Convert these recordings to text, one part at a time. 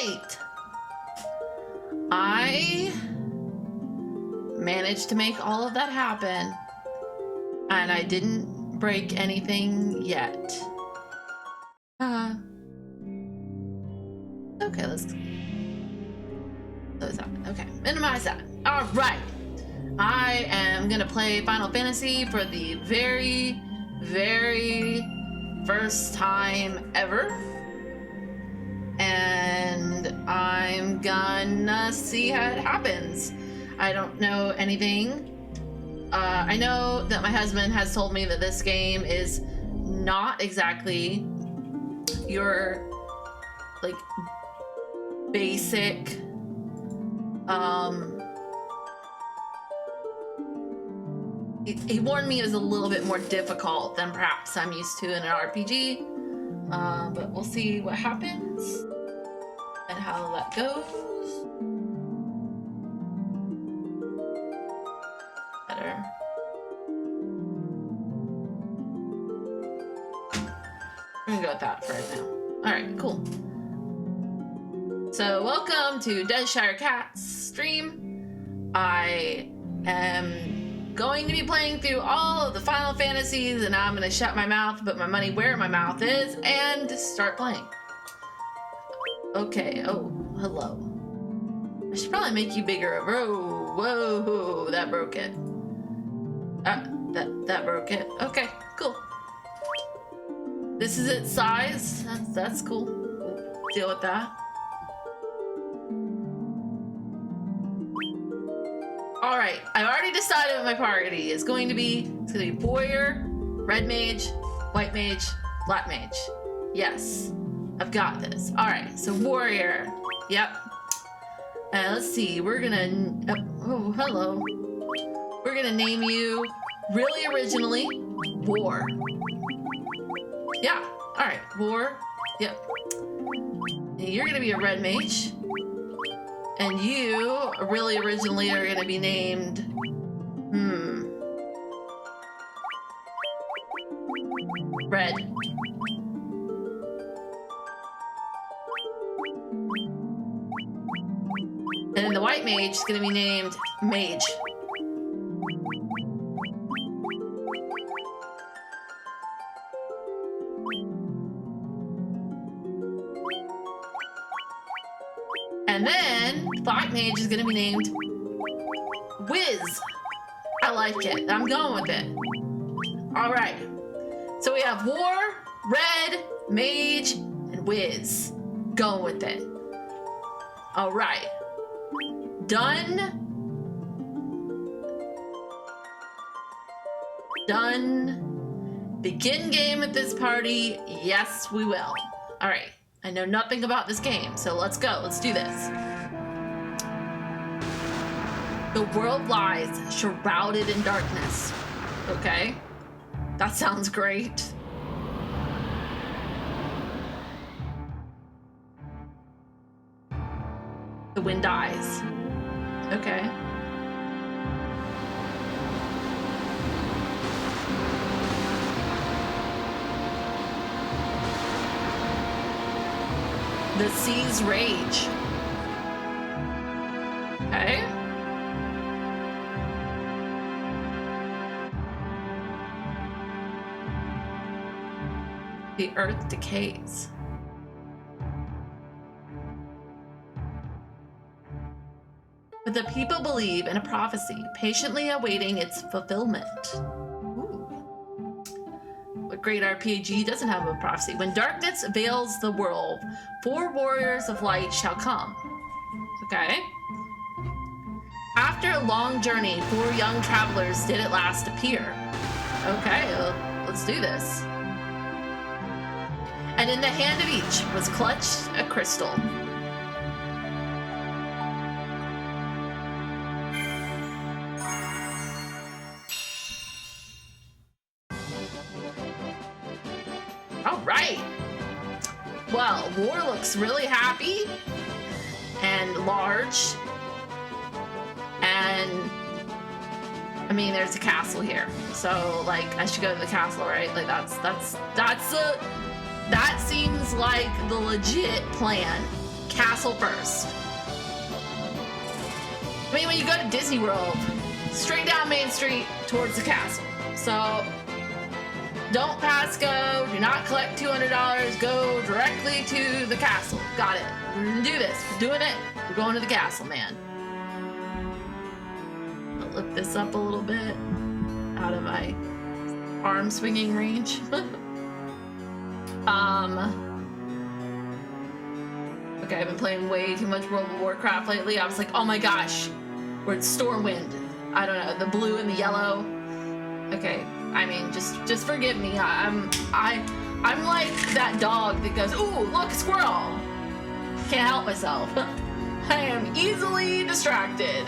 right. I managed to make all of that happen, and I didn't break anything yet. Okay, let's close that. Okay, minimize that. All right. I am gonna play Final Fantasy for the very, very first time ever. And I'm gonna see how it happens. I don't know anything. I know that my husband has told me that this game is not exactly your like basic he warned me it was a little bit more difficult than perhaps I'm used to in an RPG, but we'll see what happens and how that goes. Better. We're gonna go with that for right now. Alright, cool. So welcome to Deadshire Cat's stream. I am going to be playing through all of the Final Fantasies, and now I'm going to shut my mouth, put my money where my mouth is, and start playing. Okay, oh, hello. I should probably make you bigger. Whoa, whoa, that broke it. That broke it. Okay, cool. This is its size. That's cool. We'll deal with that. Alright, I already decided what my party is going to be. It's going to be warrior, red mage, white mage, black mage. Yes, I've got this. Alright, so warrior. Yep. Let's see, we're gonna... Oh, hello. We're gonna name you, really originally, War. Yeah, alright, War. Yep. You're gonna be a red mage. And you, really originally, are gonna be named... Red. And then the white mage is gonna be named Mage. And then black mage is gonna be named Wiz. I like it. I'm going with it. All right. So we have War, Red, Mage, and Wiz. Going with it. All right. Done. Done. Begin game at this party. Yes, we will. All right. I know nothing about this game, so let's go. Let's do this. The world lies shrouded in darkness. Okay. That sounds great. The wind dies. Okay. The seas rage. Okay. The earth decays. But the people believe in a prophecy, patiently awaiting its fulfillment. Ooh. What great RPG doesn't have a prophecy? When darkness veils the world, 4 warriors of light shall come. Okay. After a long journey, 4 young travelers did at last appear. Okay, let's do this. And in the hand of each was clutched a crystal. All right. Well, War looks really happy and large. And I mean, there's a castle here. So like I should go to the castle, right? Like that seems like the legit plan. castle first. I mean, when you go to Disney World, straight down Main Street towards the castle. So don't pass go, do not collect $200, go directly to the castle. Got it. We're gonna do this. We're doing it. We're going to the castle, man. I'll look this up a little bit out of my arm swinging range. Okay, I've been playing way too much World of Warcraft lately. I was like, oh my gosh, we're at Stormwind. I don't know, the blue and the yellow. Okay, I mean, just forgive me. I'm like that dog that goes, ooh, look, squirrel. Can't help myself. I am easily distracted.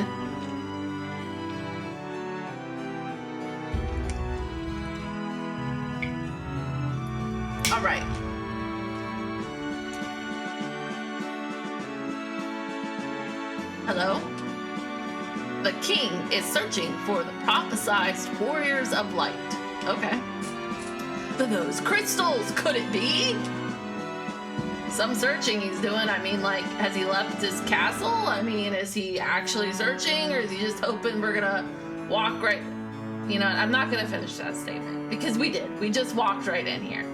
All right. Hello? The king is searching for the prophesized warriors of light. Okay. Those crystals, could it be? Some searching he's doing. I mean, like, has he left his castle? I mean, is he actually searching, or is he just hoping we're gonna walk right? You know, I'm not gonna finish that statement because we did. We just walked right in here.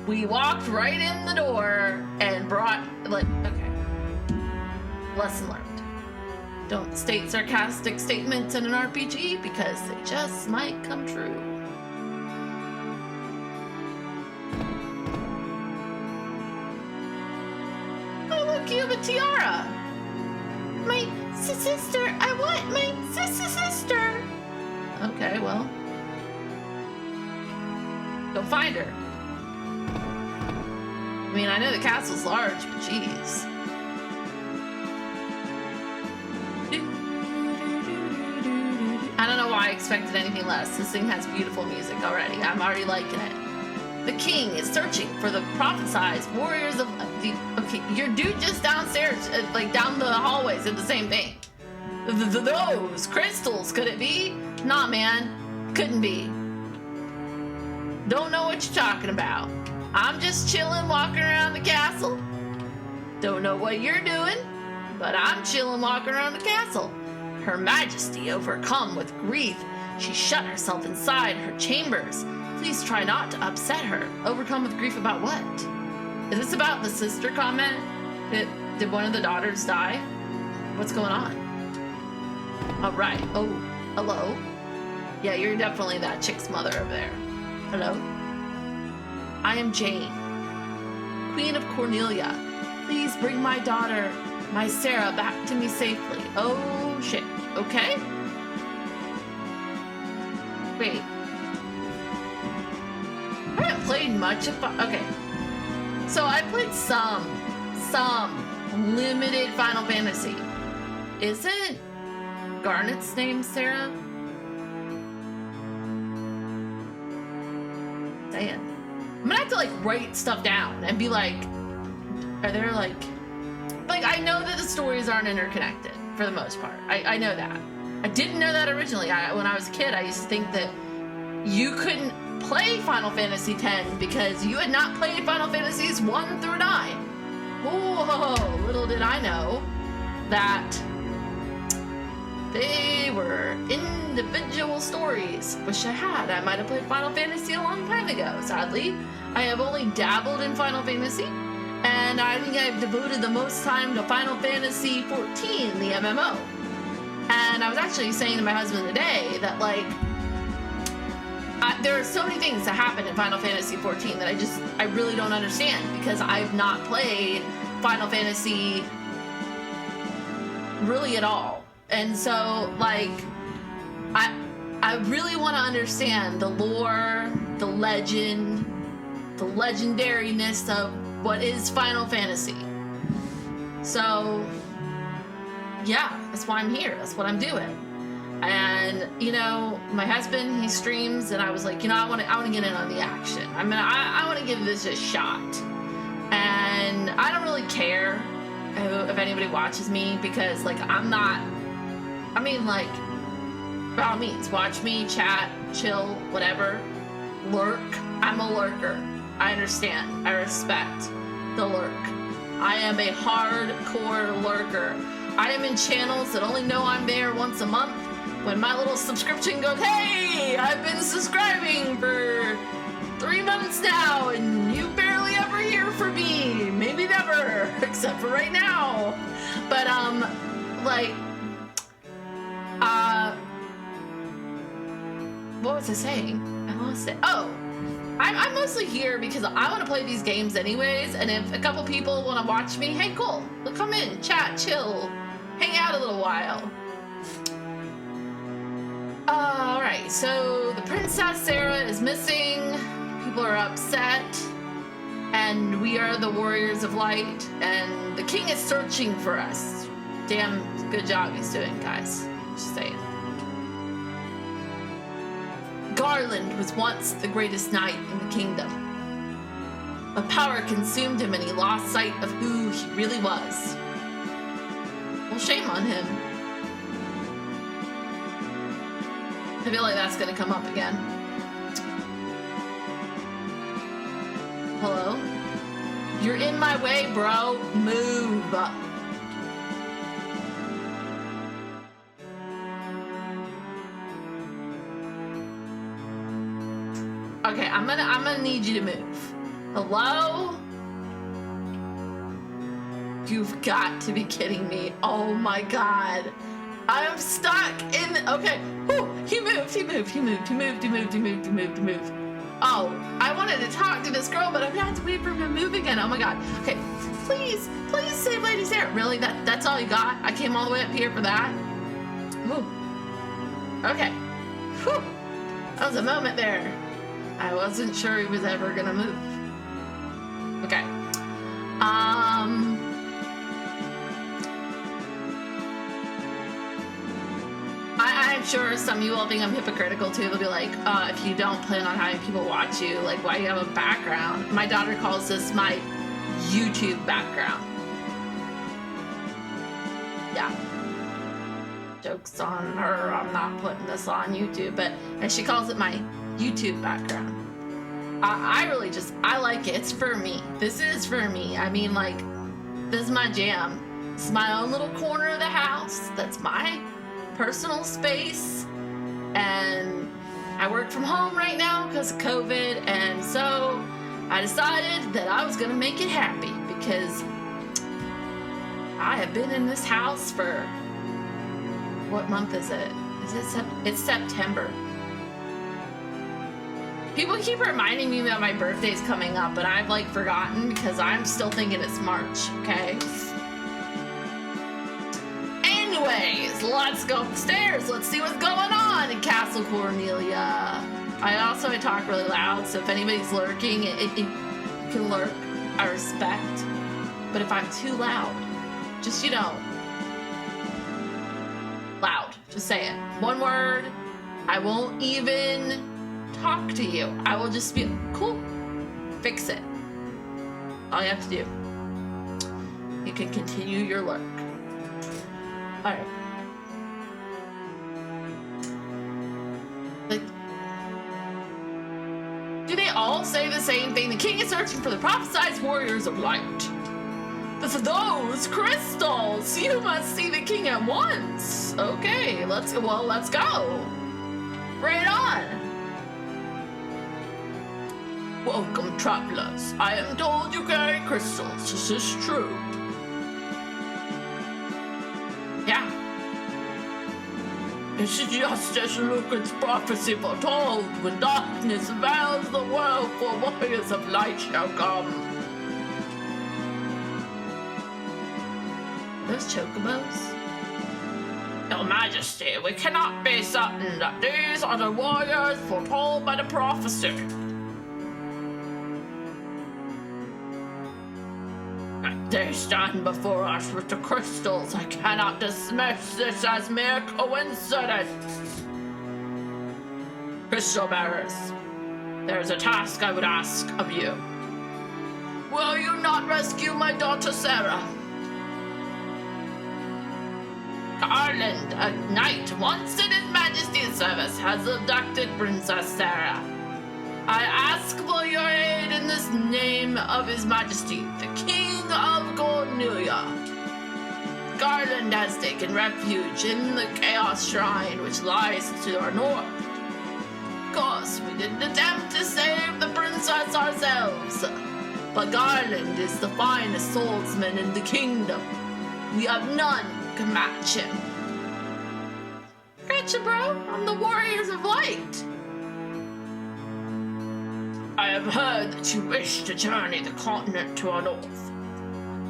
We walked right in the door and brought, like, okay. Lesson learned. Don't state sarcastic statements in an RPG because they just might come true. Oh, look, you have a tiara. My sister, I want my sister. Okay, well. Go find her. I mean, I know the castle's large, but jeez. I don't know why I expected anything less. This thing has beautiful music already. I'm already liking it. The king is searching for the prophesized warriors of the... Okay, your dude just downstairs, like down the hallways, did the same thing. Those crystals, could it be? Nah, man. Couldn't be. Don't know what you're talking about. I'm just chilling, walking around the castle. Don't know what you're doing, but I'm chilling, walking around the castle. Her Majesty, overcome with grief, she shut herself inside her chambers. Please try not to upset her. Overcome with grief about what? Is this about the sister comment? Did one of the daughters die? What's going on? All right. Oh, hello. Yeah, you're definitely that chick's mother over there. Hello? I am Jane, Queen of Cornelia. Please bring my daughter, my Sarah, back to me safely. Oh, shit. Okay? Wait. I haven't played much of... Okay. So I played some limited Final Fantasy. Isn't Garnet's name Sarah? Damn. I'm gonna have to, like, write stuff down and be like, are there, like, I know that the stories aren't interconnected for the most part. I know that. I didn't know that originally. When I was a kid, I used to think that you couldn't play Final Fantasy X because you had not played Final Fantasies 1 through 9. Whoa, little did I know that they were individual stories. Wish I had. I might have played Final Fantasy a long time ago. Sadly, I have only dabbled in Final Fantasy, and I think I've devoted the most time to Final Fantasy 14, the MMO. And I was actually saying to my husband today that, like, there are so many things that happen in Final Fantasy 14 that I really don't understand because I've not played Final Fantasy really at all. And so, like, I really want to understand the lore, the legend, the legendariness of what is Final Fantasy. So, yeah, that's why I'm here. That's what I'm doing. And, you know, my husband, he streams, and I was like, you know, I want to get in on the action. I mean, I want to give this a shot. And I don't really care if anybody watches me because, like, I'm not, I mean, like, by all means, watch me, chat, chill, whatever, lurk. I'm a lurker. I understand. I respect the lurk. I am a hardcore lurker. I am in channels that only know I'm there once a month. When my little subscription goes, hey, I've been subscribing for 3 months now, and you barely ever hear from me. Maybe never, except for right now. But, what was I saying? I lost it. Oh, I'm mostly here because I want to play these games anyways, and if a couple people want to watch me, hey, cool. They'll come in, chat, chill, hang out a little while. Alright, so the Princess Sarah is missing, people are upset, and we are the Warriors of Light, and the King is searching for us. Damn good job he's doing, guys. Just saying. Garland was once the greatest knight in the kingdom. But power consumed him and he lost sight of who he really was. Well, shame on him. I feel like that's gonna come up again. Hello? You're in my way, bro. Move. Okay, I'm gonna need you to move. Hello? You've got to be kidding me. Oh my god. I'm stuck in, okay. Whew, he moved. Oh, I wanted to talk to this girl, but I'm gonna have to wait for him to move again. Oh my god. Okay, please save Lady Sarah. Really, that's all you got? I came all the way up here for that? Whew. Okay. Whew. That was a moment there. I wasn't sure he was ever gonna move. Okay. I'm sure some of you all think I'm hypocritical too. They'll be like, if you don't plan on having people watch you, like, why do you have a background? My daughter calls this my YouTube background. Yeah. Joke's on her. I'm not putting this on YouTube, but and she calls it my YouTube background. I really just, I like it. It's for me. This is for me. I mean, like, this is my jam. This is my own little corner of the house. That's my personal space. And I work from home right now because of COVID. And so I decided that I was going to make it happy because I have been in this house for, what month is it? It's September. People keep reminding me that my birthday's coming up, but I've like forgotten because I'm still thinking it's March, okay? Anyways, let's go upstairs. Let's see what's going on in Castle Cornelia. I talk really loud, so if anybody's lurking, it can lurk. I respect. But if I'm too loud, just, you know, loud. Just say it. One word. I won't even talk to you. I will just be cool. Fix it. All you have to do. You can continue your lurk. Alright. Like, do they all say the same thing? The king is searching for the prophesized warriors of light. But for those crystals, you must see the king at once. Okay, let's go. Right on. Welcome, travelers. I am told you carry crystals. Is this true? Yeah. It's just as Lucan's prophecy foretold. When darkness veils the world, for warriors of light shall come. Those chocobos? Your Majesty, we cannot be certain that these are the warriors foretold by the prophecy. They stand before us with the crystals. I cannot dismiss this as mere coincidence. Crystal bearers, there's a task I would ask of you. Will you not rescue my daughter Sarah? Garland, a knight once in His Majesty's service, has abducted Princess Sarah. I ask for your aid in this name of His Majesty, the King of Cornelia. Garland has taken refuge in the Chaos Shrine, which lies to our north. Of course, we didn't attempt to save the princess ourselves, but Garland is the finest swordsman in the kingdom. We have none can match him. Gotcha, bro. I'm the Warriors of Light. I have heard that you wish to journey the continent to our north.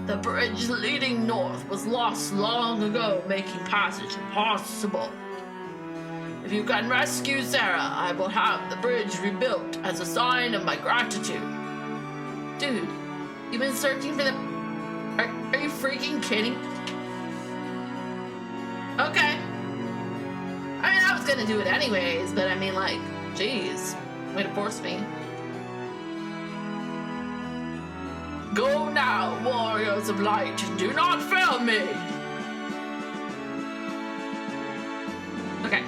The bridge leading north was lost long ago, making passage impossible. If you can rescue Sarah, I will have the bridge rebuilt as a sign of my gratitude. Dude, you've been searching for the... Are you freaking kidding? Okay. I mean, I was gonna do it anyways, but I mean, like, jeez. Way to force me. Go now, Warriors of Light, and do not fail me! Okay.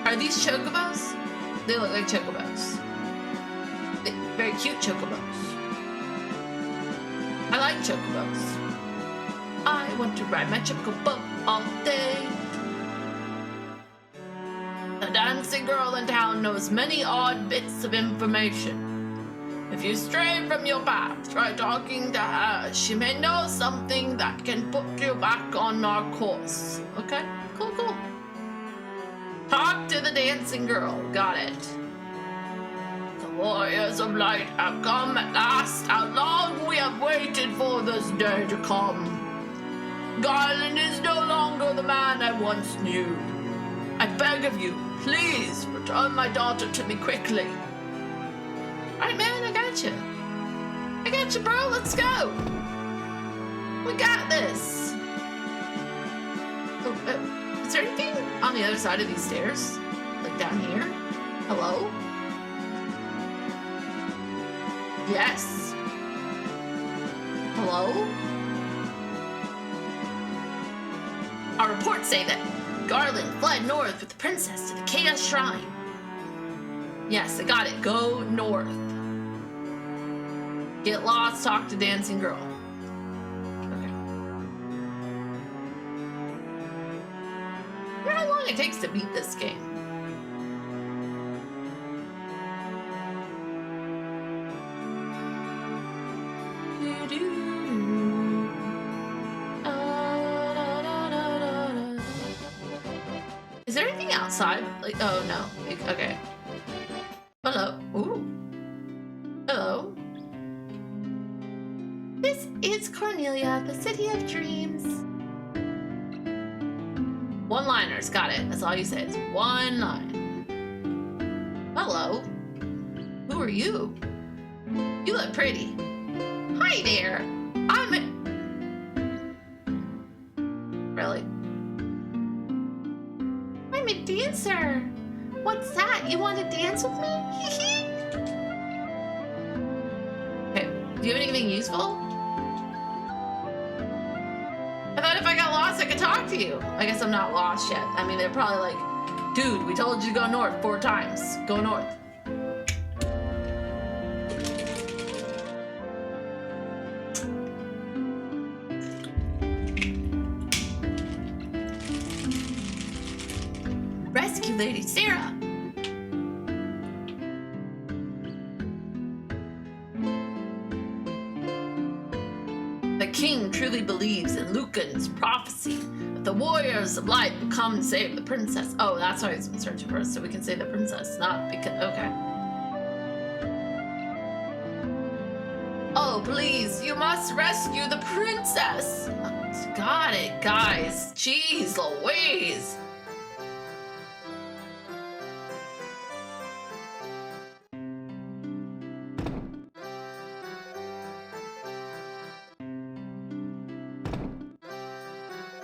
Are these chocobos? They look like chocobos. Very cute chocobos. I like chocobos. I want to ride my chocobo all day. The dancing girl in town knows many odd bits of information. If you stray from your path, try talking to her. She may know something that can put you back on our course. Okay? Cool. Talk to the dancing girl. Got it. The Warriors of Light have come at last. How long we have waited for this day to come. Garland is no longer the man I once knew. I beg of you, please return my daughter to me quickly. Alright, man, I got you. I got you, bro. Let's go. We got this. Oh, is there anything on the other side of these stairs? Like down here? Hello? Yes. Hello? Our reports say that Garland fled north with the princess to the Chaos Shrine. Yes, I got it. Go north. Get lost, talk to dancing girl. Okay. I wonder how long it takes to beat this game. Is there anything outside? Like, oh no. Okay. Hello. Ooh. Hello. This is Cornelia, the city of dreams. One-liners, got it. That's all you say. It's one line. Hello. Who are you? You look pretty. Hi there. Really? I'm a dancer. What's that? You want to dance with me? Okay. Do you have anything useful? I thought if I got lost, I could talk to you. I guess I'm not lost yet. I mean, they're probably like, dude, we told you to go north 4 times. Go north. Rescue Lady Sarah. The king truly believes in Lucan's prophecy that the Warriors of Light will come and save the princess. Oh, that's why he's been searching for us, so we can save the princess, not because... Okay. Oh, please, you must rescue the princess. Got it, guys. Jeez Louise.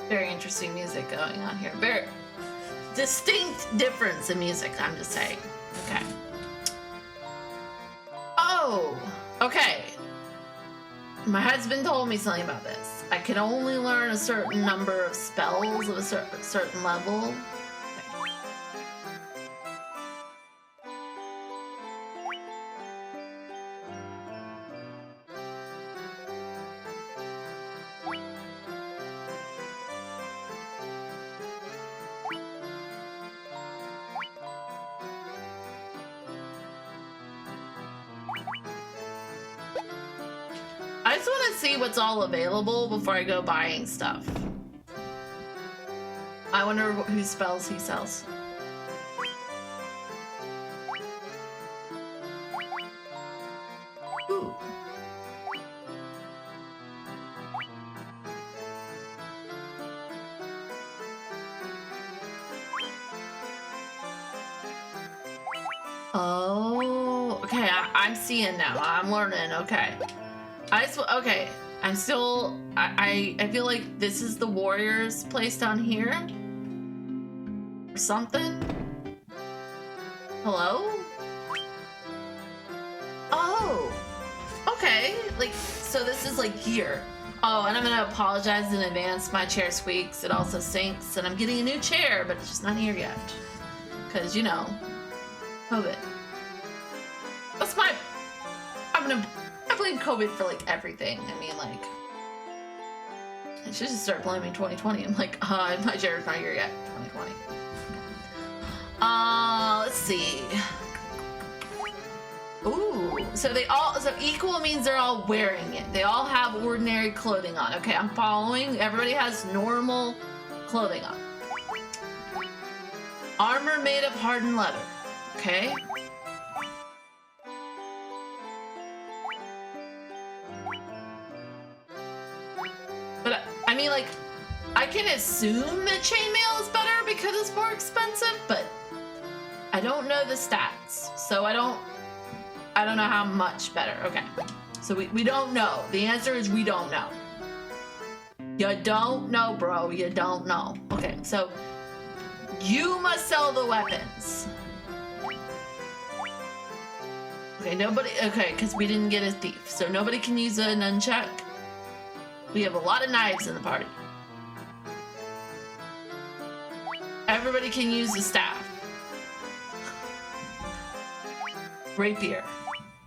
Very interesting music going on here. Very distinct difference in music, I'm just saying. Okay. Oh, okay. My husband told me something about this. I can only learn a certain number of spells of a certain level. see what's all available before I go buying stuff. I wonder whose spells he sells. Ooh. Oh, okay. I'm seeing now. I'm learning. Okay. Okay. I'm still. I feel like this is the warrior's place down here. Or something. Hello? Oh. Okay. Like, so this is like here. Oh, and I'm gonna apologize in advance. My chair squeaks. It also sinks, and I'm getting a new chair, but it's just not here yet. Cause you know, COVID. That's my. I blame COVID for like everything. I mean, like, I should just start blaming 2020. I'm like, my chair's not here yet. 2020. Let's see. Ooh, so equal means they're all wearing it. They all have ordinary clothing on. Okay, I'm following. Everybody has normal clothing on. Armor made of hardened leather. Okay. But I mean, like, I can assume that chainmail is better because it's more expensive, but I don't know the stats, so I don't know how much better. Okay, so we don't know. The answer is we don't know. You don't know, bro. You don't know. Okay, so you must sell the weapons. Okay, nobody. Okay, because we didn't get a thief, so nobody can use a nunchuck. We have a lot of knives in the party. Everybody can use the staff. Rapier.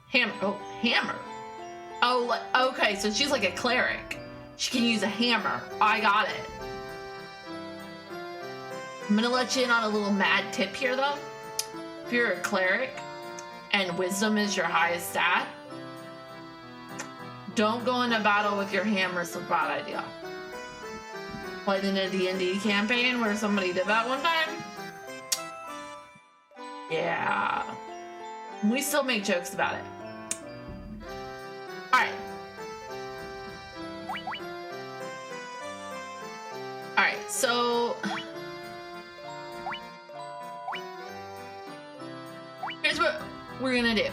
Hammer. Oh, hammer. Oh, okay, so she's like a cleric. She can use a hammer. I got it. I'm gonna let you in on a little mad tip here, though. If you're a cleric and wisdom is your highest stat, don't go into battle with your hammer. It's a bad idea. Like in a D&D campaign where somebody did that one time. Yeah. We still make jokes about it. Alright. Alright, so here's what we're gonna do.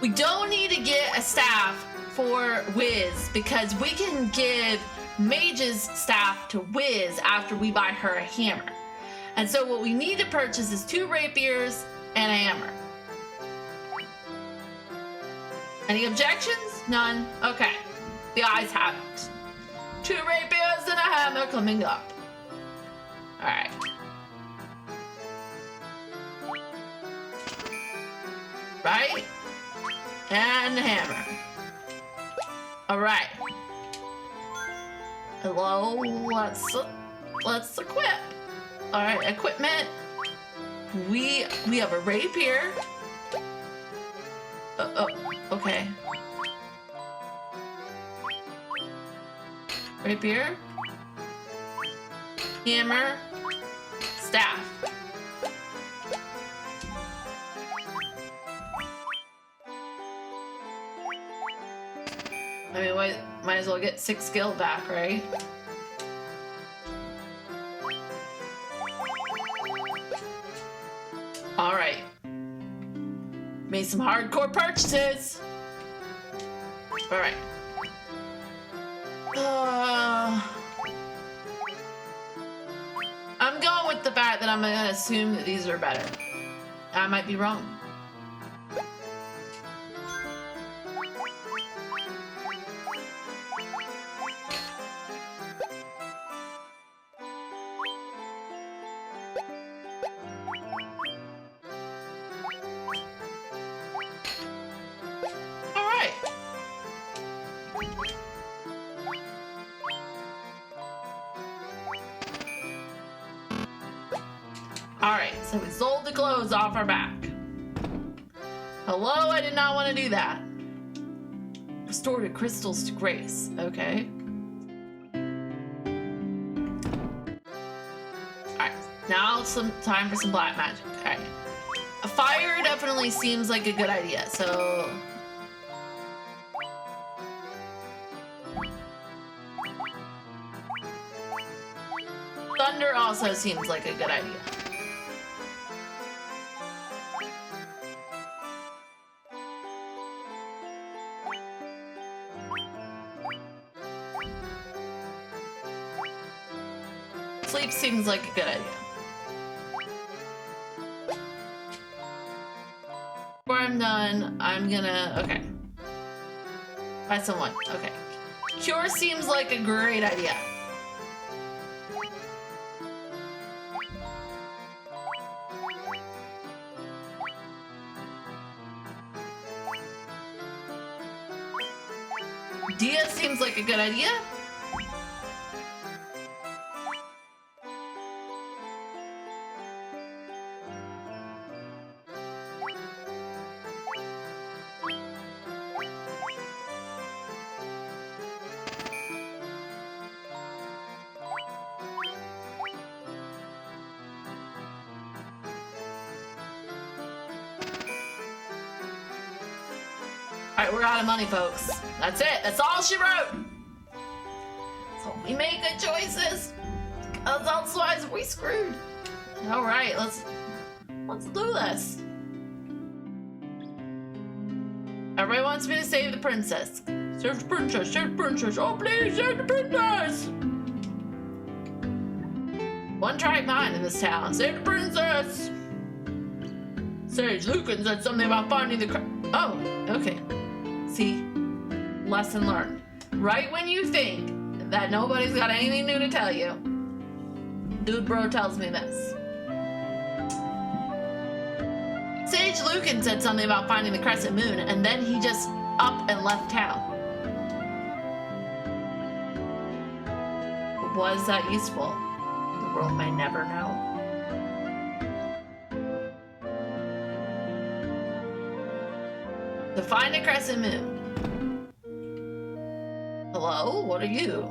We don't need to get a staff for Wiz because we can give Mage's staff to Wiz after we buy her a hammer. And so what we need to purchase is 2 rapiers and a hammer. Any objections? None? Okay. The ayes have it. 2 rapiers and a hammer coming up. Alright. Right? And the hammer. Alright. Hello, let's equip. Alright, equipment. We have a rapier. Oh, okay. Rapier. Hammer. Staff. I mean, might as well get 6 skill back, right? Alright. Made some hardcore purchases. Alright. I'm going with the fact that I'm gonna assume that these are better. I might be wrong. Alright, so we sold the clothes off our back. Hello, I did not want to do that. Restored crystals to grace. Okay. Alright, now some time for some black magic. Alright. A fire definitely seems like a good idea, so... Thunder also seems like a good idea. Sleep seems like a good idea. Before I'm done, I'm gonna... Okay. Buy someone. Okay. Cure seems like a great idea. Dia seems like a good idea. Alright, we're out of money, folks. That's it. That's all she wrote. So we make good choices. Because otherwise we screwed. Alright, let's do this. Everybody wants me to save the princess. Save the princess, save the princess. Oh, please, save the princess. One track mind in this town. Save the princess. Sage Lucan said something about finding the Oh, okay. See? Lesson learned. Right when you think that nobody's got anything new to tell you, Dude Bro tells me this. Sage Lucan said something about finding the crescent moon, and then he just up and left town. Was that useful? The world may never know. To find a crescent moon. Hello? What are you?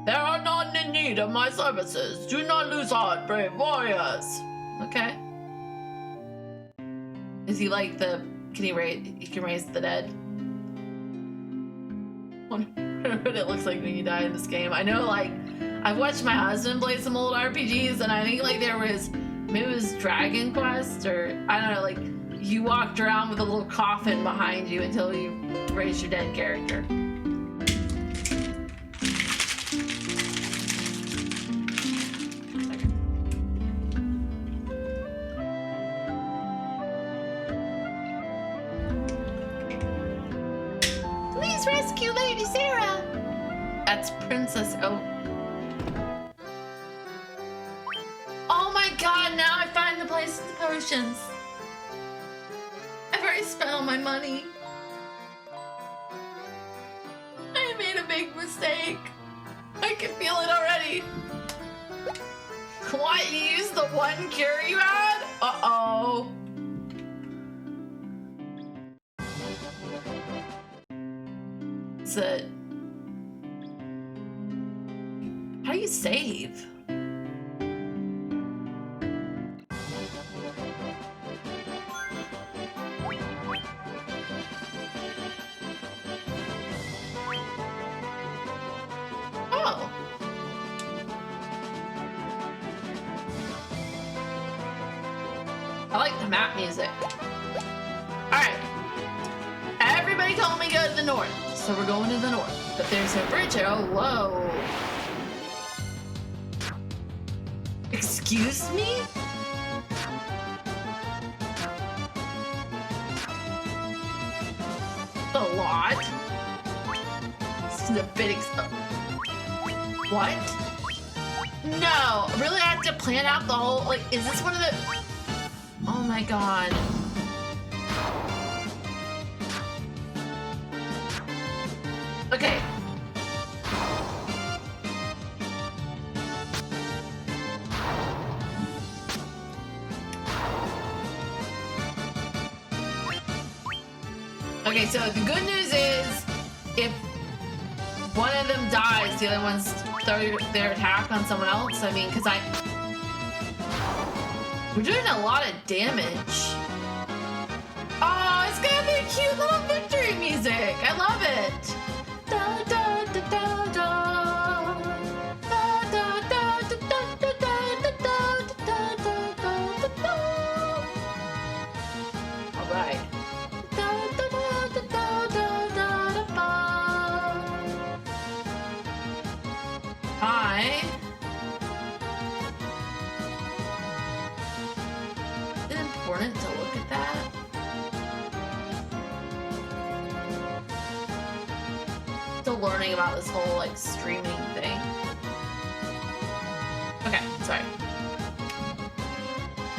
There are none in need of my services. Do not lose heart, brave warriors. Okay. Is he like the... He can raise the dead? I wonder what it looks like when you die in this game. I know, like, I've watched my husband play some old RPGs, and I think, like, there was... Maybe it was Dragon Quest, or... I don't know, like... You walked around with a little coffin behind you until you raised your dead character. Please rescue Lady Sarah! That's Princess... Oh. Oh my god, now I find the place with the potions. I've already spent all my money. I made a big mistake. I can feel it already. What? You used the one cure you had? Uh-oh. That's it. How do you save? I like the map music. Alright. Everybody told me go to the north. So we're going to the north. But there's a bridge here. Oh, whoa. Excuse me? A lot. This is a bit What? No. Really, I have to plan out the whole... Like, is this one of the... Oh my god. Okay. Okay, so the good news is if one of them dies, the other ones throw their attack on someone else. I mean, because we're doing a lot of damage. Oh, it's gonna be cute little victory music. I love it. Da, da, da, da, da. Da, da, da, da, da, da, da, da, da, da, da, da. All right. Da, da, da, da, da, da, da, da. Hi. Is it important to look at that? Still learning about this whole like streaming thing. Okay, sorry.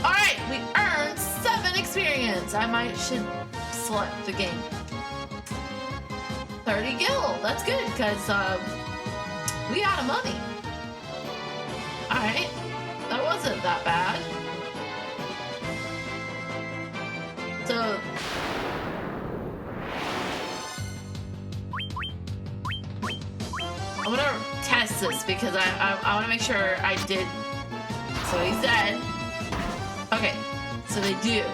All right, we earned 7 experience. I should select the game. 30 gil. That's good because we out of money. All right, that wasn't that bad. So. I'm gonna test this because I want to make sure I did. So he's dead. Okay, so they do.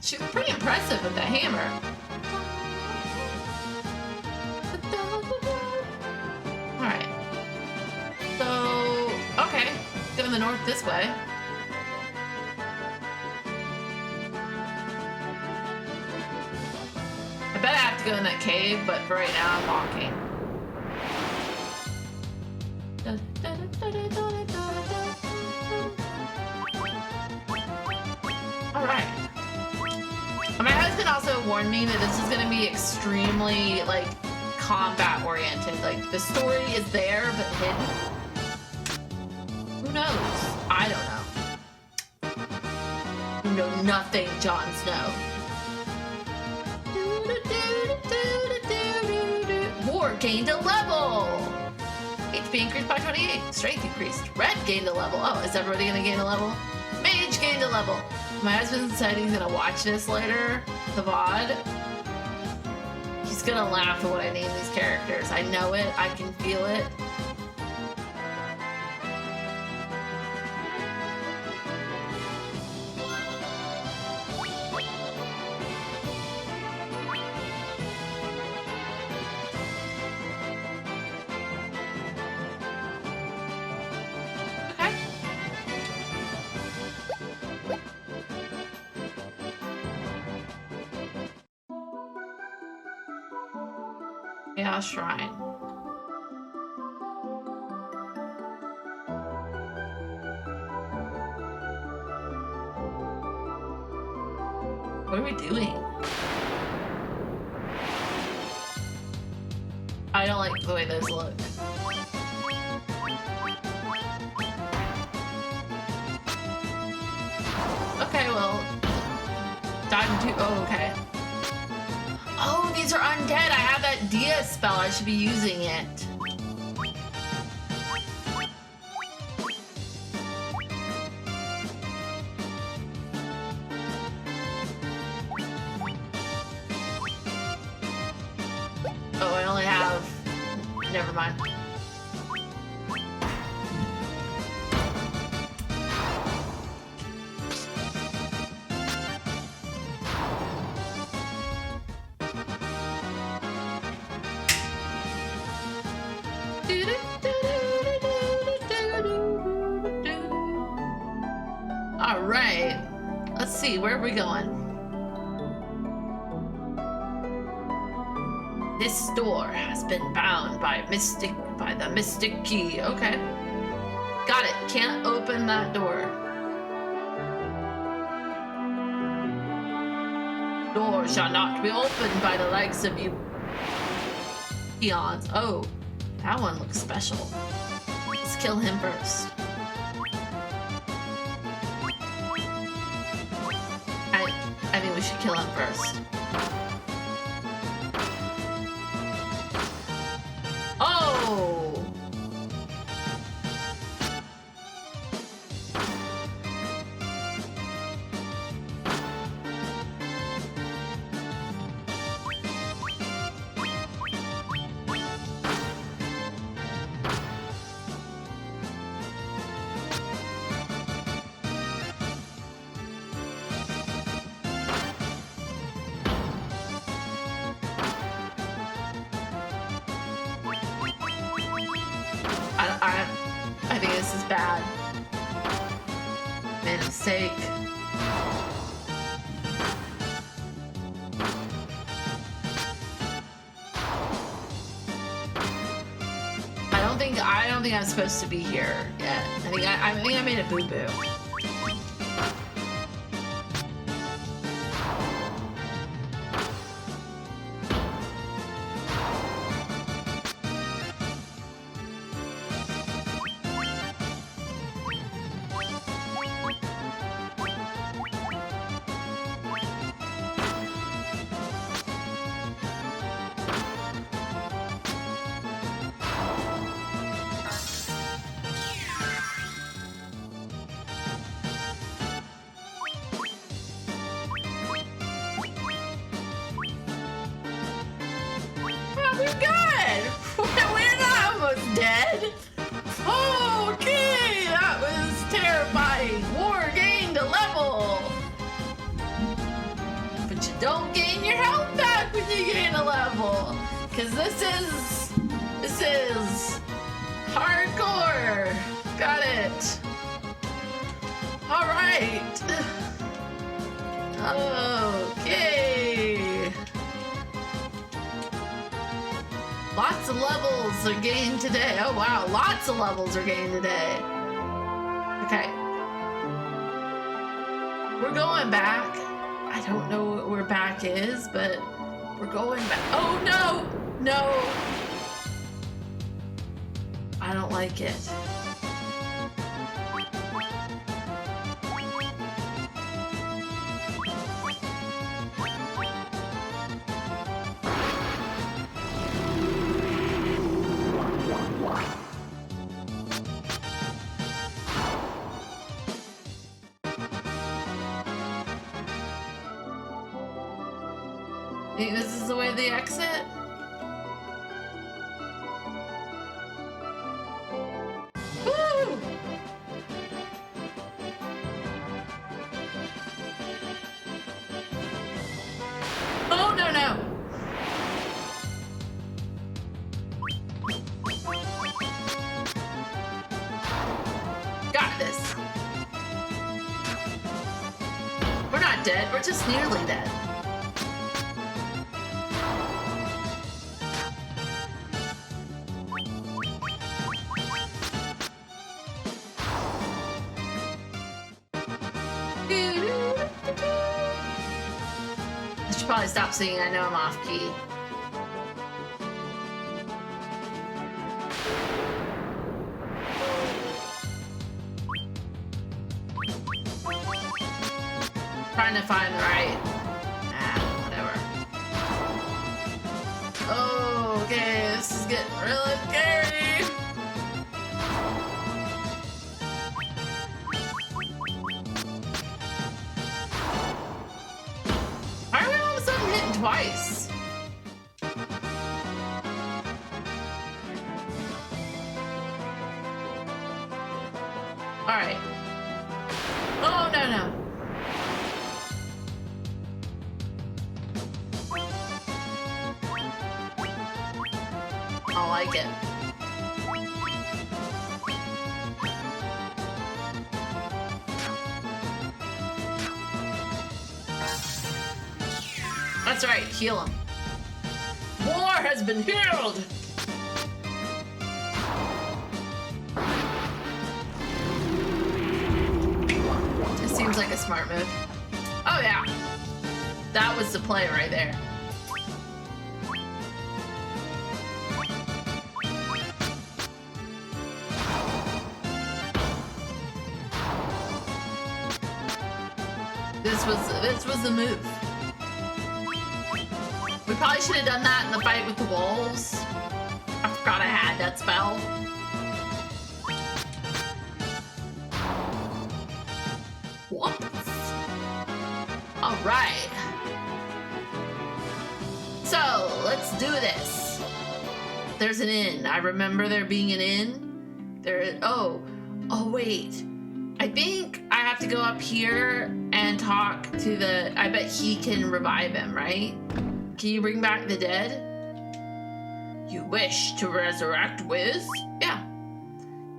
She's pretty impressive with the hammer. All right. So okay, go in the north this way. I bet I have to go in that cave, but for right now I'm walking. Alright. My husband also warned me that this is going to be extremely, like, combat oriented. Like, the story is there, but hidden. Who knows? I don't know. You know nothing, Jon Snow. War gained a level. HP increased by 28. Strength increased. Red gained a level. Oh, is everybody gonna gain a level? Mage gained a level. My husband said he's gonna watch this later, the VOD. He's gonna laugh at what I name these characters. I know it. I can feel it. Chaos Shrine. What are we doing? I don't like the way those look. Okay, well, dive into. Oh, okay. Oh, these are undead. I have that Dia spell. I should be using it. Oh, I only have... Never mind. All right, let's see, where are we going? This door has been bound by the mystic key. Okay, got it. Can't open that door. Door shall not be opened by the likes of you peons. Oh, that one looks special. Let's kill him first. I mean, we should kill him first. Oh! goodness sake. I don't think I'm supposed to be here yet. I think I made a boo-boo. We're good! We're not almost dead! Okay, that was terrifying. War gained a level! But you don't gain your health back when you gain a level! Cause this is hardcore! Got it! Alright! Okay! Lots of levels are gained today. Oh wow, lots of levels are gained today. Okay. We're going back. I don't know what where back is, but we're going back. Oh no! No! I don't like it. Think this is the way they exit? Woo! Oh no no! Got this. We're not dead, we're just nearly dead. I should probably stop singing. I know I'm off key. Trying to find the right. Whatever. Oh, okay, this is getting really scary. Why are we all of a sudden hitting twice? Alright. Oh, no, no. I like it. That's right, heal him. War has been healed! It seems like a smart move. Oh yeah. That was the play right there. This was the move. We probably should have done that in the fight with the wolves. I forgot I had that spell. Whoops. Alright. So, let's do this. There's an inn. I remember there being an inn. There. Oh, wait. I think I have to go up here and talk to the... I bet he can revive him, right? Can you bring back the dead? You wish to resurrect Wiz? Yeah.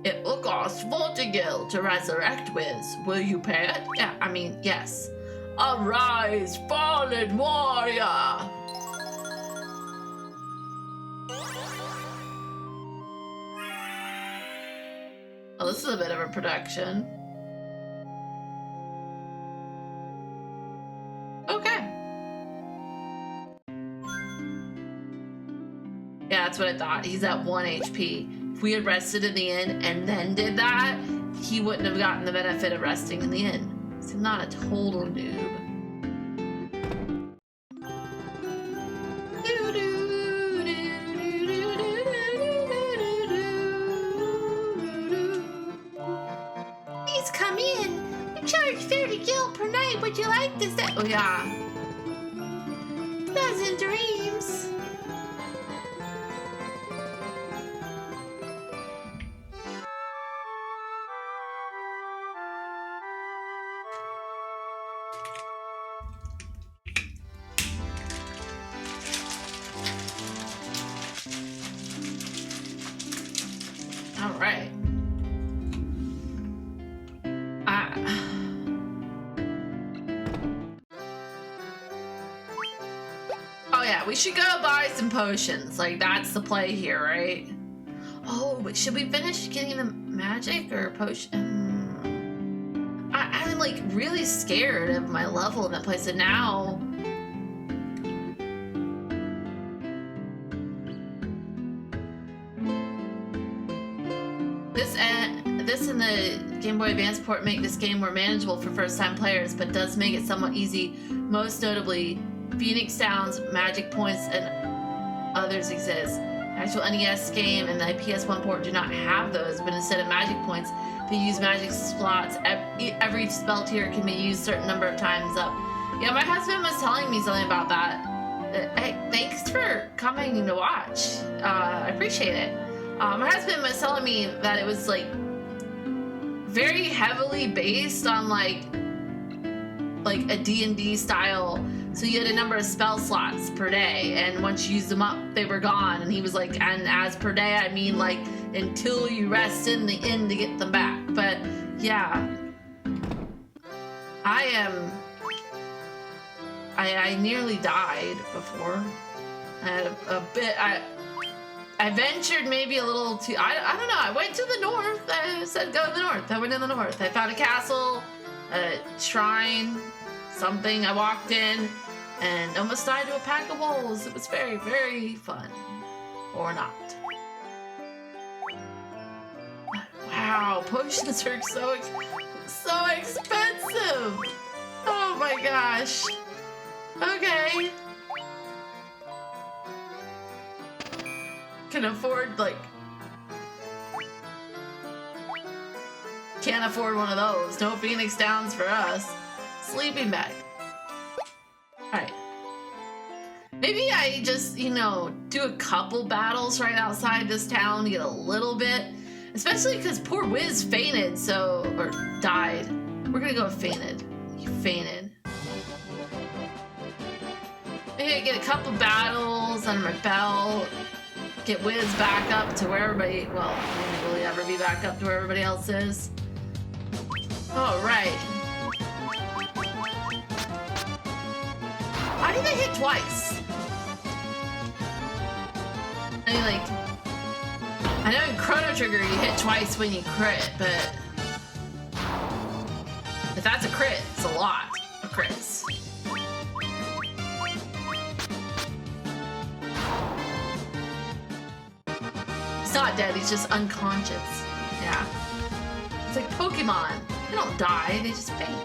It look cost 40 gil to resurrect with. Will you pay it? Yeah, I mean, yes. Arise, fallen warrior! Oh, this is a bit of a production. Okay. Yeah, that's what I thought. He's at 1 HP. If we had rested in the inn and then did that, he wouldn't have gotten the benefit of resting in the inn. He's not a total noob. Please come in. You charge 30 gil per night. Would you like this? Oh, yeah. Pleasant dreams. All right. Oh yeah, we should go buy some potions. Like, that's the play here, right? Oh, but should we finish getting the magic or potion? I'm like really scared of my level in that place, and now this and the Game Boy Advance port make this game more manageable for first-time players, but does make it somewhat easy. Most notably, Phoenix Downs, Magic Points, and others exist. The actual NES game and the PS1 port do not have those, but instead of Magic Points, they use magic slots. Every spell tier can be used a certain number of times up. Yeah, my husband was telling me something about that. Hey, thanks for coming to watch. I appreciate it. My husband was telling me that it was like very heavily based on like a D&D style. So you had a number of spell slots per day, and once you used them up, they were gone. And he was like, and as per day, I mean like until you rest in the inn to get them back. But yeah, I nearly died before. I had a bit, I ventured maybe a little too, I don't know, I went to the north. I said go to the north. I went in the north. I found a castle, a shrine, something. I walked in and almost died to a pack of wolves. It was very, very fun. Or not. Wow, potions are so expensive. Oh my gosh. Okay. Can afford, like, can't afford one of those. No Phoenix Downs for us. Sleeping bag. Alright. Maybe I just, you know, do a couple battles right outside this town to get a little bit. Especially because poor Wiz fainted, so, or died. We're gonna go with fainted. He fainted. Maybe I get a couple battles under my belt. Get Wiz back up to where everybody, well, will he ever be back up to where everybody else is? Alright. Why did they hit twice? I mean, like, I know in Chrono Trigger you hit twice when you crit, but if that's a crit, it's a lot of crits. He's not dead, he's just unconscious. Yeah. It's like Pokemon. They don't die, they just faint.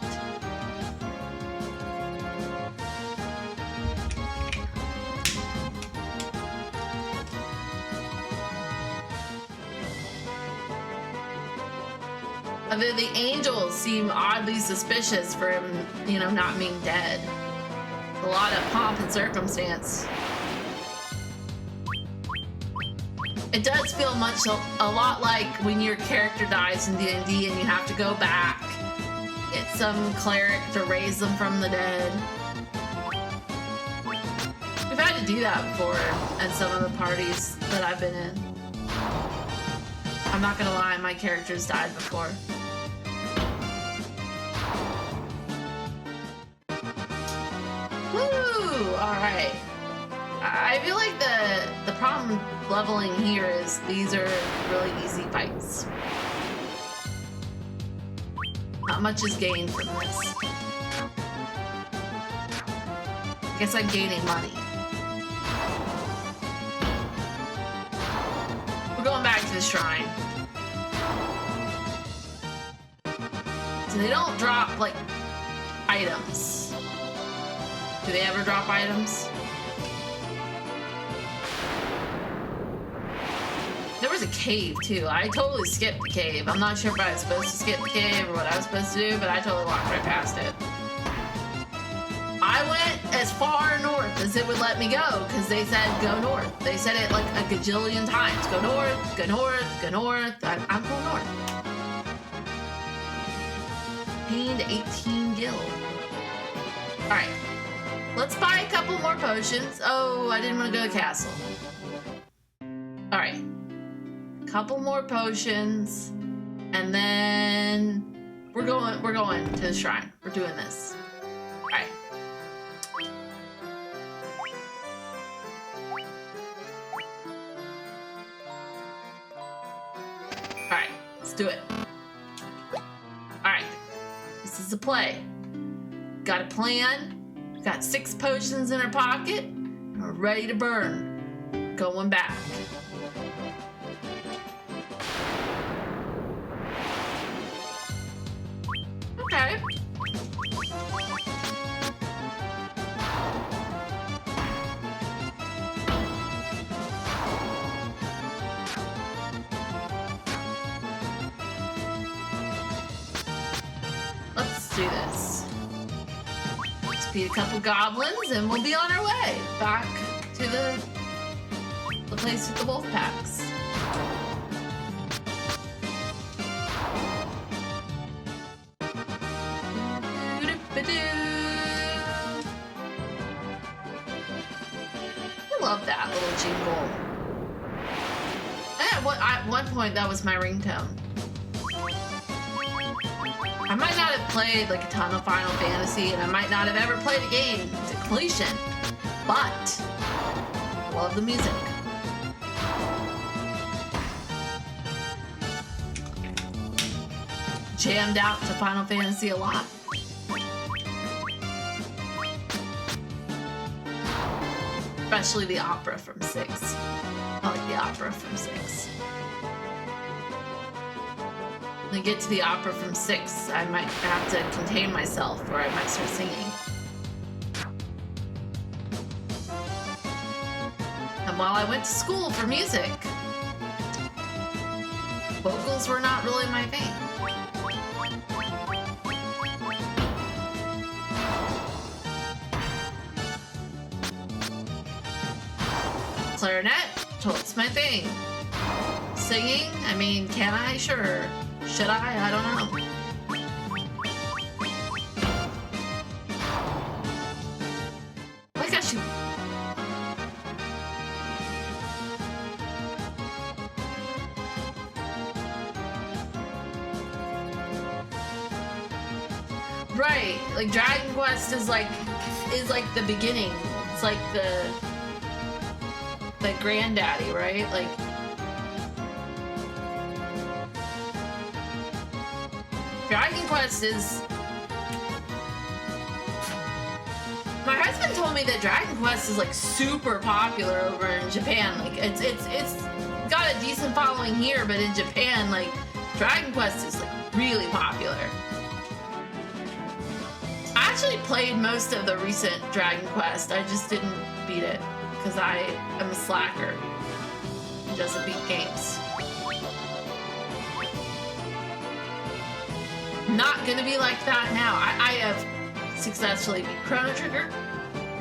The angels seem oddly suspicious for him, you know, not being dead. A lot of pomp and circumstance. It does feel a lot like when your character dies in D&D and you have to go back, get some cleric to raise them from the dead. We've had to do that before at some of the parties that I've been in. I'm not gonna lie, my character's died before. Woo! Alright. I feel like the problem leveling here is these are really easy fights. Not much is gained from this. I guess I'm gaining money. We're going back to the shrine. So they don't drop, like, items. Do they ever drop items? There was a cave, too. I totally skipped the cave. I'm not sure if I was supposed to skip the cave or what I was supposed to do, but I totally walked right past it. I went as far north as it would let me go, because they said go north. They said it like a gajillion times. Go north, go north, go north. I'm going north. Gained 18 gil. Alright. Let's buy a couple more potions. Oh, I didn't want to go to the castle. Alright. Couple more potions. And then we're going to the shrine. We're doing this. Alright. Alright, let's do it. Alright. This is the play. Got a plan. Got 6 potions in our pocket. And we're ready to burn. Going back. Okay. Let's do this. Let's beat a couple goblins and we'll be on our way back to the place with the wolf packs. I love that little jingle. At one point, that was my ringtone. I might not have played like a ton of Final Fantasy, and I might not have ever played a game to completion, but I love the music. Jammed out to Final Fantasy a lot. Especially the opera from 6. I like the opera from 6. When I get to the opera from 6, I might have to contain myself or I might start singing. And while I went to school for music, vocals were not really my thing. Clarinet, totally my thing. Singing, I mean, can I? Sure. Should I? I don't know. I got you. Right, like Dragon Quest is like the beginning. It's like the granddaddy, right? Like Dragon Quest is. My husband told me that Dragon Quest is like super popular over in Japan. Like it's got a decent following here, but in Japan, like Dragon Quest is like really popular. I actually played most of the recent Dragon Quest. I just didn't beat it because I am a slacker who doesn't beat games. Not gonna be like that now. I have successfully beat Chrono Trigger,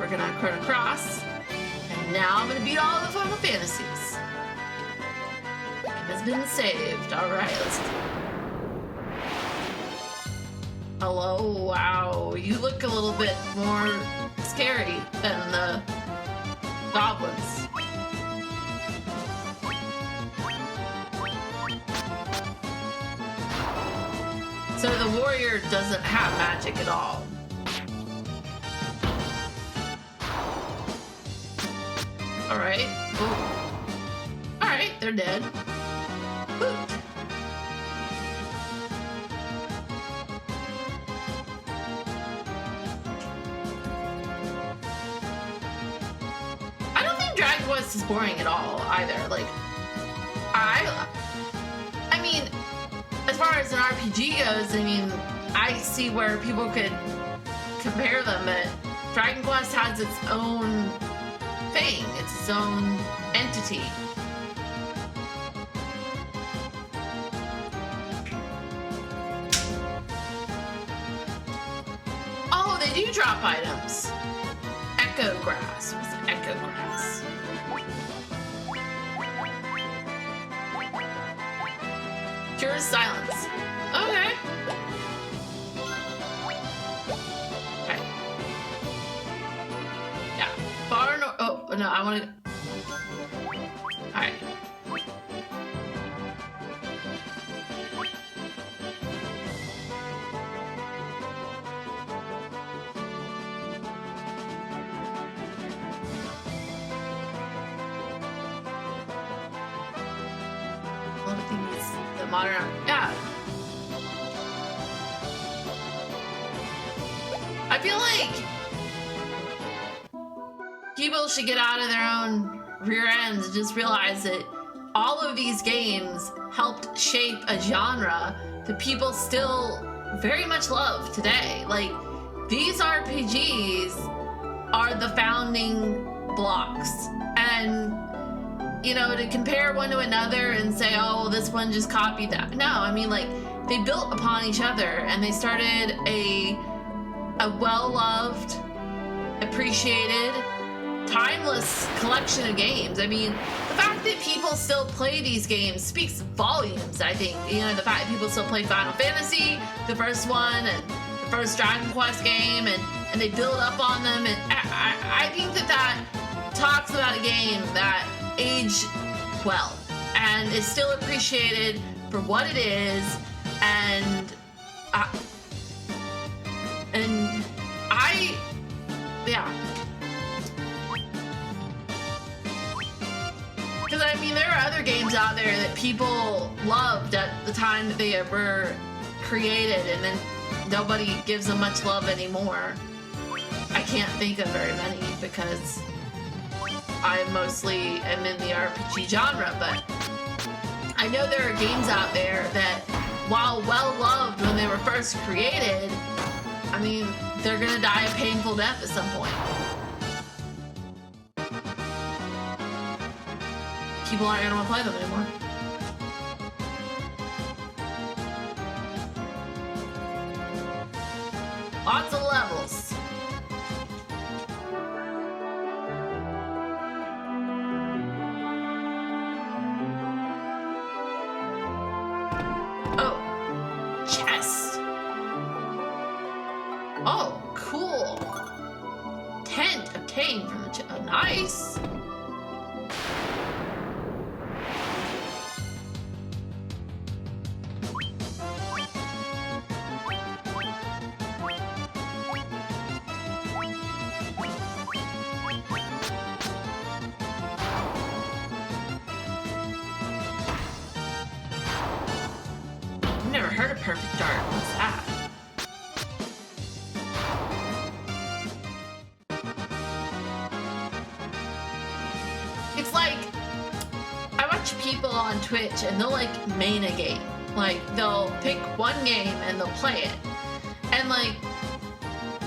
working on Chrono Cross, and now I'm gonna beat all the Final Fantasies. It's been saved. Alright, let's. Hello, wow. You look a little bit more scary than the goblins. So the warrior doesn't have magic at all. Alright. Alright, they're dead. Boop. I don't think Dragon Quest is boring at all either. Like, I mean, as far as an RPG goes, I mean, I see where people could compare them, but Dragon Quest has its own thing. It's its own entity. Oh, they do drop items. Echo Grass. What's Echo Grass? Pure silence. Okay. Okay. Yeah. Far north. Oh, no, I want to. Alright. Modern, yeah. I feel like people should get out of their own rear ends and just realize that all of these games helped shape a genre that people still very much love today. Like, these RPGs are the founding blocks, and you know, to compare one to another and say, oh, well, this one just copied that. No, I mean, like, they built upon each other and they started a well-loved, appreciated, timeless collection of games. I mean, the fact that people still play these games speaks volumes, I think. You know, the fact that people still play Final Fantasy, the first one, and the first Dragon Quest game, and they build up on them. And I think that talks about a game that aged well and is still appreciated for what it is, and yeah, because I mean, there are other games out there that people loved at the time that they were created, and then nobody gives them much love anymore. I can't think of very many because I mostly am in the RPG genre, but I know there are games out there that, while well-loved when they were first created, I mean, they're gonna die a painful death at some point. People aren't gonna want to play them anymore. Lots of levels. Oh, cool. Tent obtained from the oh, nice. I've never heard of Perfect Dark. What's that? It's like, I watch people on Twitch and they'll like main a game. Like, they'll pick one game and they'll play it. And like,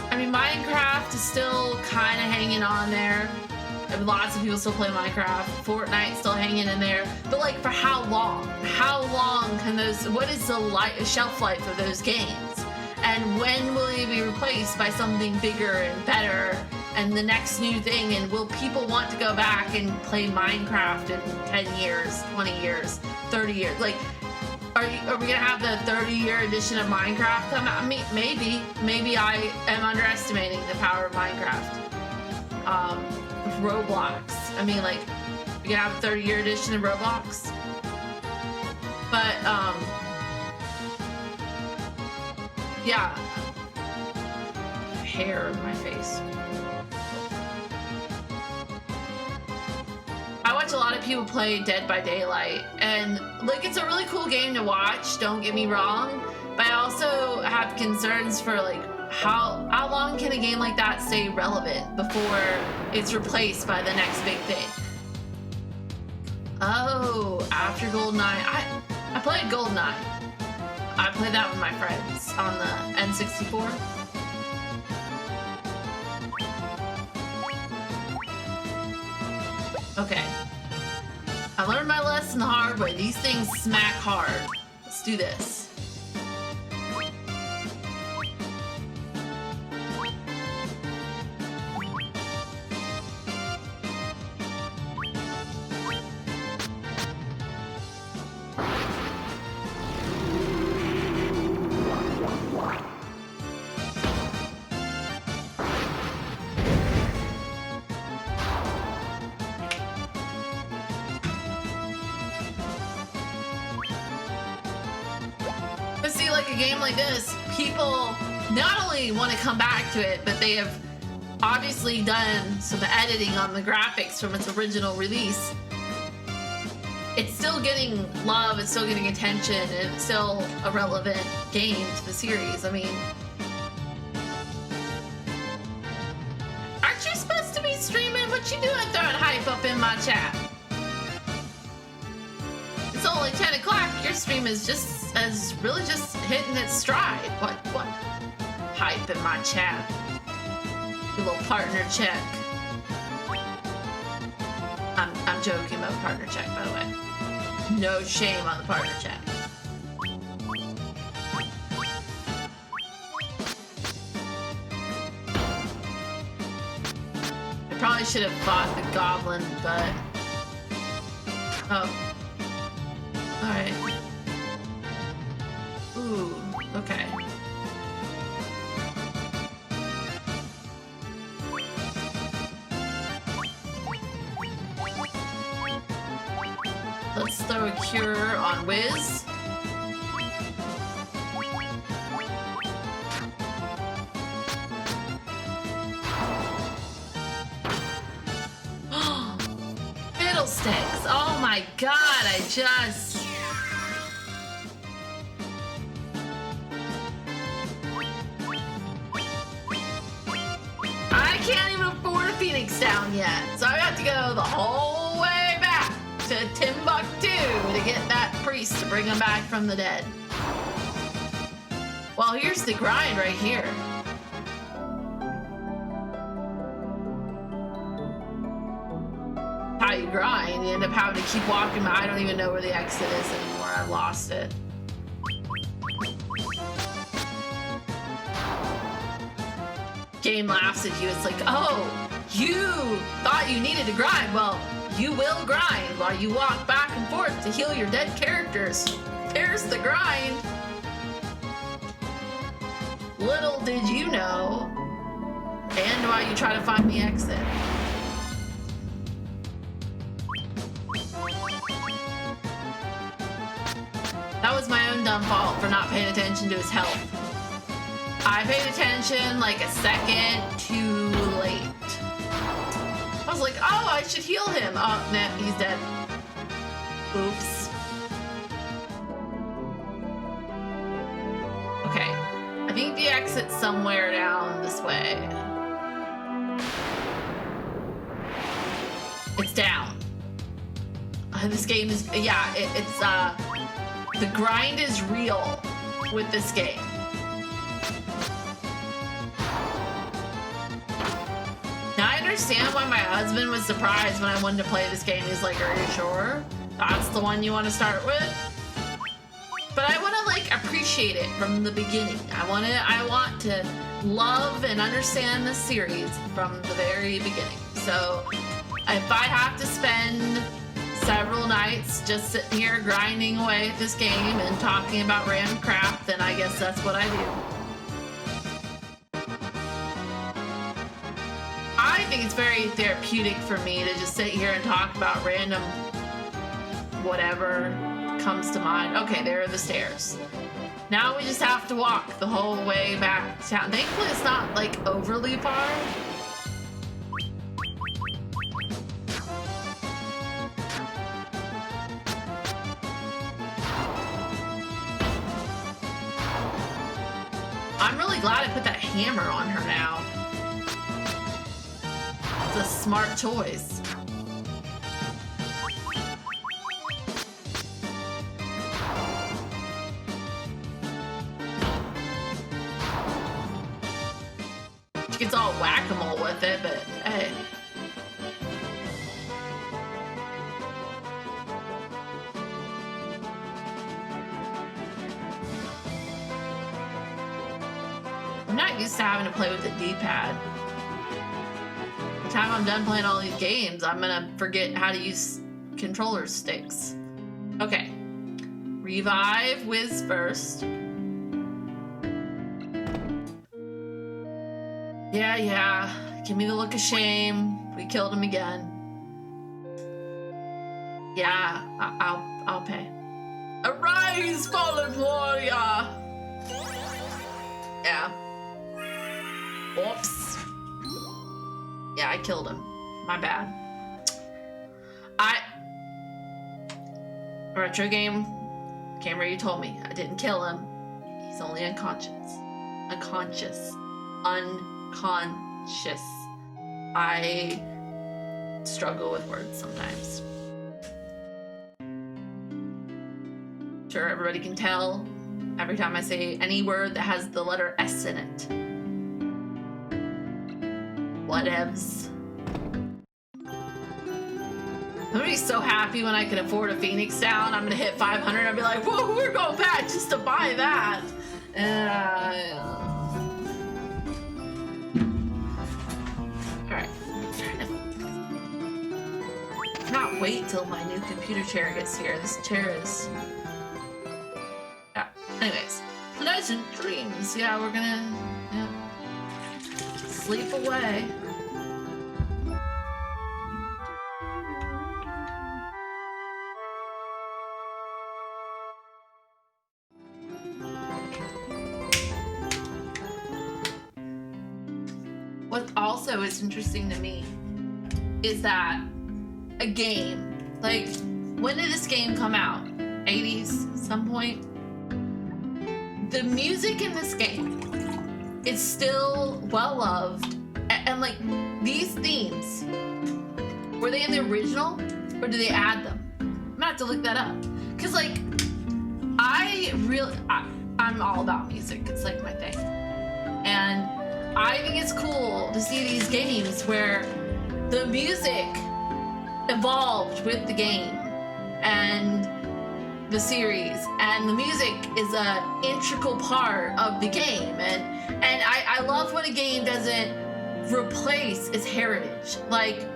I mean, Minecraft is still kind of hanging on there. I mean, lots of people still play Minecraft. Fortnite's still hanging in there. But like, for how long? How long can those, what is the shelf life of those games? And when will they be replaced by something bigger and better and the next new thing? And will people want to go back and play Minecraft in 10 years, 20 years, 30 years? Like, are we gonna have the 30-year edition of Minecraft come out? Maybe I am underestimating the power of Minecraft. Roblox. I mean, like, we can have a 30-year edition of Roblox. But Yeah. Hair in my face. I watch a lot of people play Dead by Daylight, and like it's a really cool game to watch, don't get me wrong, but I also have concerns for like how long can a game like that stay relevant before it's replaced by the next big thing. Oh, after GoldenEye. I played GoldenEye. I played that with my friends on the N64. Okay. I learned my lesson the hard way. These things smack hard. Let's do this. A game like this, people not only want to come back to it, but they have obviously done some editing on the graphics from its original release. It's still getting love, it's still getting attention, and it's still a relevant game to the series. I mean, aren't you supposed to be streaming? What you doing throwing hype up in my chat? It's only 10 o'clock. Your stream is really just hitting its stride. What? Hype in my chat. Your little partner check. I'm joking about partner check, by the way. No shame on the partner check. I probably should have fought the goblin, but... Oh. Alright. Ooh, okay. Let's throw a cure on Wiz. Fiddlesticks! Oh my god, I just... I can't even afford a Phoenix Down yet, so I have to go the whole way back to Timbuktu to get that priest to bring him back from the dead. Well, here's the grind right here. How you grind, you end up having to keep walking. I don't even know where the exit is anymore. I lost it. Game laughs at you. It's like, oh, you thought you needed to grind. Well, you will grind while you walk back and forth to heal your dead characters. There's the grind. Little did you know. And while you try to find the exit. That was my own dumb fault for not paying attention to his health. I paid attention like a second too late. I was like, oh, I should heal him. Oh, nah, he's dead. Oops. Okay. I think the exit's somewhere down this way. It's down. This game is, yeah, it's, the grind is real with this game. Now I understand why my husband was surprised when I wanted to play this game. He's like, are you sure that's the one you want to start with? But I want to like appreciate it from the beginning. I want to love and understand the series from the very beginning. So if I have to spend several nights just sitting here grinding away at this game and talking about random crap, then I guess that's what I do. I think it's very therapeutic for me to just sit here and talk about random whatever comes to mind. Okay, there are the stairs. Now we just have to walk the whole way back to town. Thankfully, it's not like overly far. I'm really glad I put that hammer on her now. It's a smart choice. She gets all whack-a-mole with it, but hey. I'm not used to having to play with the D-pad. By the time I'm done playing all these games, I'm gonna forget how to use controller sticks. Okay. Revive Wiz first. Yeah. Give me the look of shame. We killed him again. Yeah, I'll pay. Arise, fallen warrior! Yeah. Oops. Yeah, I killed him. My bad. Retro game. Camera, you told me. I didn't kill him. He's only unconscious. Unconscious. I struggle with words sometimes. Sure, everybody can tell every time I say any word that has the letter S in it. Whatevs. I'm gonna be so happy when I can afford a Phoenix Down. I'm gonna hit 500. I'll be like, whoa, we're going back just to buy that. Alright. Cannot wait till my new computer chair gets here. This chair is... Yeah. Anyways. Pleasant dreams. Yeah, we're gonna... Yeah. Sleep away. What also is interesting to me is that a game, like, when did this game come out? 80s, some point? The music in this game is still well loved, and like, these themes, were they in the original, or did they add them? I'm gonna have to look that up. Cause like, I'm all about music, it's like my thing. And I think it's cool to see these games where the music evolved with the game and the series, and the music is a integral part of the game, and I love when a game doesn't replace its heritage. Like,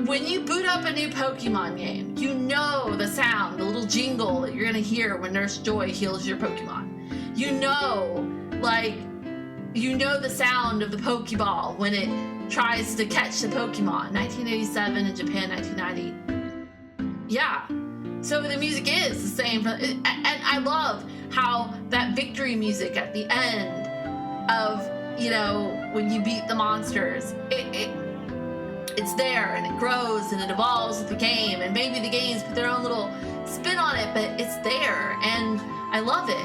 when you boot up a new Pokemon game, you know the sound, the little jingle that you're gonna hear when Nurse Joy heals your Pokemon. You know the sound of the Pokeball when it tries to catch the Pokemon. 1987 in Japan, 1990. Yeah. So the music is the same. And I love how that victory music at the end of, when you beat the monsters, it's there and it grows and it evolves with the game. And maybe the games put their own little spin on it, but it's there. And I love it.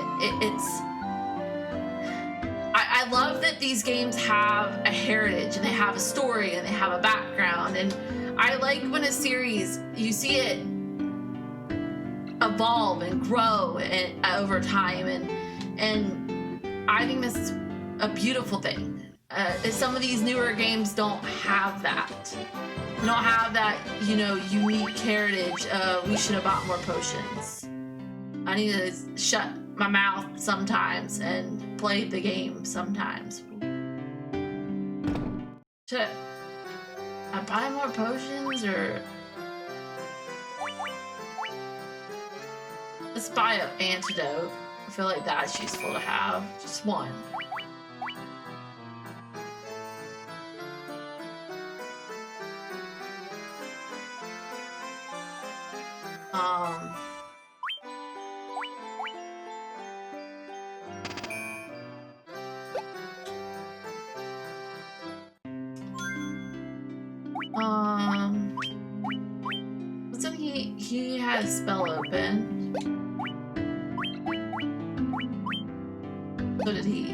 I love that these games have a heritage and they have a story and they have a background, and I like when a series, you see it evolve and grow over time, and I think this is a beautiful thing. Some of these newer games don't have that. They don't have that, unique heritage of we should have bought more potions. I need to shut my mouth sometimes and play the game sometimes. Should I buy more potions, or let's buy an antidote? I feel like that's useful to have. Just one. got a spell open. So did he.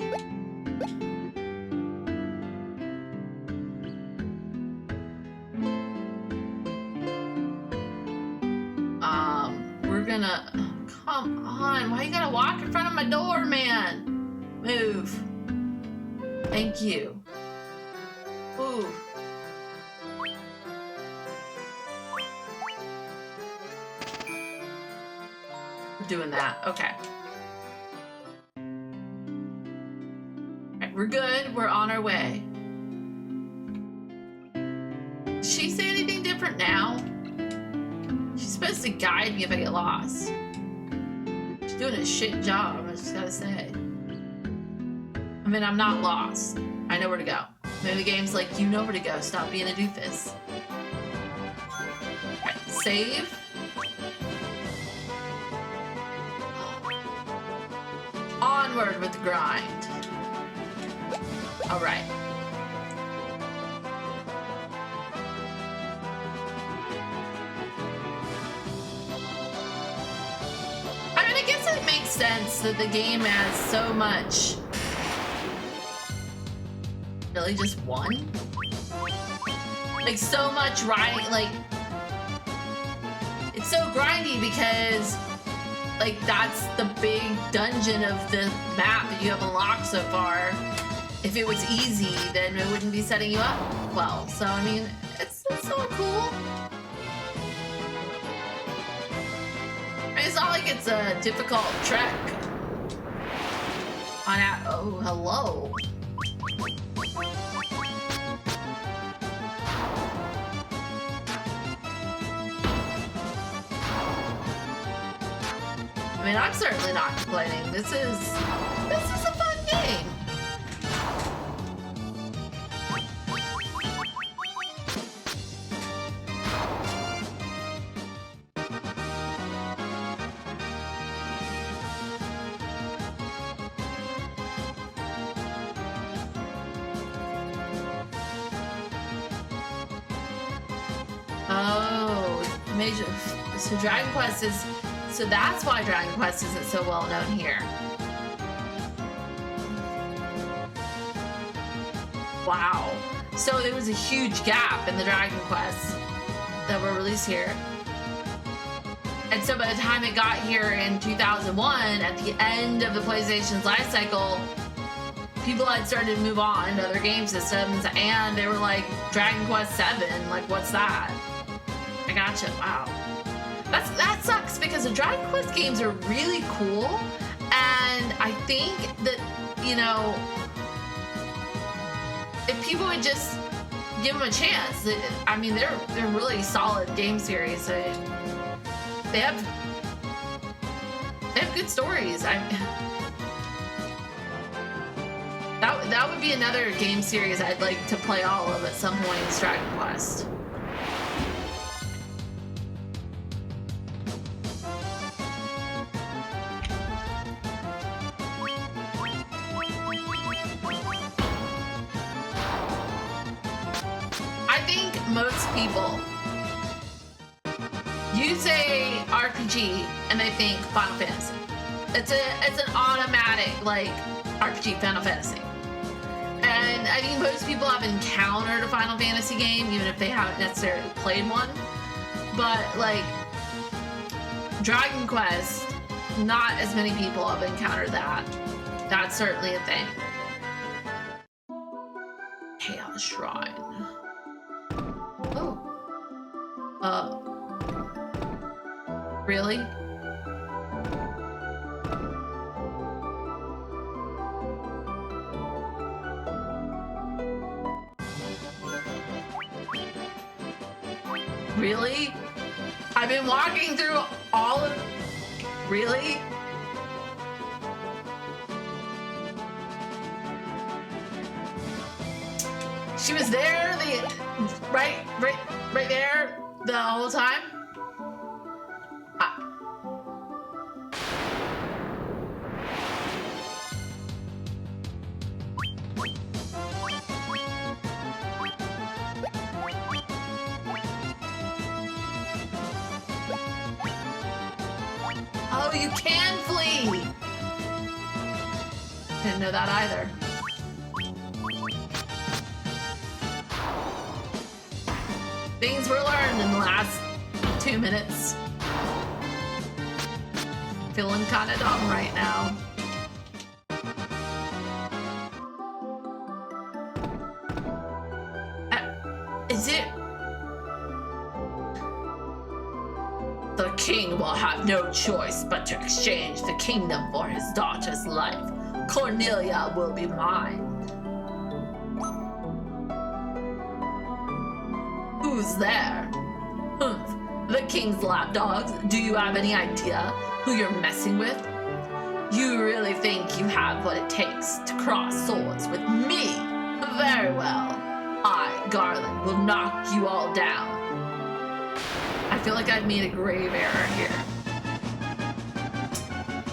We're gonna... Oh, come on. Why you gotta walk in front of my door, man? Move. Thank you. Ooh. We're doing that. Okay. Alright, we're good. We're on our way. Did she say anything different now? She's supposed to guide me if I get lost. She's doing a shit job, I just gotta say. I mean, I'm not lost. I know where to go. Maybe the game's like, you know where to go. Stop being a doofus. Alright, save. Onward with the grind. Alright. I mean, I guess it makes sense that the game has so much. Really, just one? Like, so much riding, like... It's so grindy because, like, that's the big dungeon of the map that you have unlocked so far. If it was easy, then it wouldn't be setting you up well. So, I mean, it's so cool. I mean, it's not like it's a difficult trek. On that, oh, hello. I mean, I'm certainly not complaining. This is a fun game. Oh, major. So Dragon Quest is. So that's why Dragon Quest isn't so well known here. Wow. So there was a huge gap in the Dragon Quests that were released here. And so by the time it got here in 2001, at the end of the PlayStation's life cycle, people had started to move on to other game systems, and they were like, Dragon Quest 7, like, what's that? I gotcha. Wow. That sucks because the Dragon Quest games are really cool, and I think that, you know, if people would just give them a chance, I mean, they're really solid game series. They have good stories. That would be another game series I'd like to play all of at some point. Is Dragon Quest. Most people, you say RPG and they think Final Fantasy. It's an automatic, like, RPG Final Fantasy. And I think most people have encountered a Final Fantasy game, even if they haven't necessarily played one. But, like, Dragon Quest, not as many people have encountered that. That's certainly a thing. Chaos Shrine. Really? Really? I've been walking through all of... Really? She was there, right there the whole time? Oh, you can flee! Didn't know that either. Things were learned in the last 2 minutes. Feeling kind of dumb right now. Is it? The king will have no choice but to exchange the kingdom for his daughter's life. Cornelia will be mine. Who's there? Humph. The king's lapdogs. Do you have any idea who you're messing with? You really think you have what it takes to cross swords with me? Very well. I, Garland, will knock you all down. I feel like I've made a grave error here.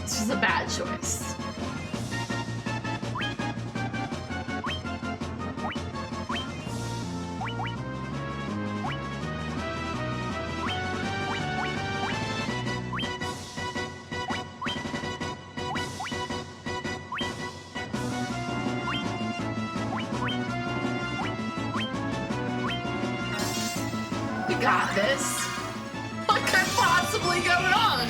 This is a bad choice. Got this. What could possibly go wrong?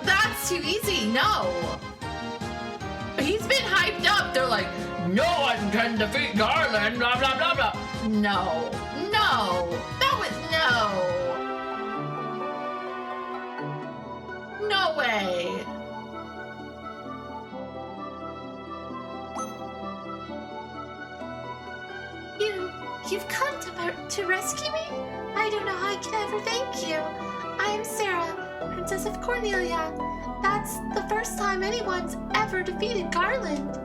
That's too easy. No. He's been hyped up. They're like, no one can defeat Garland, blah, blah, blah, blah. No. That was no. No way. You've come to rescue me? I don't know how I can ever thank you. I am Sarah, Princess of Cornelia. That's the first time anyone's ever defeated Garland.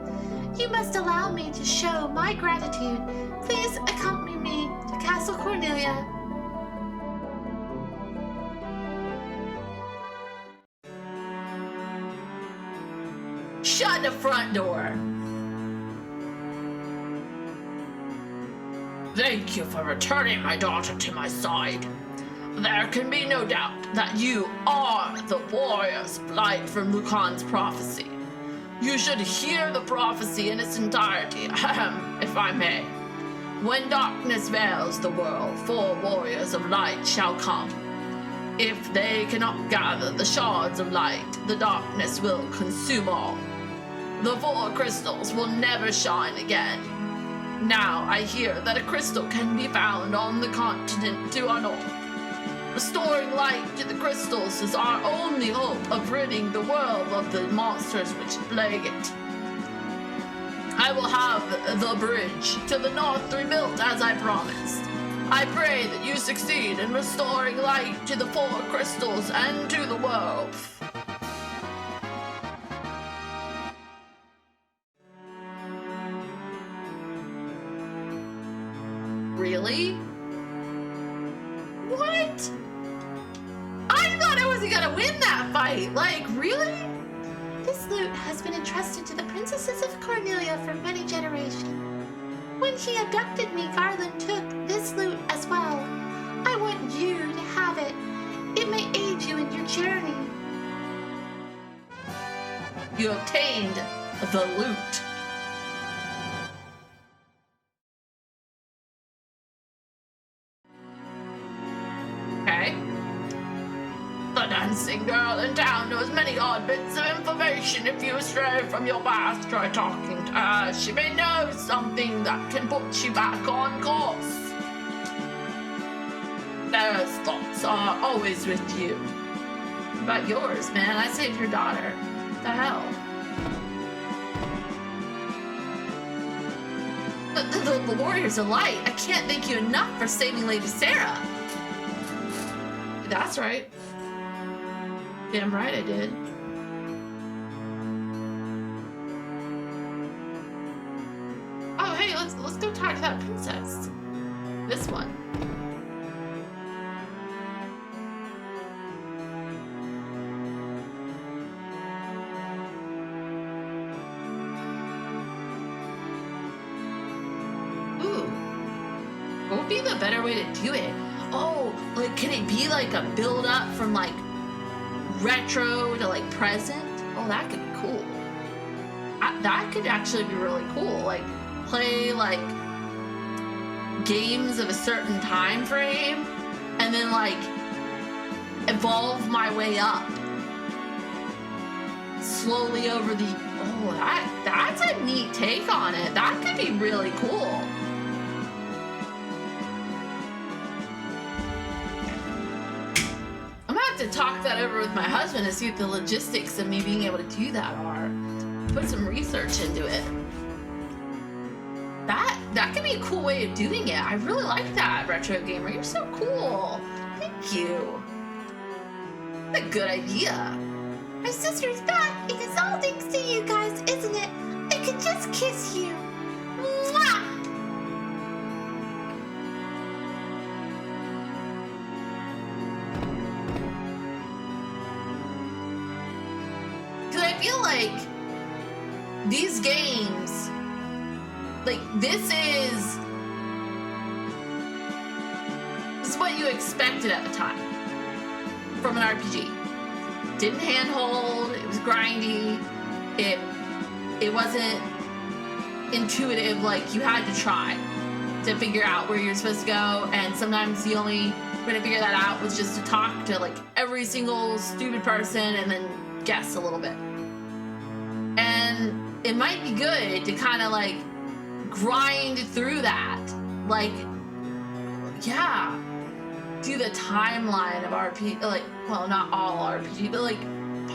You must allow me to show my gratitude. Please accompany me to Castle Cornelia. Shut the front door. Thank you for returning my daughter to my side. There can be no doubt that you are the warrior's flight from Lucan's prophecy. You should hear the prophecy in its entirety, if I may. When darkness veils the world, 4 warriors of light shall come. If they cannot gather the shards of light, the darkness will consume all. The 4 crystals will never shine again. Now I hear that a crystal can be found on the continent to our north. Restoring light to the crystals is our only hope of ridding the world of the monsters which plague it. I will have the bridge to the north rebuilt as I promised. I pray that you succeed in restoring light to the 4 crystals and to the world. Really? What? I thought I wasn't gonna win that fight. Like, really? This loot has been entrusted to the princesses of Cornelia for many generations. When he abducted me, Garland took this loot as well. I want you to have it. It may aid you in your journey. You obtained the loot. Okay. The dancing girl in town knows many odd bits of information. If you stray from your path, try talking to her. She may know something that can put you back on course. Sarah's thoughts are always with you. What about yours, man? I saved your daughter. What the hell? The warriors of light. I can't thank you enough for saving Lady Sarah. That's right. Damn right I did. Oh, hey, let's go talk to that princess. This one. Ooh. What would be the better way to do it? Oh, like, can it be like a build up from like retro to like present? Oh, that could be cool. That could actually be really cool. Like, play like games of a certain time frame and then like evolve my way up slowly over the. Oh, that's a neat take on it. That could be really cool. To talk that over with my husband to see what the logistics of me being able to do that are. Put some research into it. That could be a cool way of doing it. I really like that, Retro Gamer. You're so cool. Thank you. That's a good idea. My sister's back. It is all thanks to you guys, isn't it? I could just kiss you. Mwah! I feel like these games, like this is what you expected at the time from an RPG. Didn't handhold, it was grindy, it wasn't intuitive, like you had to try to figure out where you're supposed to go, and sometimes the only way to figure that out was just to talk to like every single stupid person and then guess a little bit. And it might be good to kind of like grind through that. Like, yeah, do the timeline of RPG, like, well, not all RPG, but like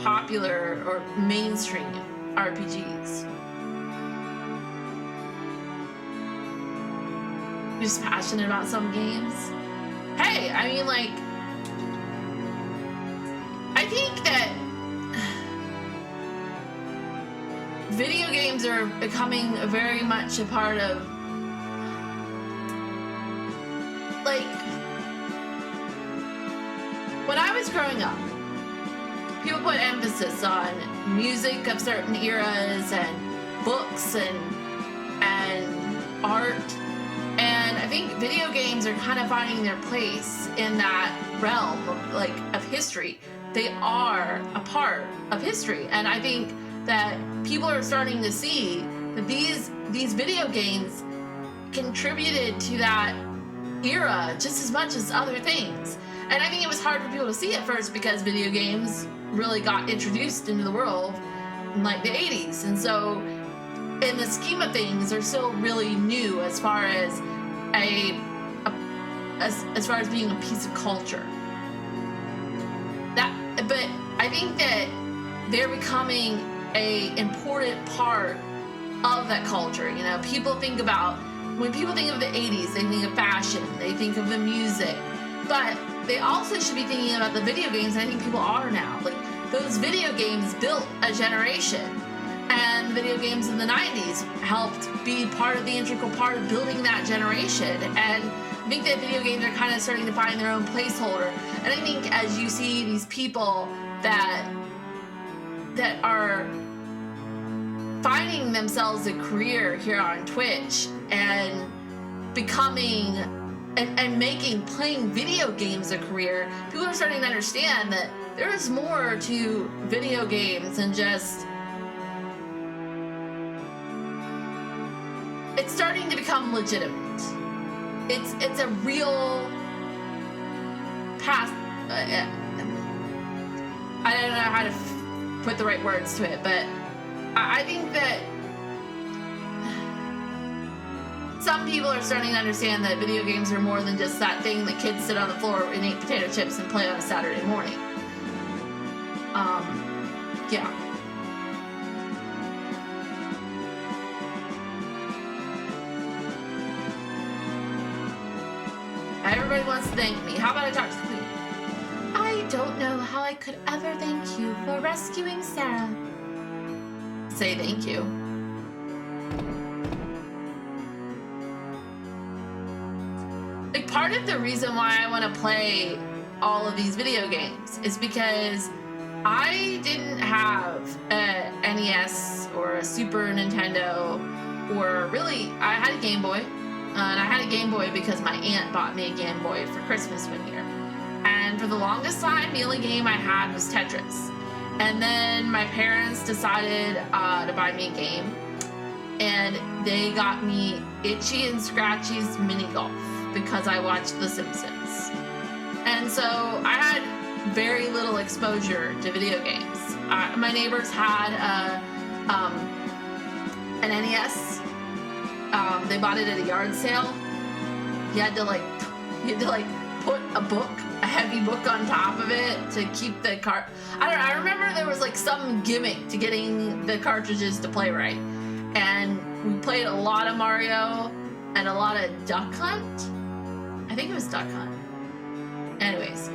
popular or mainstream RPGs. You're just passionate about some games. Hey, I mean, like, I think that video games are becoming very much a part of, like, when I was growing up, people put emphasis on music of certain eras and books and art, and I think video games are kind of finding their place in that realm of, like, of history. They are a part of history, and I think that people are starting to see that these video games contributed to that era just as much as other things. And I think it was hard for people to see at first because video games really got introduced into the world in like the 80s. And so in the scheme of things, they're still really new as far as as far as being a piece of culture. But I think that they're becoming a important part of that culture. You know, people think about, when people think of the 80s, they think of fashion, they think of the music, but they also should be thinking about the video games. I think people are now. Like, those video games built a generation, and video games in the 90s helped be part of the integral part of building that generation. And I think that video games are kind of starting to find their own placeholder. And I think as you see these people that are finding themselves a career here on Twitch and becoming and playing video games a career, people are starting to understand that there is more to video games than just it's starting to become legitimate. It's a real past. I don't know how to put the right words to it, but I think that some people are starting to understand that video games are more than just that thing that kids sit on the floor and eat potato chips and play on a Saturday morning. Yeah. Everybody wants to thank me. How about I talk to the queen? I don't know how I could ever thank you for rescuing Sarah. Say thank you. Like, part of the reason why I want to play all of these video games is because I didn't have a NES or a Super Nintendo, or really, I had a Game Boy. And I had a Game Boy because my aunt bought me a Game Boy for Christmas one year. And for the longest time, the only game I had was Tetris. And then my parents decided to buy me a game. And they got me Itchy and Scratchy's Mini Golf because I watched The Simpsons. And so I had very little exposure to video games. My neighbors had an NES. They bought it at a yard sale. You had to put a heavy book on top of it to keep the cart. I remember there was like some gimmick to getting the cartridges to play right. And we played a lot of Mario and a lot of Duck Hunt. I think it was Duck Hunt. Anyways,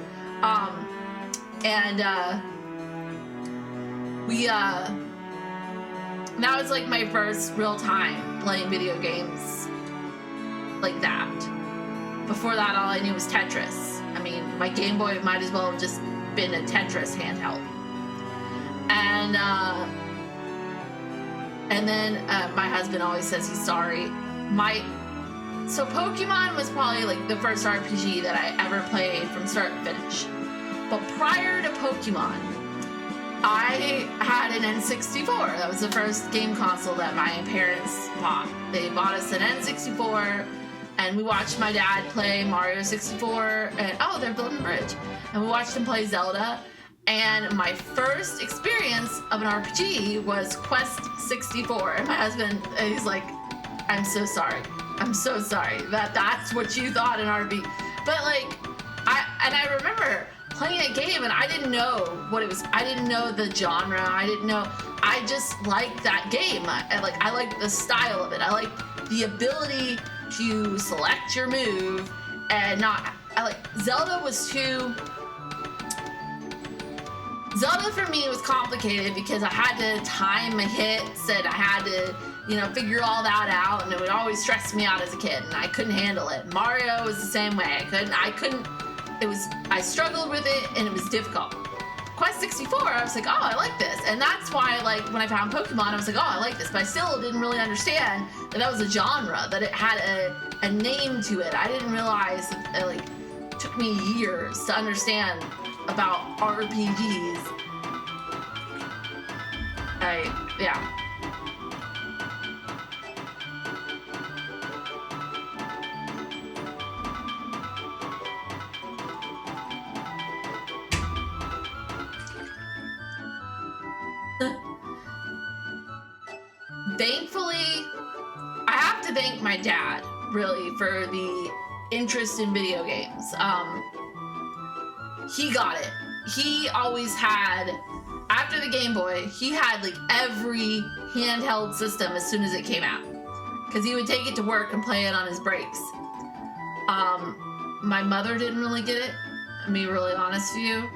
that was like my first real time playing video games like that. Before that, all I knew was Tetris. I mean, my Game Boy might as well have just been a Tetris handheld. And then my husband always says he's sorry. So Pokemon was probably like the first RPG that I ever played from start to finish. But prior to Pokemon, I had an N64. That was the first game console that my parents bought. They bought us an N64, and we watched my dad play Mario 64, and they're building a bridge. And we watched him play Zelda. And my first experience of an RPG was Quest 64. And my husband, he's like, I'm so sorry. I'm so sorry that's what you thought an RPG. But like, I remember playing a game and I didn't know what it was. I didn't know the genre. I didn't know. I just liked that game. I liked the style of it. I liked the ability to select your move and Zelda was too. Zelda for me was complicated because I had to time my hits and I had to, figure all that out, and it would always stress me out as a kid and I couldn't handle it. Mario was the same way. I struggled with it and it was difficult. Quest 64, I was like, oh, I like this. And that's why, when I found Pokemon, I was like, oh, I like this. But I still didn't really understand that was a genre, that it had a name to it. I didn't realize that it took me years to understand about RPGs. Yeah. Thankfully, I have to thank my dad, really, for the interest in video games. He got it. He always had, after the Game Boy, he had every handheld system as soon as it came out. Because he would take it to work and play it on his breaks. My mother didn't really get it. To be really honest with you.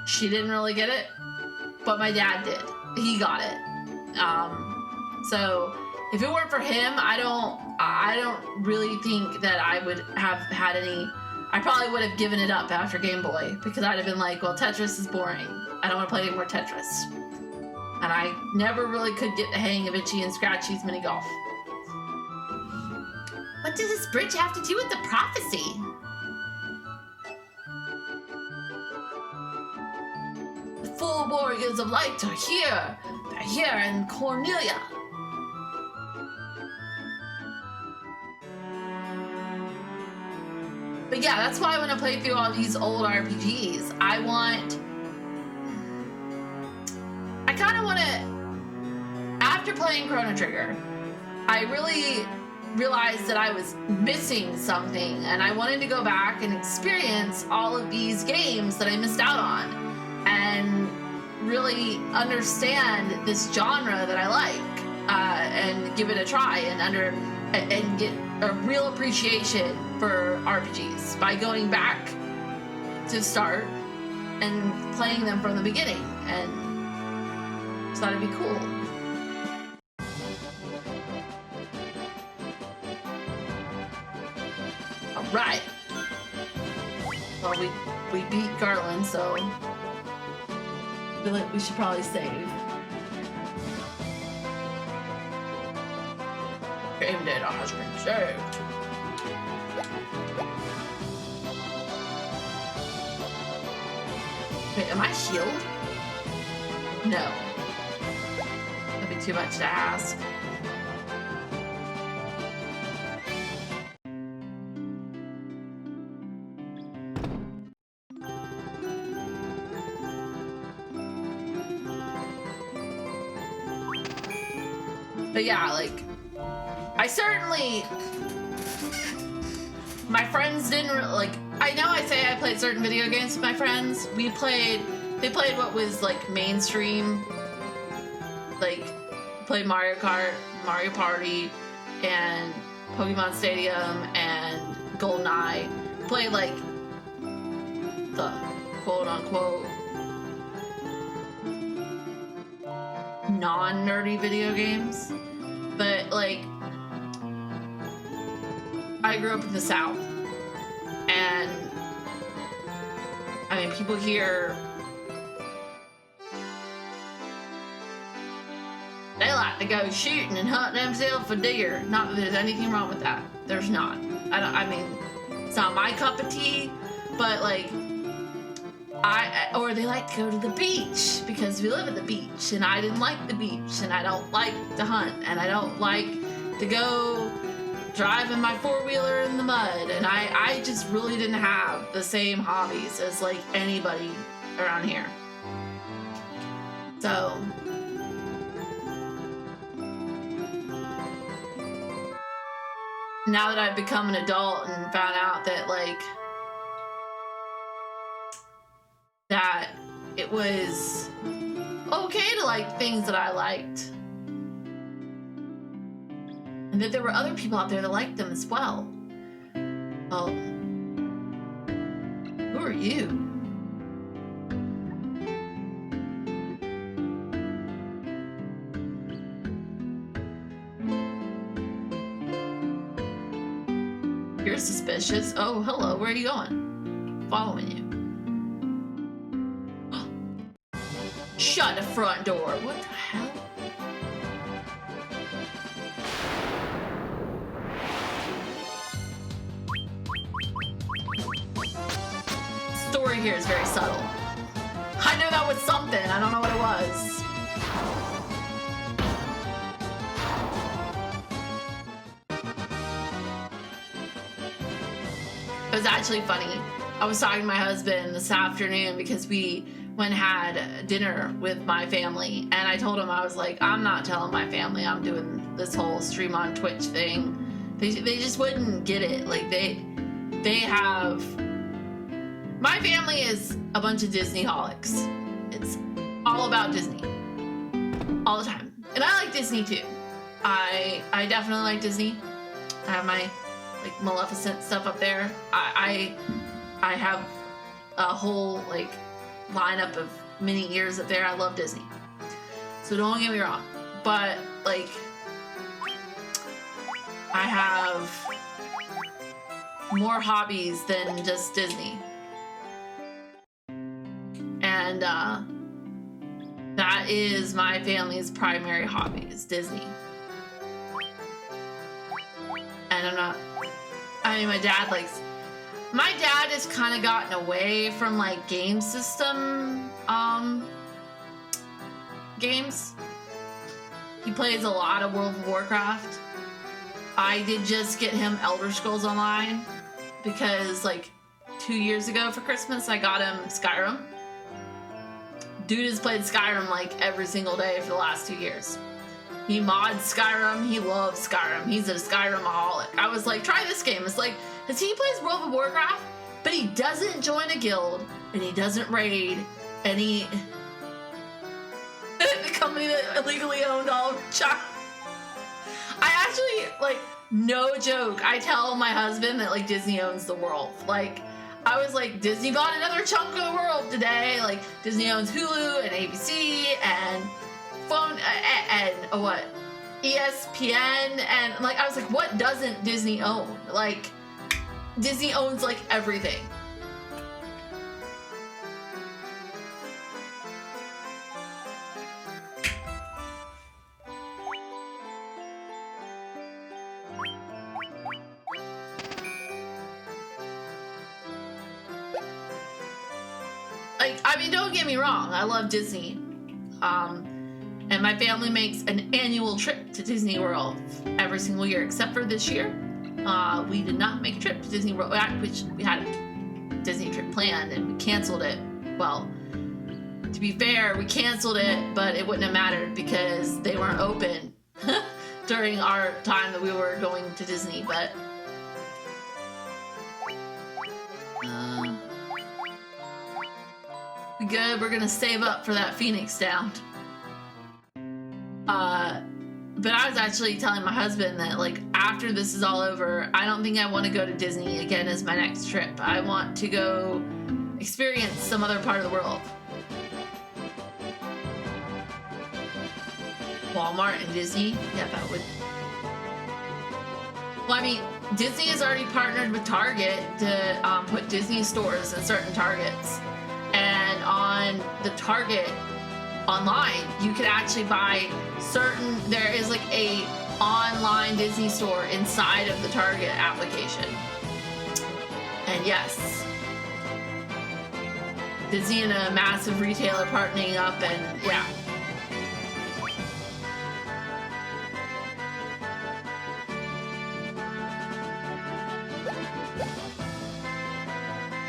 She didn't really get it. But my dad did. He got it. So if it weren't for him, I don't really think that I would have had any. I probably would have given it up after Game Boy because I'd have been like, well, Tetris is boring. I don't want to play any more Tetris. And I never really could get the hang of Itchy and Scratchy's Mini Golf. What does this bridge have to do with the prophecy? The full warriors of light are here. They're here in Cornelia. But yeah, that's why I want to play through all these old RPGs. I kind of want to, after playing Chrono Trigger, I really realized that I was missing something, and I wanted to go back and experience all of these games that I missed out on and really understand this genre that I like, and give it a try and get a real appreciation for RPGs by going back to start and playing them from the beginning, and just thought it'd be cool. All right. Well, we beat Garland, so I feel like we should probably save. Game data has been saved. Wait, am I healed? No. That'd be too much to ask. But yeah, like, I certainly, my friends didn't like, I know I say I played certain video games with my friends. They played what was like mainstream, like played Mario Kart, Mario Party, and Pokemon Stadium, and GoldenEye. Played like the quote-unquote non-nerdy video games. But like, I grew up in the South, and I mean, people here, they like to go shooting and hunting themselves for deer. Not that there's anything wrong with that. There's not. I mean, it's not my cup of tea, but like, or they like to go to the beach because we live at the beach, and I didn't like the beach, and I don't like to hunt, and I don't like to go driving my four-wheeler in the mud, and I just really didn't have the same hobbies as like anybody around here. So now that I've become an adult and found out that like that it was okay to like things that I liked, and that there were other people out there that liked them as well. Well, who are you? You're suspicious. Oh, hello, where are you going? Following you. Shut the front door. What the hell? Story here is very subtle. I knew that was something. I don't know what it was. It was actually funny. I was talking to my husband this afternoon because we went and had dinner with my family, and I told him, I was like, I'm not telling my family I'm doing this whole stream on Twitch thing. They just wouldn't get it. Like they have, my family is a bunch of Disney holics. It's all about Disney all the time, and I like Disney too. I definitely like Disney. I have my like Maleficent stuff up there. I have a whole like lineup of mini ears up there. I love Disney, so don't get me wrong, but like I have more hobbies than just Disney, and that is my family's primary hobby, is Disney. And I'm not, I mean, my dad has kind of gotten away from like game system games. He plays a lot of World of Warcraft. I did just get him Elder Scrolls Online because like 2 years ago for Christmas, I got him Skyrim. Dude has played Skyrim like every single day for the last 2 years. He mods Skyrim. He loves Skyrim. He's a Skyrimaholic. I was like, try this game. It's like, because he plays World of Warcraft, but he doesn't join a guild, and he doesn't raid, and he... the company that illegally owned all of child. I actually, like, no joke, I tell my husband that, like, Disney owns the world. Like, I was like, Disney bought another chunk of the world today. Like, Disney owns Hulu and ABC and phone and what? ESPN, and like, I was like, what doesn't Disney own? Like, Disney owns like everything. Like, I mean, don't get me wrong, I love Disney. And my family makes an annual trip to Disney World every single year, except for this year. We did not make a trip to Disney World, which we had a Disney trip planned and we canceled it. Well, to be fair, we canceled it, but it wouldn't have mattered because they weren't open during our time that we were going to Disney, but... good, we're gonna save up for that Phoenix down. But I was actually telling my husband that, like, after this is all over, I don't think I want to go to Disney again as my next trip. I want to go experience some other part of the world. Walmart and Disney? Yeah, that would... Well, I mean, Disney has already partnered with Target to put Disney stores in certain Targets. And on the Target online, you can actually buy certain, there is like a online Disney store inside of the Target application. And yes, Disney and a massive retailer partnering up, and yeah.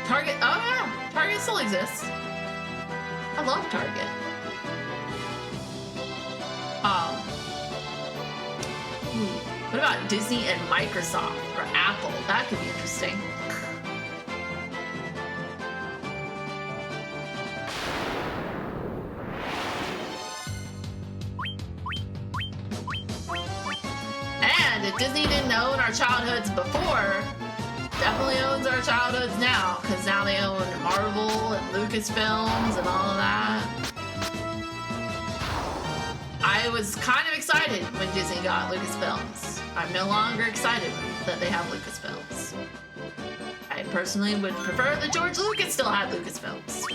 Target, oh yeah, Target still exists. I love Target. What about Disney and Microsoft or Apple? That could be interesting. And if Disney didn't own our childhoods before, definitely owns our childhoods now, because now they own Marvel and Lucasfilms and all of that. I was kind of excited when Disney got Lucasfilms. I'm no longer excited that they have Lucasfilms. I personally would prefer that George Lucas still had Lucasfilms.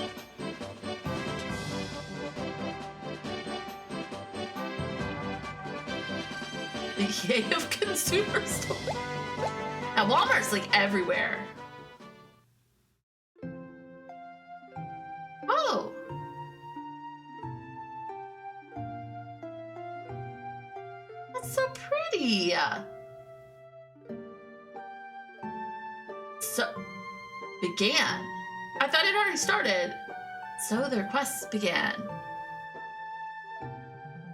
The EA of consumer stores. And Walmart's like everywhere. Oh. That's so pretty. So, began. I thought it already started. So their quests began.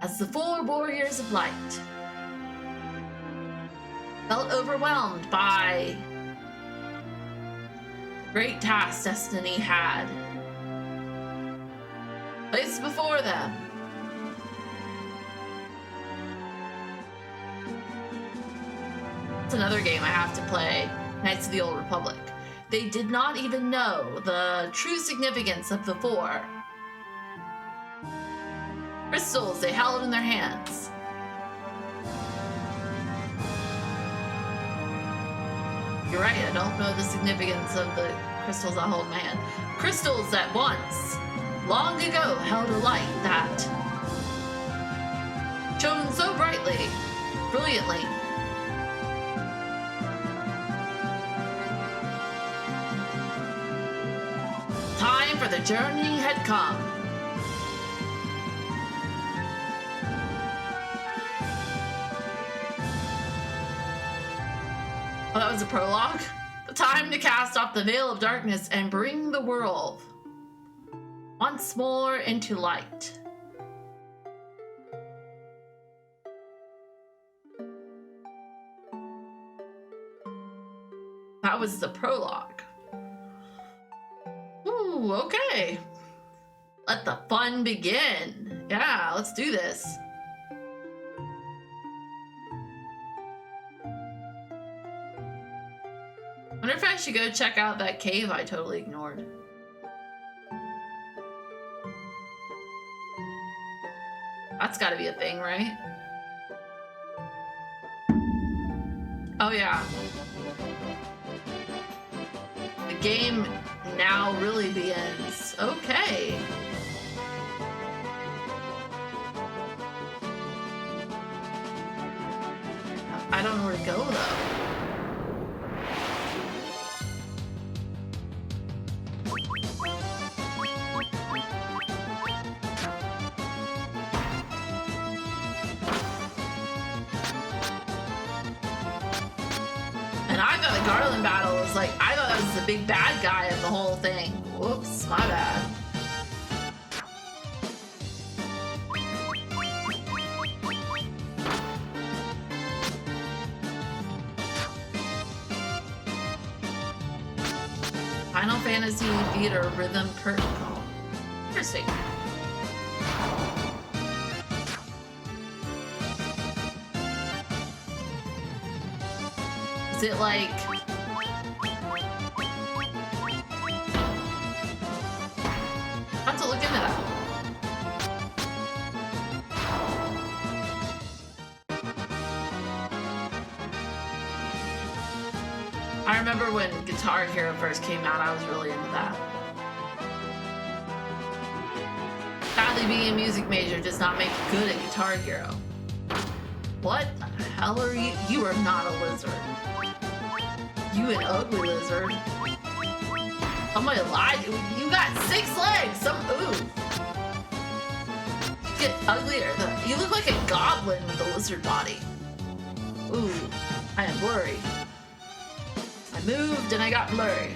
As the 4 warriors of light felt overwhelmed by the great task destiny had placed before them. It's another game I have to play, Knights of the Old Republic. They did not even know the true significance of the 4 crystals they held in their hands. You're right, I don't know the significance of the crystals I hold in my hand. Crystals that once, long ago, held a light that shone so brightly, brilliantly. Time for the journey had come. Oh, that was a prologue? time to cast off the veil of darkness and bring the world once more into light. That was the prologue. Ooh, okay. Let the fun begin. Yeah, let's do this. Wonder if I should go check out that cave I totally ignored. That's gotta be a thing, right? Oh yeah. The game now really begins. Okay. I don't know where to go though. And I thought the Garland battle was like, I thought that was the big bad guy of the whole thing. Whoops, my bad. Final Fantasy Theater Rhythm Protocol. Interesting. Is it like... I'll have to look into that. I remember when Guitar Hero first came out, I was really into that. Sadly, being a music major does not make you good at Guitar Hero. What the hell are you? You are not a lizard. You an ugly lizard. Somebody lied. You got 6 legs. Ooh. You get uglier. You look like a goblin with a lizard body. Ooh, I am blurry. I moved and I got blurry.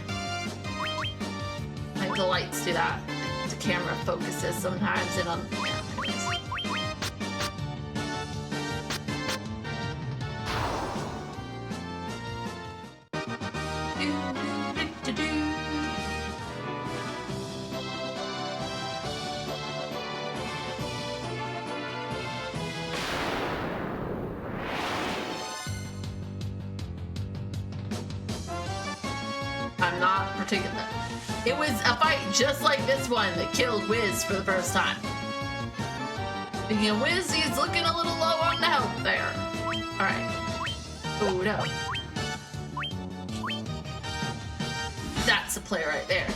I think the lights do that. The camera focuses sometimes and yeah, anyways. I'm not particular. It was a fight just like this one that killed Wiz for the first time. Speaking of Wiz, he's looking a little low on the health there. Alright. Oh no. That's a play right there.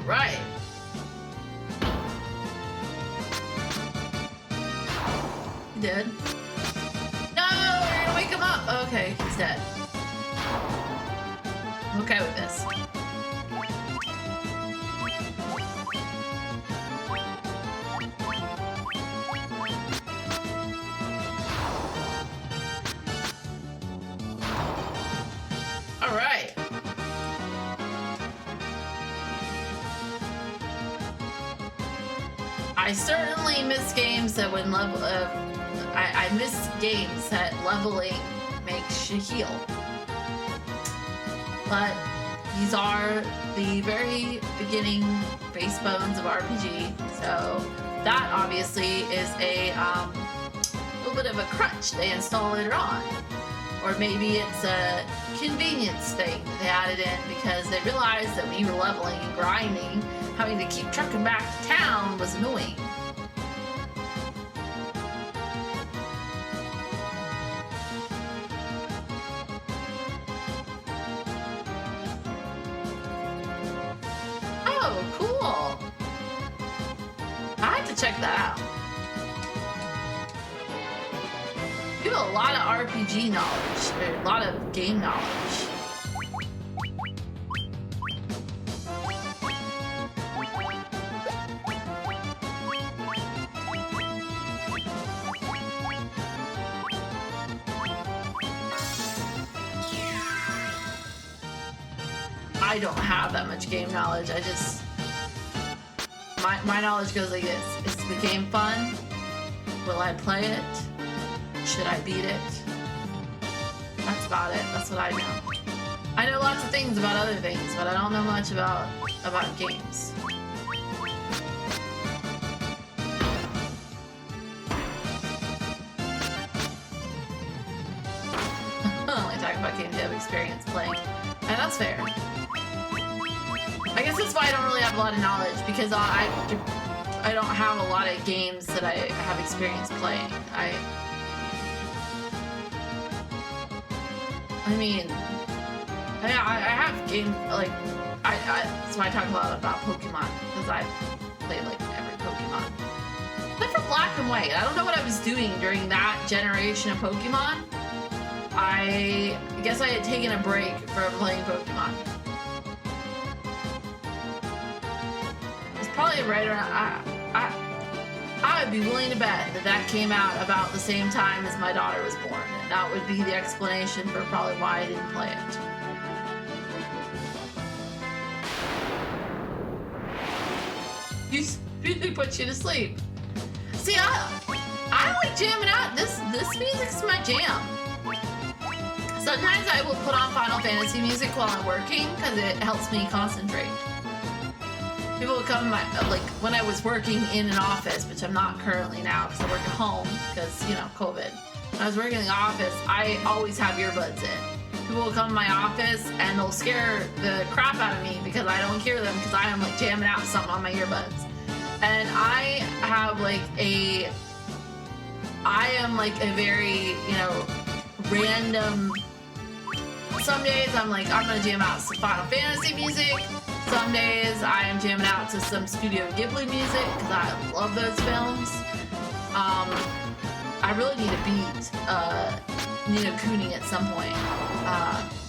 Right. He dead? No, you're gonna wake him up. Okay, he's dead. I'm okay with this. All right. I certainly miss games that when level. I miss games that leveling makes you heal. But these are the very beginning base bones of RPG. So that obviously is a little bit of a crutch they install later on. Or maybe it's a convenience thing they added in because they realized that when you were leveling and grinding, having to keep trucking back to town was annoying. Oh, cool. I have to check that out. You have a lot of RPG knowledge, or a lot of game knowledge. I don't have that much game knowledge. I just... My knowledge goes like this. Is the game fun? Will I play it? Should I beat it? That's about it. That's what I know. I know lots of things about other things, but I don't know much about games. Only talk about games you have experience playing. And that's fair. I guess that's why I don't really have a lot of knowledge, because I don't have a lot of games that I have experience playing. I mean, I have games, like, that's why I talk a lot about Pokemon, because I've played, like, every Pokemon. Except for Black and White. I don't know what I was doing during that generation of Pokemon. I guess I had taken a break from playing Pokemon. It's probably right around, I would be willing to bet that came out about the same time as my daughter was born. And that would be the explanation for probably why I didn't play it. Usually puts you to sleep. See, I like jamming out. This music's my jam. Sometimes I will put on Final Fantasy music while I'm working because it helps me concentrate. People would come like when I was working in an office, which I'm not currently now because I work at home because, you know, COVID. When I was working in the office, I always have earbuds in. People will come to my office and they'll scare the crap out of me because I don't hear them because I am like jamming out something on my earbuds. And I am like a very, you know, random. Some days I'm like, I'm gonna jam out some Final Fantasy music. Some days I am jamming out to some Studio Ghibli music because I love those films. I really need to beat Ni no Kuni at some point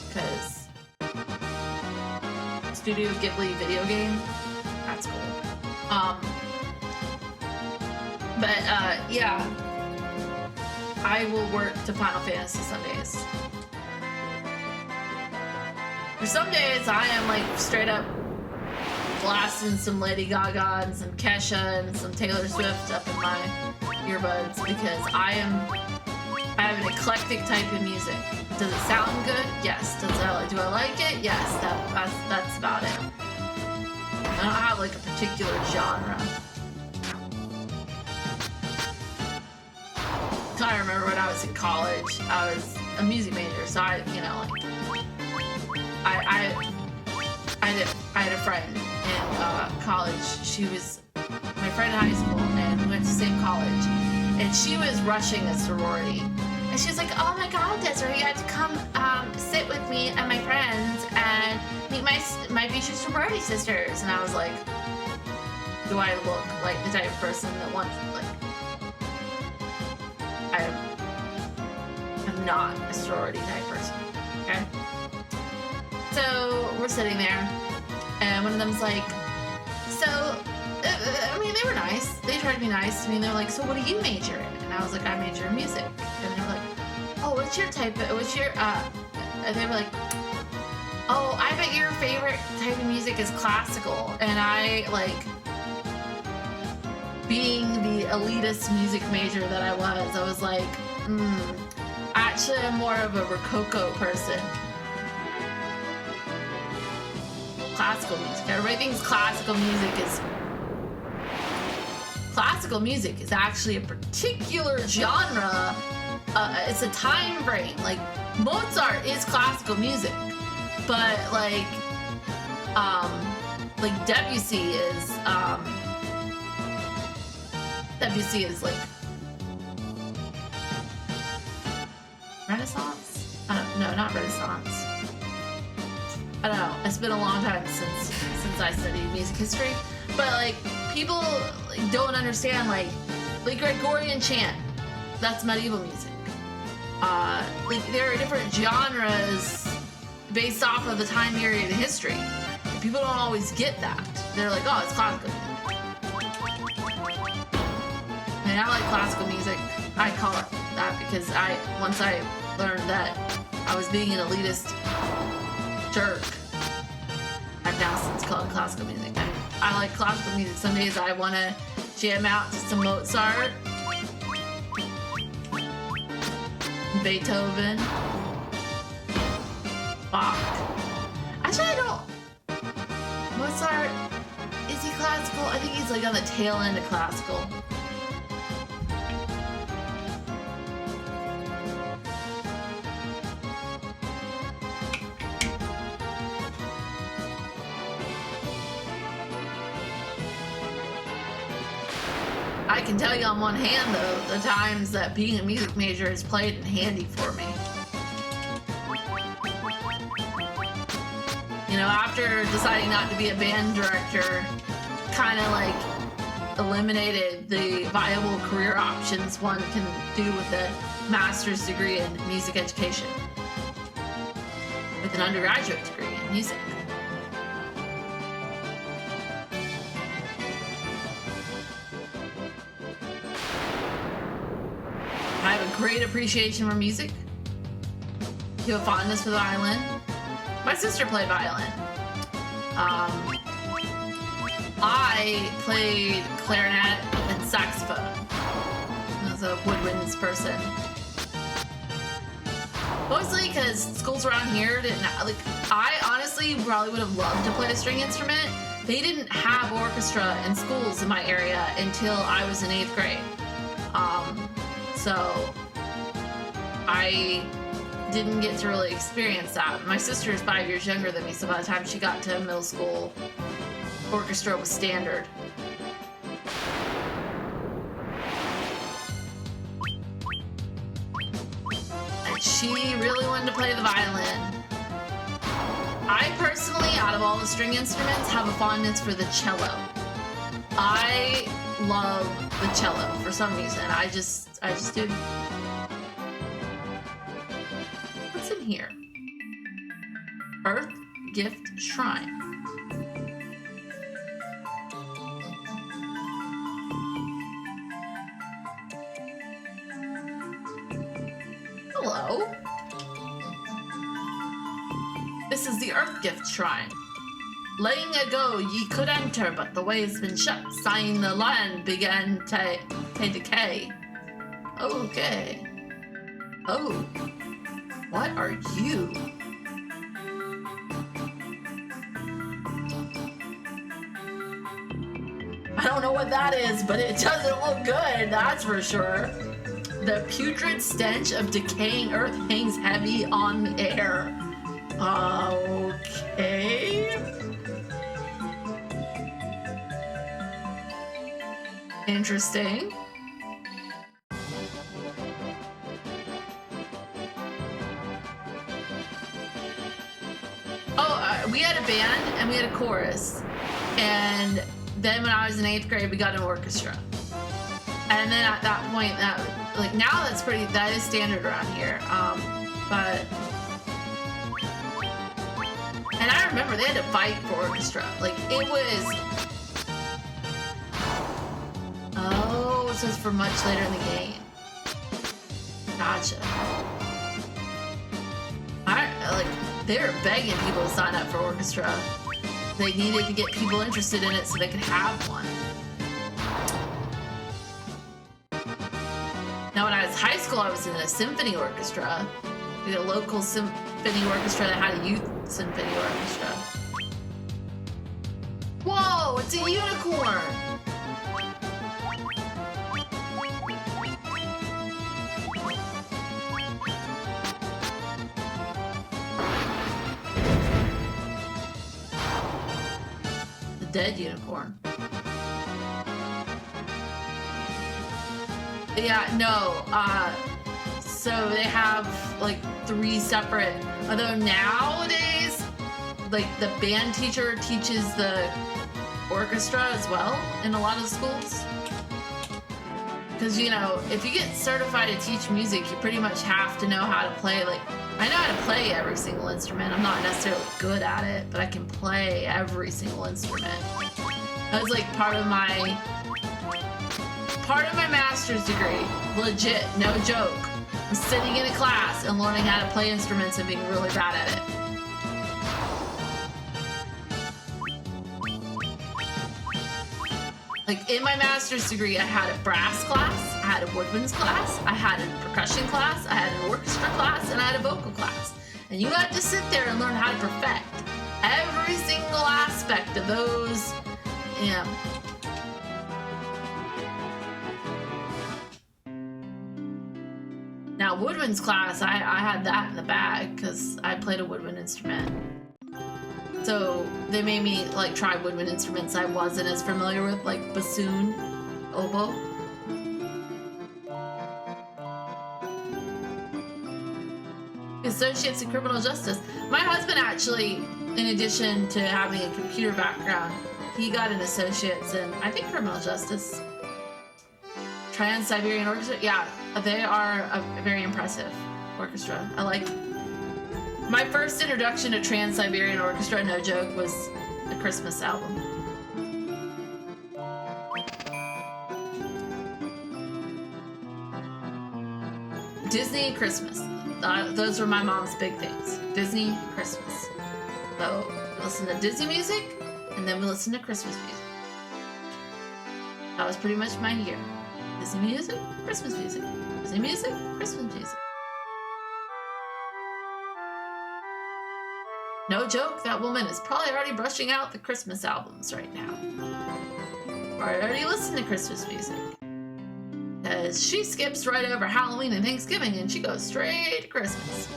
because Studio Ghibli video game, that's cool. Yeah, I will work to Final Fantasy some days. For some days, I am like straight up blasting some Lady Gaga and some Kesha and some Taylor Swift up in my earbuds because I have an eclectic type of music. Does it sound good? Yes. Do I like it? Yes. That's about it. I don't have like a particular genre. I remember when I was in college, I was a music major, so I, you know, like, I had a friend in college. She was my friend in high school, and we went to the same college. And she was rushing a sorority. And she was like, "Oh my God, Desiree, you had to come sit with me and my friends and meet my future sorority sisters." And I was like, "Do I look like the type of person that wants like?" I'm not a sorority type person. Okay. So we're sitting there, and one of them's like, "So, I mean, they were nice. They tried to be nice to me. And they're like, so what do you major in?" And I was like, "I major in music." And they were like, "Oh, what's your type of, what's your, and they were like, "Oh, I bet your favorite type of music is classical." And I, like, being the elitist music major that I was like, actually I'm more of a Rococo person. Classical music. Everybody thinks classical music is classical music is actually a particular genre. It's a time frame. Like Mozart is classical music, but like Debussy is like Renaissance? No, not Renaissance. I don't know. It's been a long time since I studied music history, but like people like, don't understand like Gregorian chant. That's medieval music. Like there are different genres based off of the time period in history. People don't always get that. They're like, oh, it's classical music. And I like classical music. I call it that because once I learned that I was being an elitist jerk, I've now since called it classical music. I like classical music. Some days I want to jam out to some Mozart, Beethoven, Bach. Actually, I don't. Mozart, is he classical? I think he's like on the tail end of classical. I can tell you on one hand, though, the times that being a music major has played in handy for me. You know, after deciding not to be a band director, kind of like eliminated the viable career options one can do with a master's degree in music education, with an undergraduate degree in music. I have a great appreciation for music. You have fondness for the violin. My sister played violin. I played clarinet and saxophone. I was a woodwinds person. Mostly because schools around here didn't like. I honestly probably would have loved to play a string instrument. They didn't have orchestra in schools in my area until I was in 8th grade. So I didn't get to really experience that. My sister is 5 years younger than me, so by the time she got to middle school, orchestra was standard. And she really wanted to play the violin. I personally, out of all the string instruments, have a fondness for the cello. I love the cello for some reason. I just do. What's in here? Earth Gift Shrine. Hello. This is the Earth Gift Shrine. Long ago ye could enter, but the way's been shut, sighing the land began to decay. Okay. Oh. What are you? I don't know what that is, but it doesn't look good, that's for sure. The putrid stench of decaying earth hangs heavy on the air. Okay. Interesting. We had a band and we had a chorus, and then when I was in 8th grade we got an orchestra, and then at that point that is standard around here, but and I remember they had to fight for orchestra. Like it was, oh, so it's for much later in the game. Gotcha. They were begging people to sign up for orchestra. They needed to get people interested in it so they could have one. Now, when I was in high school, I was in a symphony orchestra. We had a local symphony orchestra that had a youth symphony orchestra. Whoa, it's a unicorn! dead unicorn. Yeah, no, so they have like 3 separate, although nowadays, like the band teacher teaches the orchestra as well in a lot of schools. Because, you know, if you get certified to teach music, you pretty much have to know how to play. Like, I know how to play every single instrument. I'm not necessarily good at it, but I can play every single instrument. That was like part of my master's degree. Legit, no joke. I'm sitting in a class and learning how to play instruments and being really bad at it. Like, in my master's degree, I had a brass class, I had a woodwinds class, I had a percussion class, I had an orchestra class, and I had a vocal class. And you had to sit there and learn how to perfect every single aspect of those, you know. Now, woodwinds class, I had that in the bag because I played a woodwind instrument. So they made me like try woodwind instruments I wasn't as familiar with, like bassoon, oboe. Associates in criminal justice. My husband actually, in addition to having a computer background, he got an associate's in, I think, criminal justice. Trans-Siberian Orchestra. Yeah, they are a very impressive orchestra. I like. My first introduction to Trans-Siberian Orchestra, no joke, was a Christmas album. Disney and Christmas. Those were my mom's big things. Disney, Christmas. So we listen to Disney music, and then we listen to Christmas music. That was pretty much my year. Disney music, Christmas music. Disney music, Christmas music. No joke, that woman is probably already brushing out the Christmas albums right now. Or already listening to Christmas music. Because she skips right over Halloween and Thanksgiving and she goes straight to Christmas.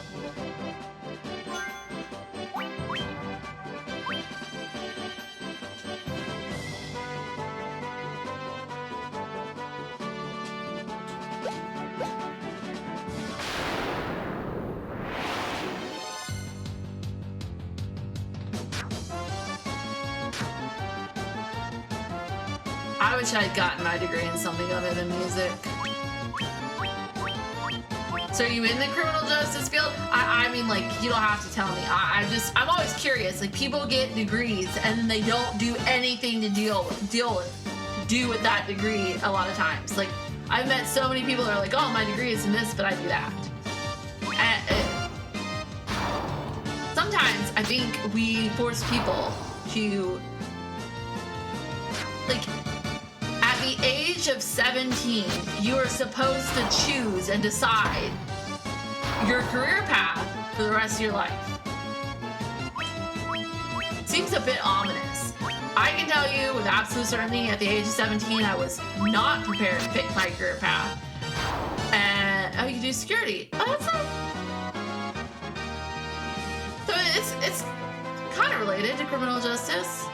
I wish I had gotten my degree in something other than music. So are you in the criminal justice field? I mean, like, you don't have to tell me. I'm always curious. Like, people get degrees and then they don't do anything to do with that degree a lot of times. Like, I've met so many people that are like, oh, my degree is in this, but I do that. And sometimes I think we force people to, like, at the age of 17, you are supposed to choose and decide your career path for the rest of your life. Seems a bit ominous. I can tell you with absolute certainty at the age of 17, I was not prepared to pick my career path. And, oh, you can do security. Oh, that's not... So it's kind of related to criminal justice.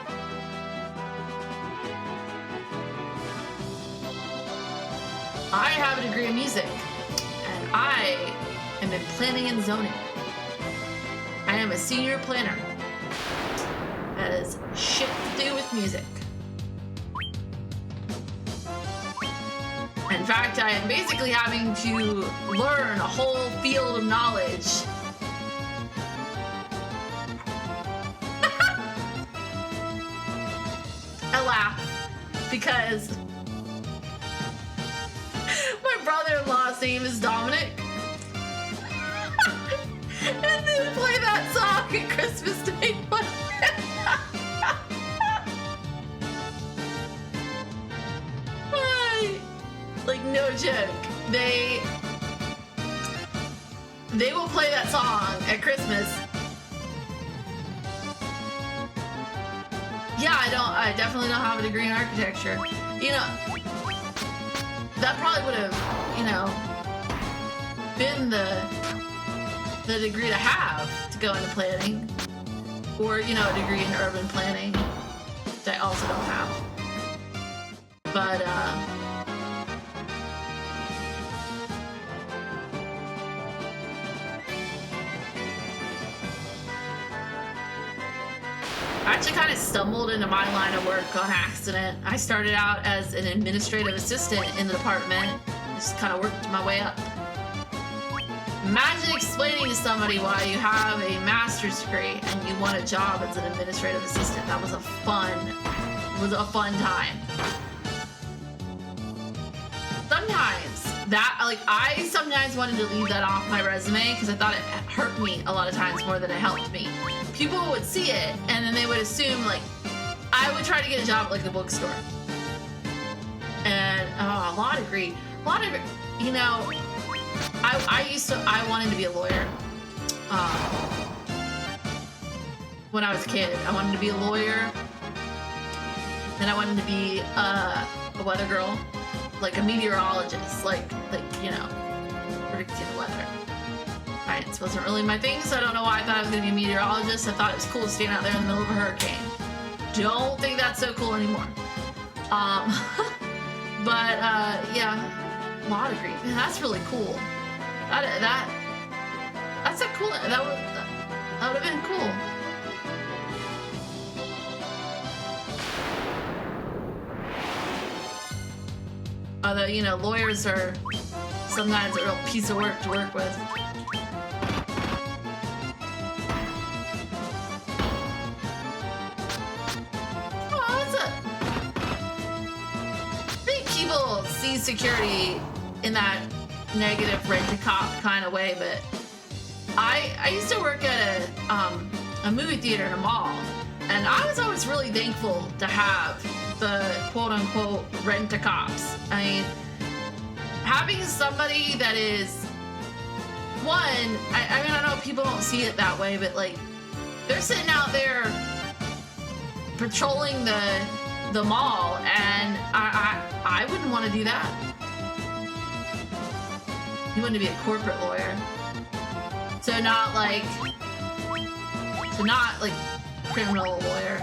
I have a degree in music, and I am in planning and zoning. I am a senior planner. That has shit to do with music. In fact, I am basically having to learn a whole field of knowledge. I laugh because my brother-in-law's name is Dominic. And they play that song at Christmas Day. Like, no joke. They will play that song at Christmas. Yeah, I definitely don't have a degree in architecture. You know, that probably would have, you know, been the degree to have to go into planning, or, you know, a degree in urban planning. which I also don't have. But, I actually kind of stumbled into my line of work on accident. I started out as an administrative assistant in the department, just kind of worked my way up. Imagine explaining to somebody why you have a master's degree and you want a job as an administrative assistant. That was a fun time. I sometimes wanted to leave that off my resume because I thought it hurt me a lot of times more than it helped me. People would see it and then they would assume like I would try to get a job at like the bookstore. And a law degree, you know, I wanted to be a lawyer. When I was a kid, I wanted to be a lawyer. Then I wanted to be a weather girl, like a meteorologist, like you know, predicting the weather. Science wasn't really my thing, so I don't know why I thought I was going to be a meteorologist. I thought it was cool to stand out there in the middle of a hurricane. Don't think that's so cool anymore. Yeah, law degree. Man, that's really cool. That's a cool. That would have been cool. Although, you know, lawyers are sometimes a real piece of work to work with. Oh, what's up? I think people see security in that negative rent-a-cop kind of way, but I used to work at a movie theater in a mall, and I was always really thankful to have the quote-unquote rent-a-cops. I mean, having somebody that is one, I mean, I know people don't see it that way, but like they're sitting out there patrolling the mall, and I wouldn't want to do that. You want to be a corporate lawyer, so not like criminal lawyer.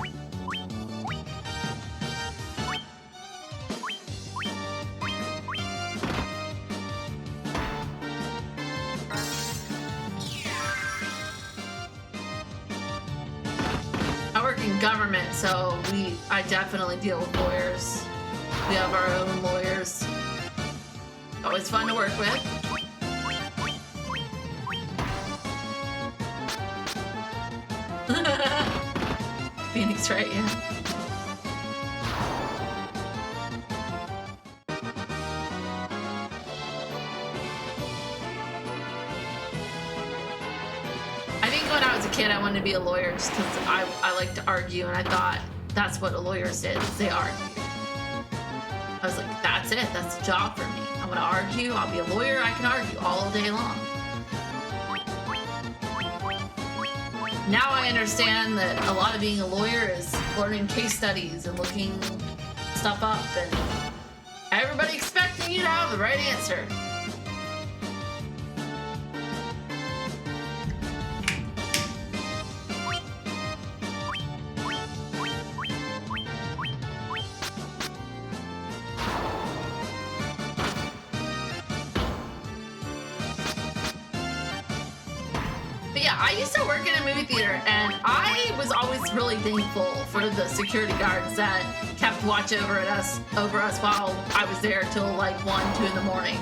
I work in government, so I definitely deal with lawyers. We have our own lawyers. Always fun to work with. Phoenix, right? Yeah. I think when I was a kid, I wanted to be a lawyer just because I like to argue, and I thought that's what lawyers did. They argued. I was like, that's it. That's the job for me. I want to argue. I'll be a lawyer. I can argue all day long. Now I understand that a lot of being a lawyer is learning case studies and looking stuff up and everybody expecting you to have the right answer. I used to work in a movie theater, and I was always really thankful for the security guards that kept watch over us while I was there till like 1, 2 in the morning.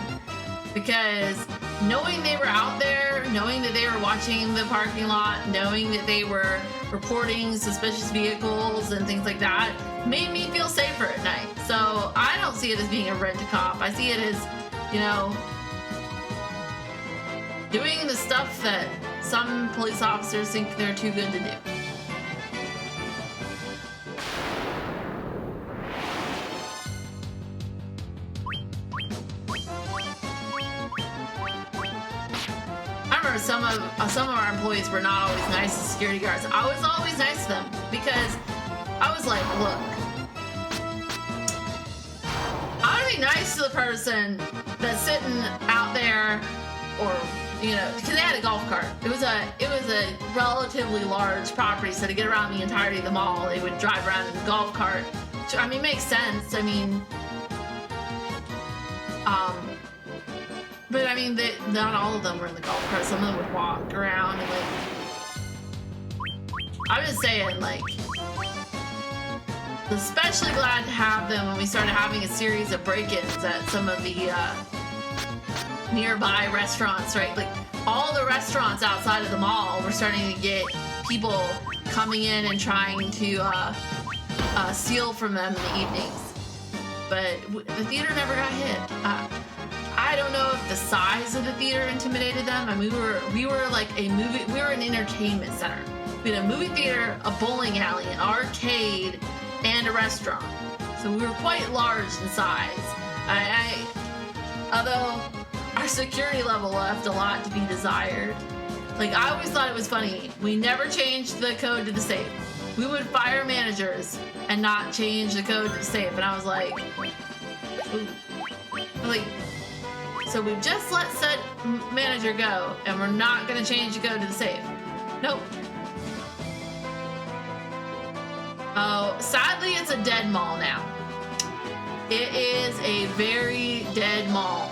Because knowing they were out there, knowing that they were watching the parking lot, knowing that they were reporting suspicious vehicles and things like that, made me feel safer at night. So I don't see it as being a rent-a-cop. I see it as, you know, doing the stuff that some police officers think they're too good to do. I remember some of our employees were not always nice to security guards. I was always nice to them because I was like, look, I want to be nice to the person that's sitting out there or you know, because they had a golf cart. It was a relatively large property, so to get around the entirety of the mall, they would drive around in the golf cart. Which, I mean, makes sense. I mean, but I mean, not all of them were in the golf cart. Some of them would walk around and like. I'm just saying, like, especially glad to have them when we started having a series of break-ins at some of the nearby restaurants, right? Like, all the restaurants outside of the mall were starting to get people coming in and trying to steal from them in the evenings. But the theater never got hit. I don't know if the size of the theater intimidated them. I mean, we were like we were an entertainment center. We had a movie theater, a bowling alley, an arcade, and a restaurant. So we were quite large in size. Although our security level left a lot to be desired. Like, I always thought it was funny. We never changed the code to the safe. We would fire managers and not change the code to the safe. And I was like, ooh. Like, so we just let said manager go, and we're not gonna change the code to the safe. Nope. Oh, sadly, it's a dead mall now. It is a very dead mall.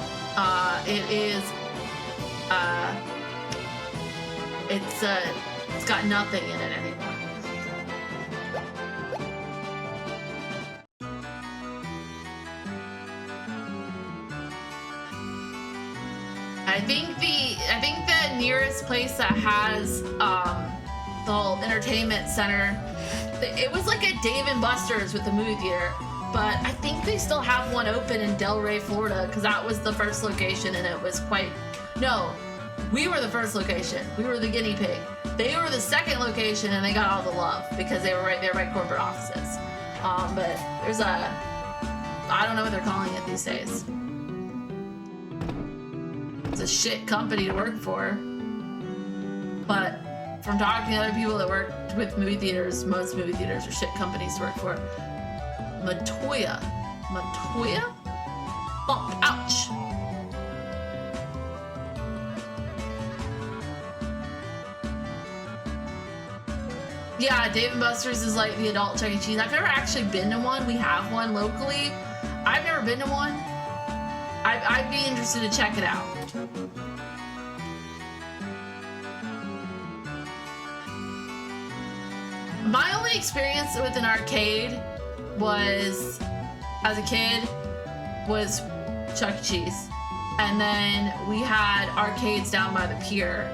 It's got nothing in it anymore. I think the nearest place that has the whole entertainment center, it was like a Dave & Buster's with the movie theater, but I think they still have one open in Delray, Florida, because that was the first location, and it was quite... No, we were the first location. We were the guinea pig. They were the second location, and they got all the love because they were right there by corporate offices. But there's a... I don't know what they're calling it these days. It's a shit company to work for. But from talking to other people that work with movie theaters, most movie theaters are shit companies to work for. Matoya? Oh, ouch. Yeah, Dave & Buster's is like the adult Chuck E. Cheese. I've never actually been to one. We have one locally. I've never been to one. I'd be interested to check it out. My only experience with an arcade was, as a kid, was Chuck E. Cheese. And then we had arcades down by the pier,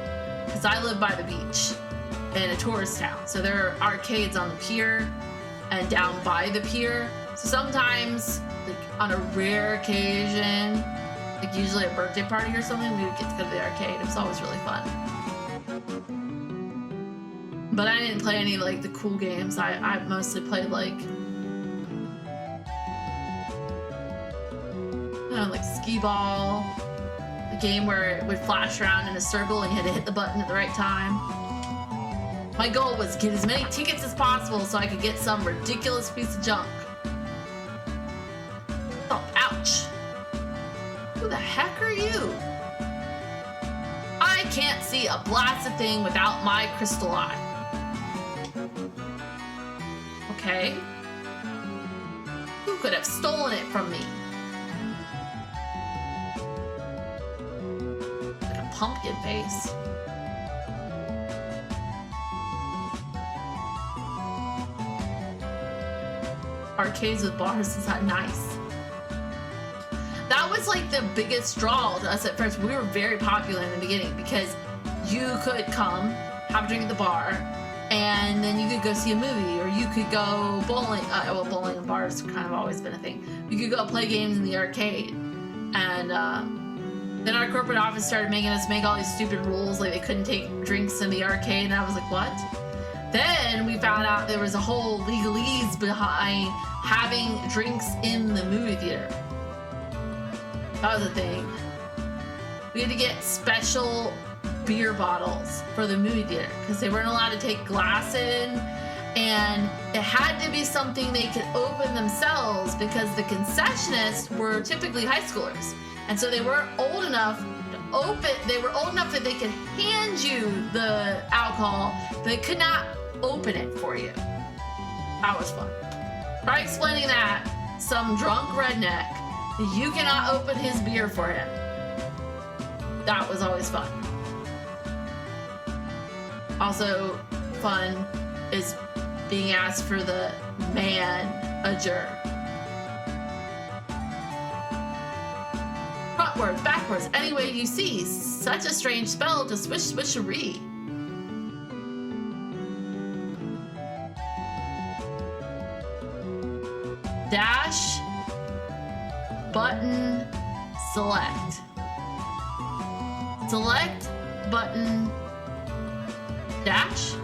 because I live by the beach in a tourist town. So there are arcades on the pier and down by the pier. So sometimes, like on a rare occasion, like usually a birthday party or something, we would get to go to the arcade. It was always really fun. But I didn't play any of like the cool games. I mostly played like, I don't know, like skee ball, a game where it would flash around in a circle and you had to hit the button at the right time. My goal was to get as many tickets as possible so I could get some ridiculous piece of junk. Oh, ouch. Who the heck are you? I can't see a blasted thing without my crystal eye. Okay. Who could have stolen it from me? Like a pumpkin face. Arcades with bars, is that nice? That was like the biggest draw to us at first. We were very popular in the beginning because you could come, have a drink at the bar, and then you could go see a movie, or you could go bowling. Well, bowling and bars have kind of always been a thing. You could go play games in the arcade. And then our corporate office started making us make all these stupid rules, like they couldn't take drinks in the arcade, and I was like, what? Then we found out there was a whole legalese behind having drinks in the movie theater. That was a thing. We had to get special beer bottles for the movie theater because they weren't allowed to take glass in, and it had to be something they could open themselves because the concessionists were typically high schoolers, and so they weren't old enough to open. They were old enough that they could hand you the alcohol. They could not open it for you. That was fun. Try explaining that some drunk redneck that you cannot open his beer for him. That was always fun. Also fun is being asked for the manager. Frontwards, backwards, any way you see. Such a strange spell to swish swisheree. Dash, button, select. Select, button, dash?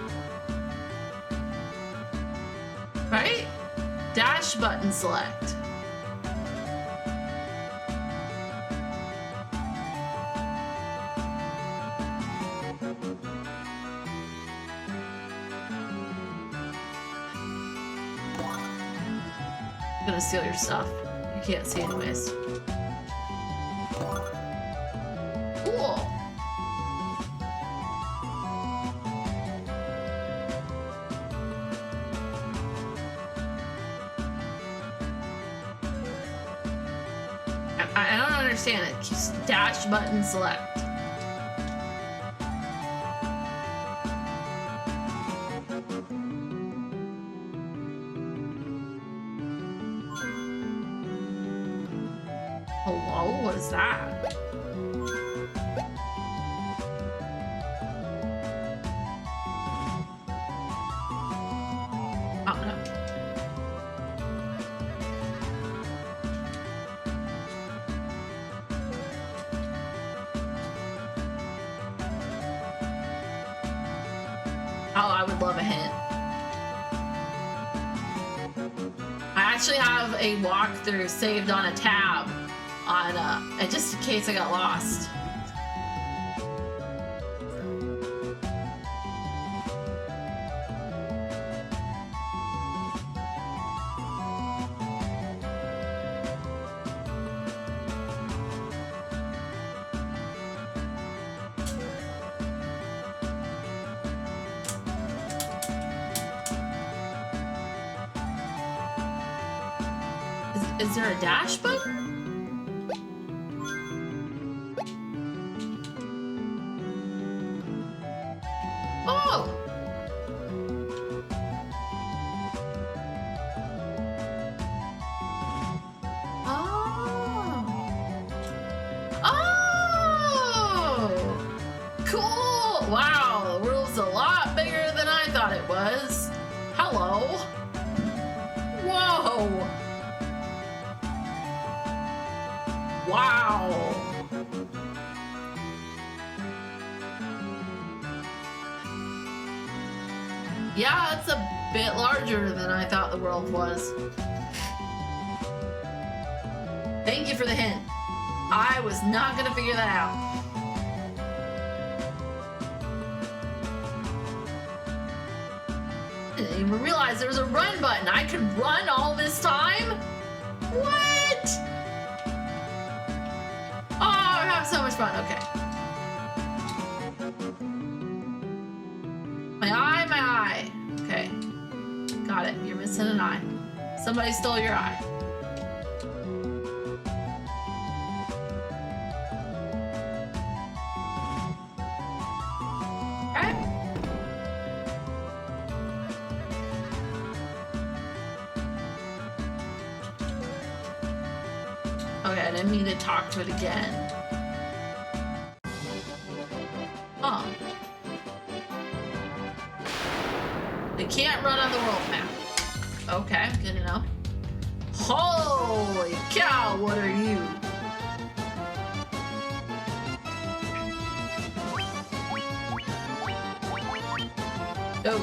Right? Dash, button, select. I'm gonna steal your stuff. You can't see anyways. Cool. I don't understand it. Just dash button select. Hello? What is that? Oh no. Oh, I would love a hint. I actually have a walkthrough saved on a tab on just in case I got lost. Is there a dash button? Oh! Oh! Oh! Cool! Wow, the world's a lot bigger than I thought it was. Hello! Whoa! Wow! Yeah, it's a bit larger than I thought the world was. Thank you for the hint. I was not gonna figure that out. I didn't even realize there was a run button. I could run all this time? What? Oh, I'm having so much fun. Okay. My eye, my eye. Okay. Got it. You're missing an eye. Somebody stole your eye. Okay. Okay, I didn't mean to talk to it again. Oh. They can't run on the world map. Okay, good to know. Holy cow, what are you? Go.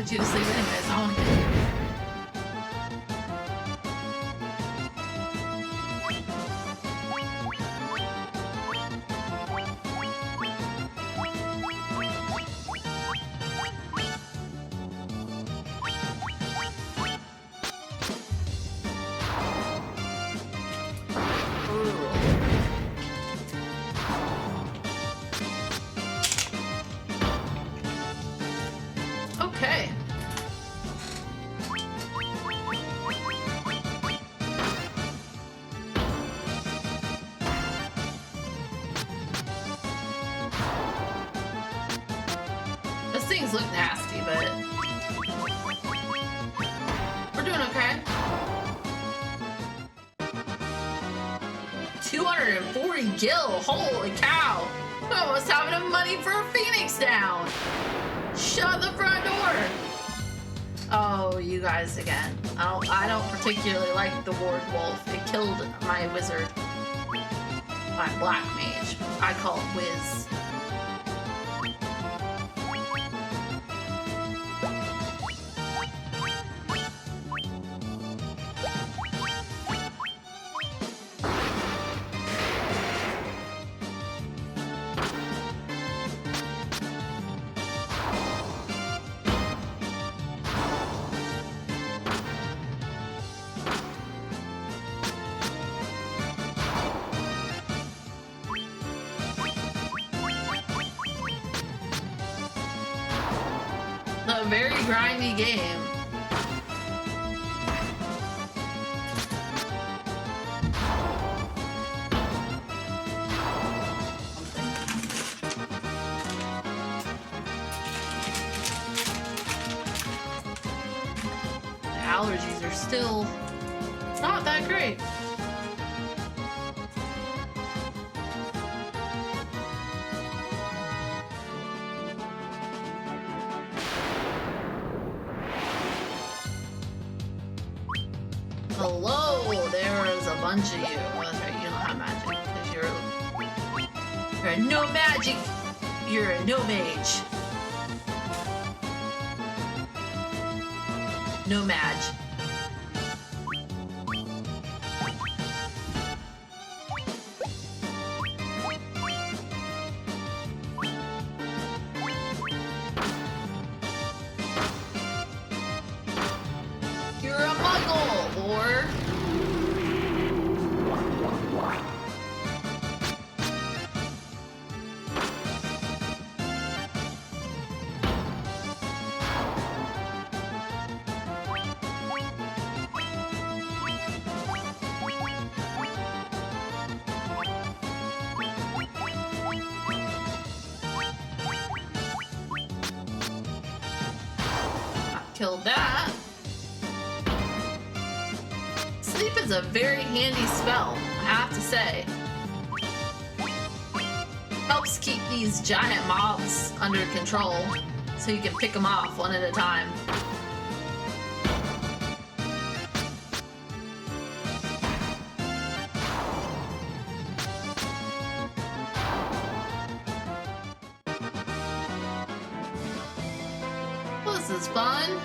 put you to sleep anyways. I want to kill you. Okay. Those things look nasty, but we're doing okay. 240 gil, holy cow! We almost have enough money for a Phoenix down. Shut the front door! Oh, you guys again. I don't particularly like the Ward Wolf. It killed my wizard. My black mage. I call it Wiz. A very grindy game. The allergies are still not that great. Hello, there is a bunch of you. Well, that's right, you don't have magic because you're a no magic. You're a no mage. No mage. You're a muggle, or killed that. Sleep is a very handy spell, I have to say. Helps keep these giant mobs under control, so you can pick them off one at a time. Well, this is fun.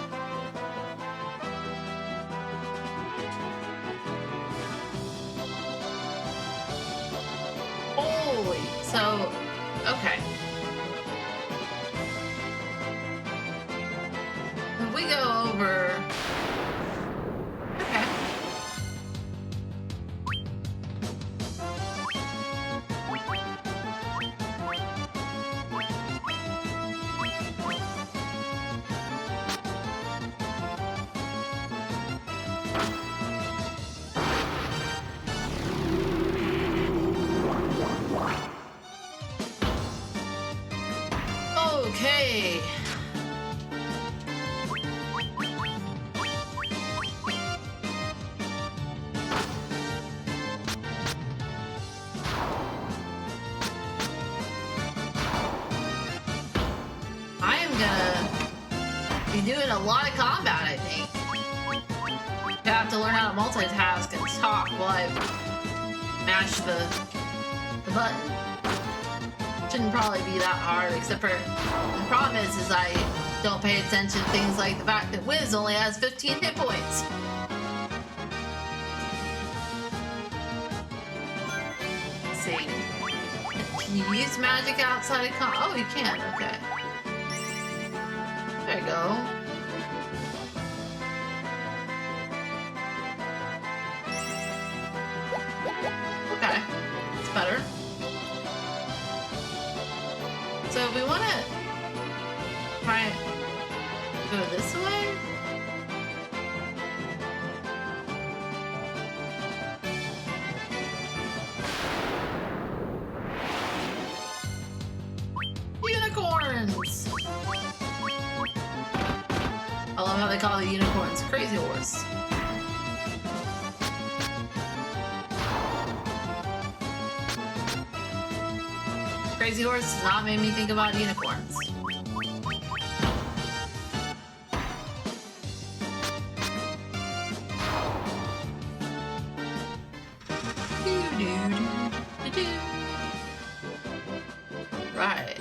Holy, so, okay. If we go over, okay. Okay. I am gonna be doing a lot of combat, I think. I have to learn how to multitask and talk while I mash the button. Shouldn't probably be that hard, except for the problem is I don't pay attention to things like the fact that Wiz only has 15 hit points. Let's see. Can you use magic outside of oh, you can. Okay. There you go. Okay. It's better. So if we want to try and go this way. Unicorns! I love how they call the unicorns Crazy Horse. Crazy Horse does not make me think about unicorns. Right.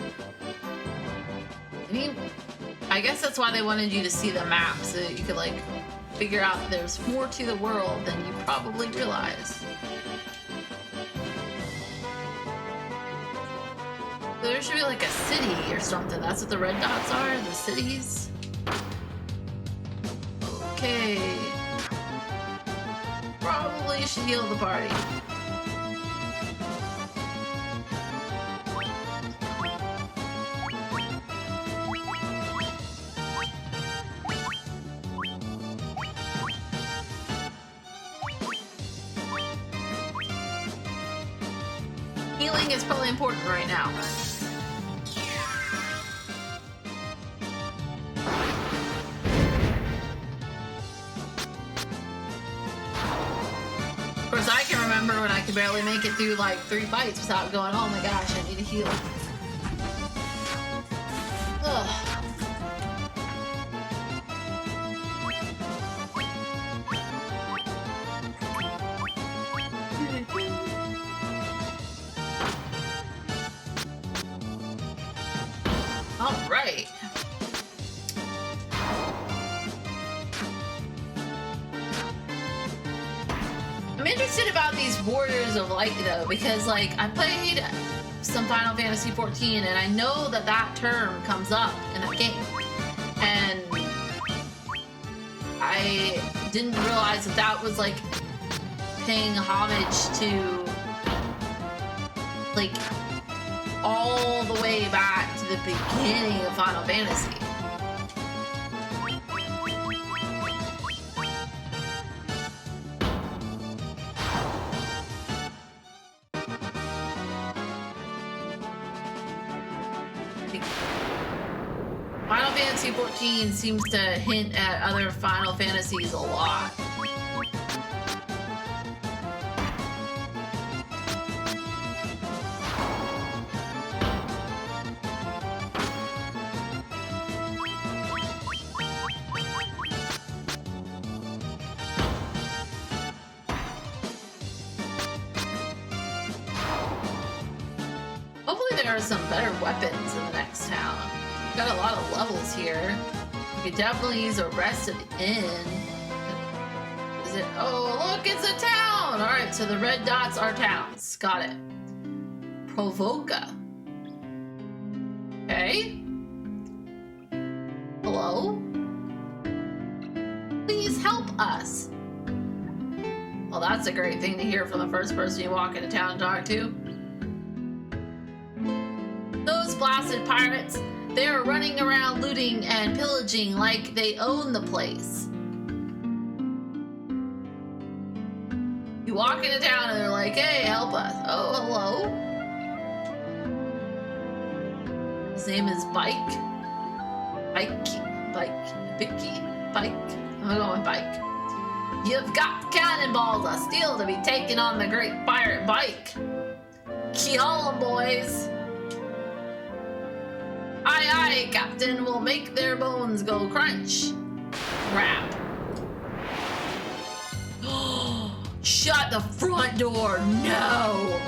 I guess that's why they wanted you to see the map, so that you could, like, figure out there's more to the world than you probably realize. So there should be, like, a city or something. That's what the red dots are, the cities. Okay. Probably should heal the party. Healing is probably important right now. Of course, I can remember when I could barely make it through like 3 fights without going, oh my gosh, I need to heal. Ugh. All right. I'm interested about these Warriors of Light though, because like I played some Final Fantasy XIV and I know that that term comes up in that game, and I didn't realize that that was like paying homage to like all the way back to the beginning of Final Fantasy. Final Fantasy XIV seems to hint at other Final Fantasies a lot. Hopefully there are some better weapons in the next town. We've got a lot of levels here. We could definitely use a rest at the inn. Is it? Oh, look, it's a town! Alright, so the red dots are towns. Got it. Provoca. Okay. Hello? Please help us. Well, that's a great thing to hear from the first person you walk into town and talk to. Those blasted pirates, they're running around looting and pillaging like they own the place. You walk into town and they're like, hey, help us. Oh, hello. His name is Bike. I'm going with Bike. You've got cannonballs of steel to be taken on the great pirate Bike. Kill 'em, boys. Aye, aye, Captain, will make their bones go crunch. Crap. Shut the front door, no!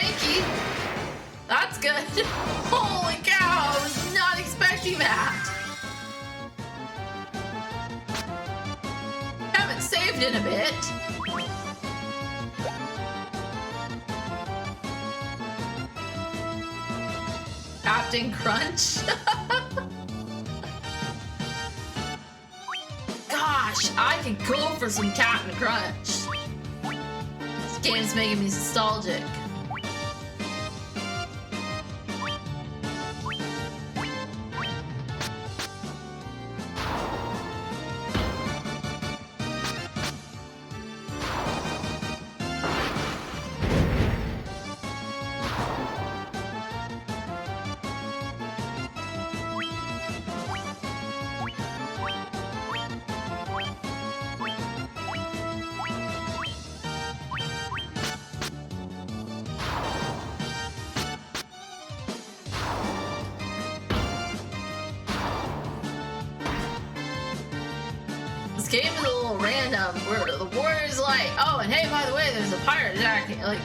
tanky. That's good. Holy cow, I was not expecting that. Haven't saved in a bit. Captain Crunch. Gosh, I could go for some Captain Crunch. This game's making me nostalgic. This game is a little random where the warrior's like, oh, and hey, by the way, there's a pirate attacking. Like,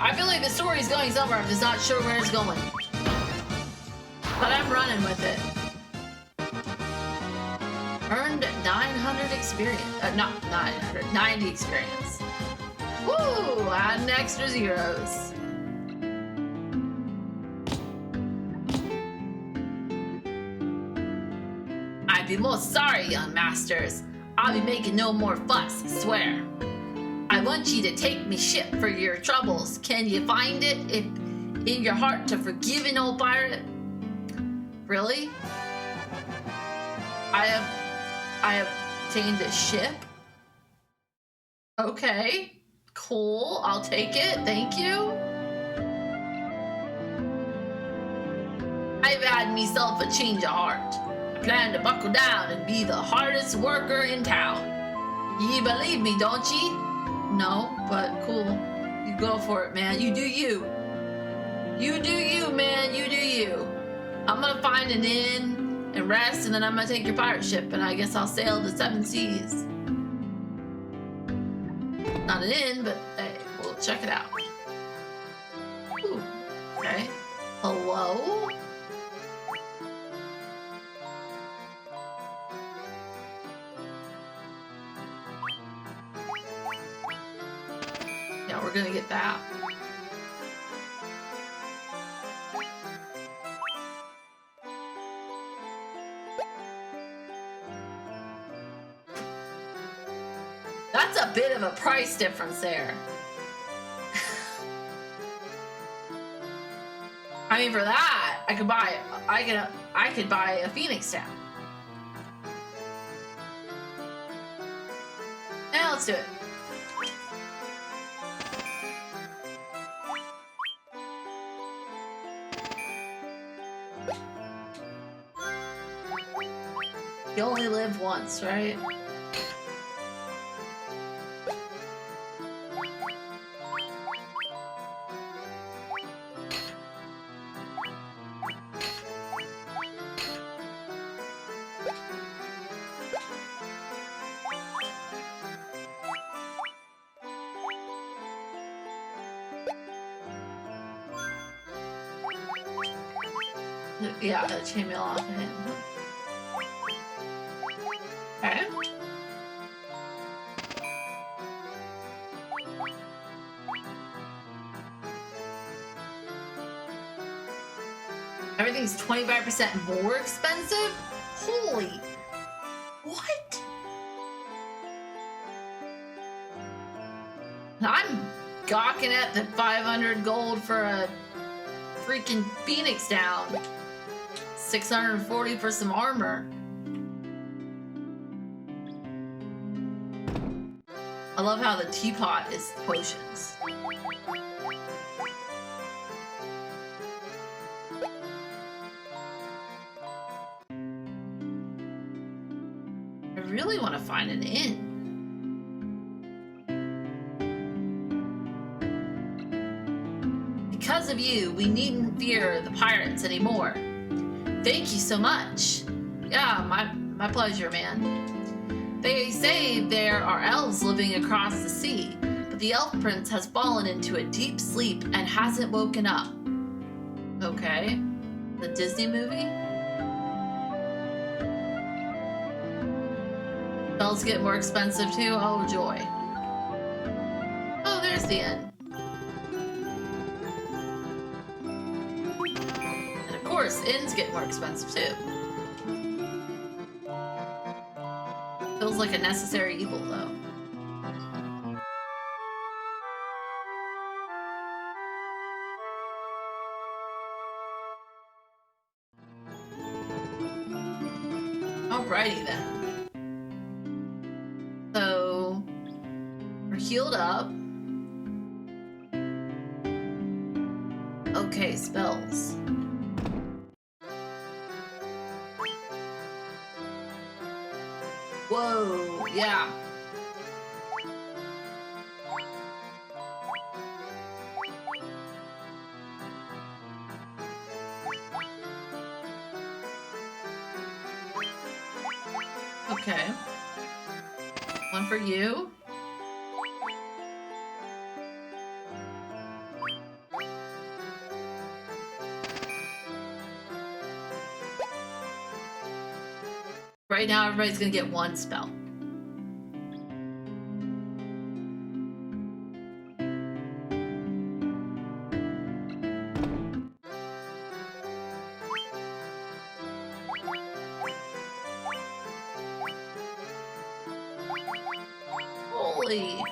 I feel like the story's going somewhere. I'm just not sure where it's going. But I'm running with it. Earned 900 experience. Not 900, 90 experience. Woo! Adding extra zeros. I'd be most sorry, young masters. I'll be making no more fuss, I swear. I want you to take me ship for your troubles. Can you find it if in your heart to forgive an old pirate? Really? I have obtained a ship? Okay. Cool. I'll take it. Thank you. I've had myself a change of heart. Plan to buckle down and be the hardest worker in town. Ye believe me, don't ye? No, but cool. You go for it, man. You do you. You do you, man. You do you. I'm gonna find an inn and rest, and then I'm gonna take your pirate ship, and I guess I'll sail the 7 seas. Not an inn, but hey, we'll check it out. Ooh, okay. Hello? Yeah, we're gonna get that. That's a bit of a price difference there. I mean, for that, I could buy a Phoenix Down. Yeah, let's do it. You only live once, right? Yeah, the chainmail off of him. Okay. Everything's 25% more expensive? Holy... What? I'm gawking at the 500 gold for a freaking Phoenix Down. 640 for some armor. I love how the teapot is potions. I really want to find an inn. Because of you, we needn't fear the pirates anymore. Thank you so much. Yeah, my pleasure, man. They say there are elves living across the sea, but the elf prince has fallen into a deep sleep and hasn't woken up. Okay. The Disney movie? Bells get more expensive too? Oh, joy. Oh, there's the inn. And of course, inns get more expensive too. Feels like a necessary evil, though. Alrighty then. So, we're healed up. Okay, spells. Whoa, yeah. Okay. One for you. Right now, everybody's gonna get one spell. Holy.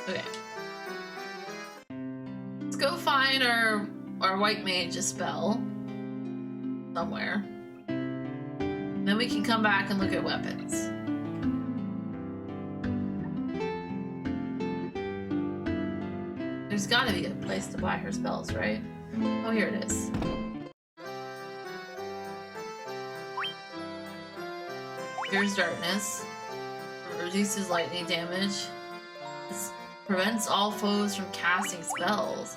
Okay. Let's go find our white mage a spell somewhere. Then we can come back and look at weapons. There's gotta be a place to buy her spells, right? Oh, here it is. Here's darkness. Reduces lightning damage. This prevents all foes from casting spells.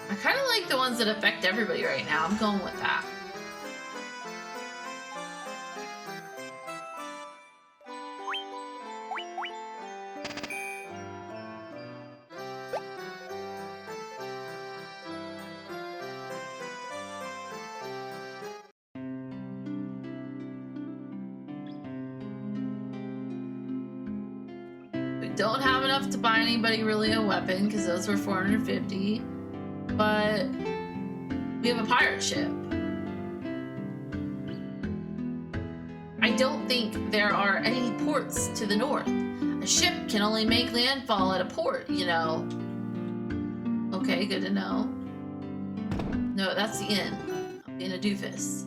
I kind of like the ones that affect everybody right now. I'm going with that. We don't have enough to buy anybody really a weapon because those were 450. But we have a pirate ship. I don't think there are any ports to the north. A ship can only make landfall at a port, you know. Okay, good to know. No, that's the inn. I'm being a doofus.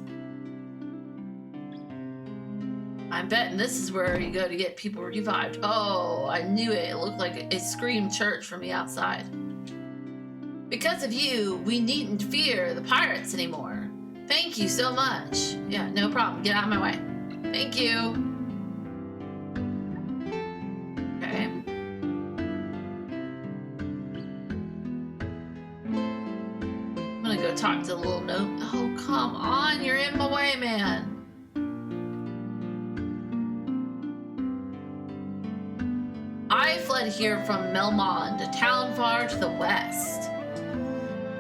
I'm betting this is where you go to get people revived. Oh, I knew it. It looked like it screamed church from the outside. Because of you, we needn't fear the pirates anymore. Thank you so much. Yeah, no problem. Get out of my way. Thank you. Okay. I'm gonna go talk to the little note. Oh, come on. You're in my way, man. I fled here from Melmond, a town far to the west.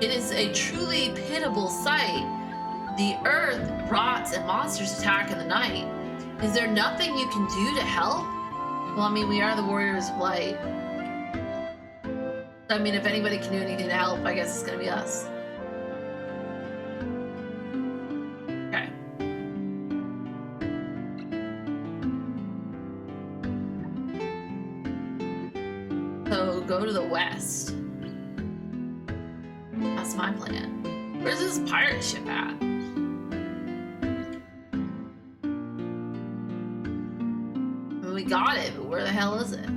It is a truly pitiable sight. The earth rots and monsters attack in the night. Is there nothing you can do to help? Well, I mean, we are the Warriors of Light. I mean, if anybody can do anything to help, I guess it's gonna be us. Okay. So, go to the west. That's my plan. Where's this pirate ship at? I mean, we got it, but where the hell is it?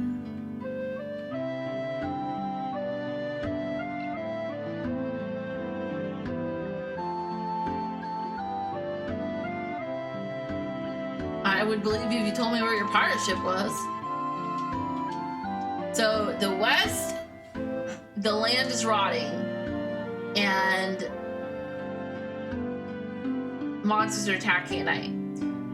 I would believe you if you told me where your pirate ship was. So, the west, the land is rotting. And monsters are attacking at night.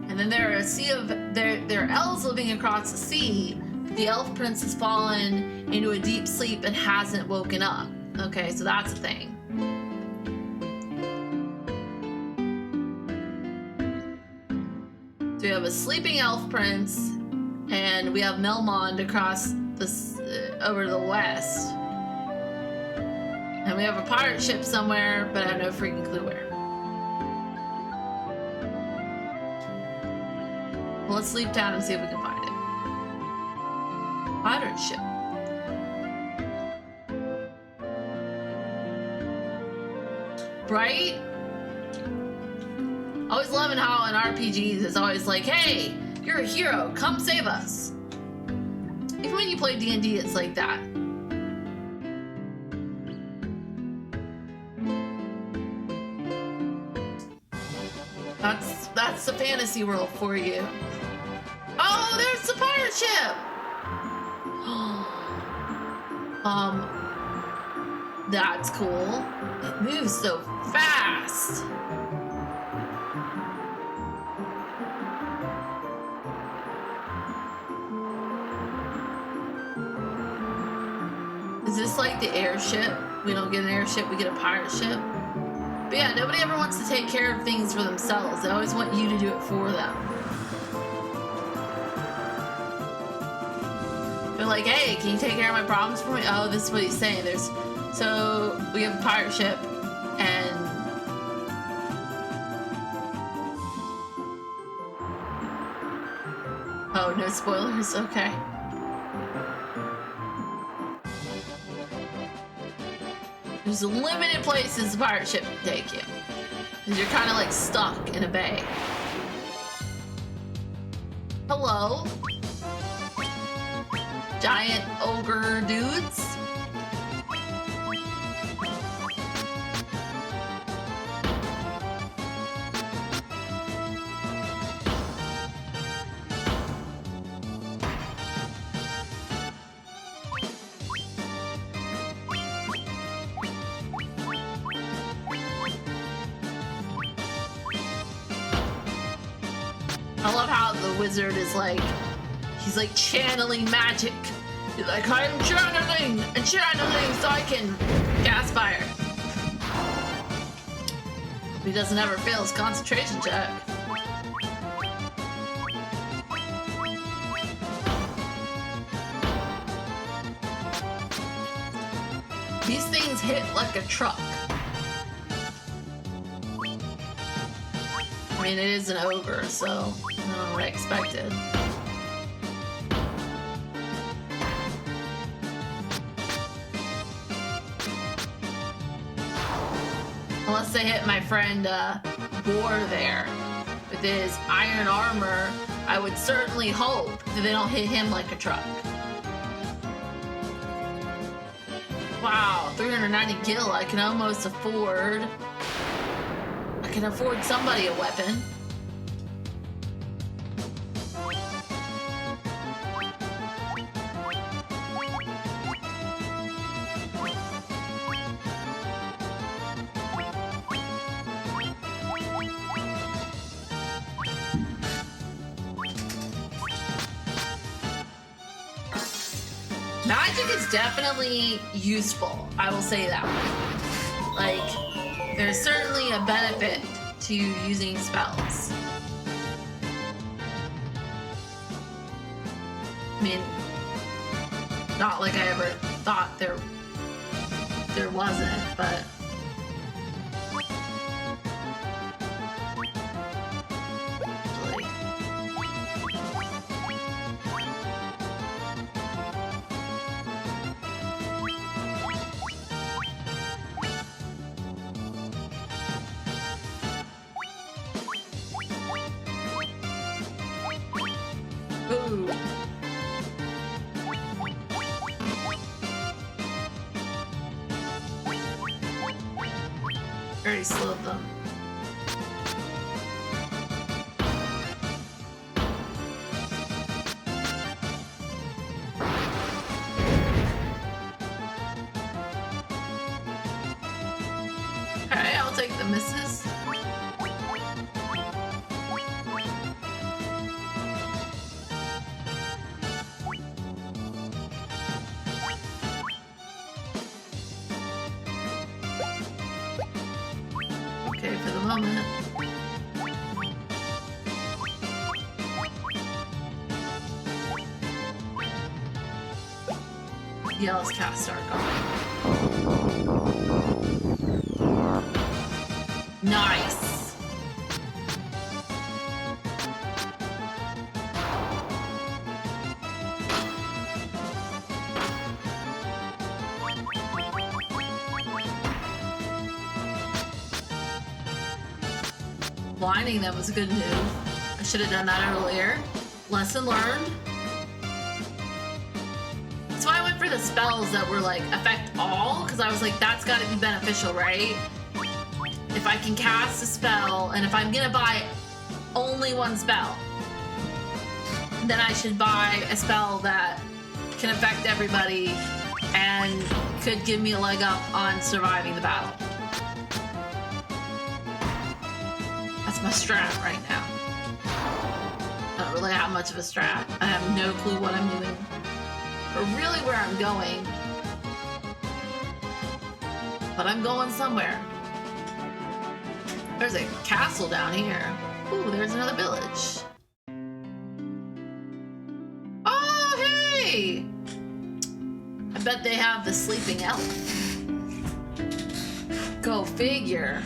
And then there are a sea of there are elves living across the sea. The elf prince has fallen into a deep sleep and hasn't woken up. Okay, so that's a thing. So we have a sleeping elf prince, and we have Melmond across this over to the west. And we have a pirate ship somewhere, but I have no freaking clue where. Well, let's leave town and see if we can find it. Pirate ship. Right? Always loving how in RPGs it's always like, hey, you're a hero, come save us. Even when you play D&D, it's like that. That's the fantasy world for you. Oh, there's the pirate ship! That's cool. It moves so fast. Is this like the airship? We don't get an airship, we get a pirate ship. But yeah, nobody ever wants to take care of things for themselves. They always want you to do it for them. They're like, hey, can you take care of my problems for me? Oh, this is what he's saying. So we have a pirate ship, and oh, no spoilers. Okay. There's limited places the pirate ship can take you, because you're kind of like stuck in a bay. Hello, giant ogre dudes. I love how the wizard is like, he's like channeling magic. He's like, I'm channeling and channeling so I can gas fire. He doesn't ever fail his concentration check. These things hit like a truck. I mean, it is an ogre, so I don't know what I expected. Unless they hit my friend Boar there with his iron armor, I would certainly hope that they don't hit him like a truck. Wow, 390 gil, I can almost afford... I can afford somebody a weapon. Magic is definitely useful, I will say that. Like, there's certainly a benefit to using spells. I mean, not like I ever thought there wasn't, but... Ooh. Already slowed them. Okay, I'll take the misses. helmet. Yeah, let's cast Dark on. Nice. Blinding them was a good move. I should have done that earlier. Lesson learned. That's why I went for the spells that were like affect all, because I was like, that's got to be beneficial, right? If I can cast a spell, and if I'm gonna buy only one spell, then I should buy a spell that can affect everybody and could give me a leg up on surviving the battle. That's my strat right now. I don't really have much of a strat. I have no clue what I'm doing, or really where I'm going. But I'm going somewhere. There's a castle down here. Ooh, there's another village. Oh, hey! I bet they have the sleeping elf. Go figure.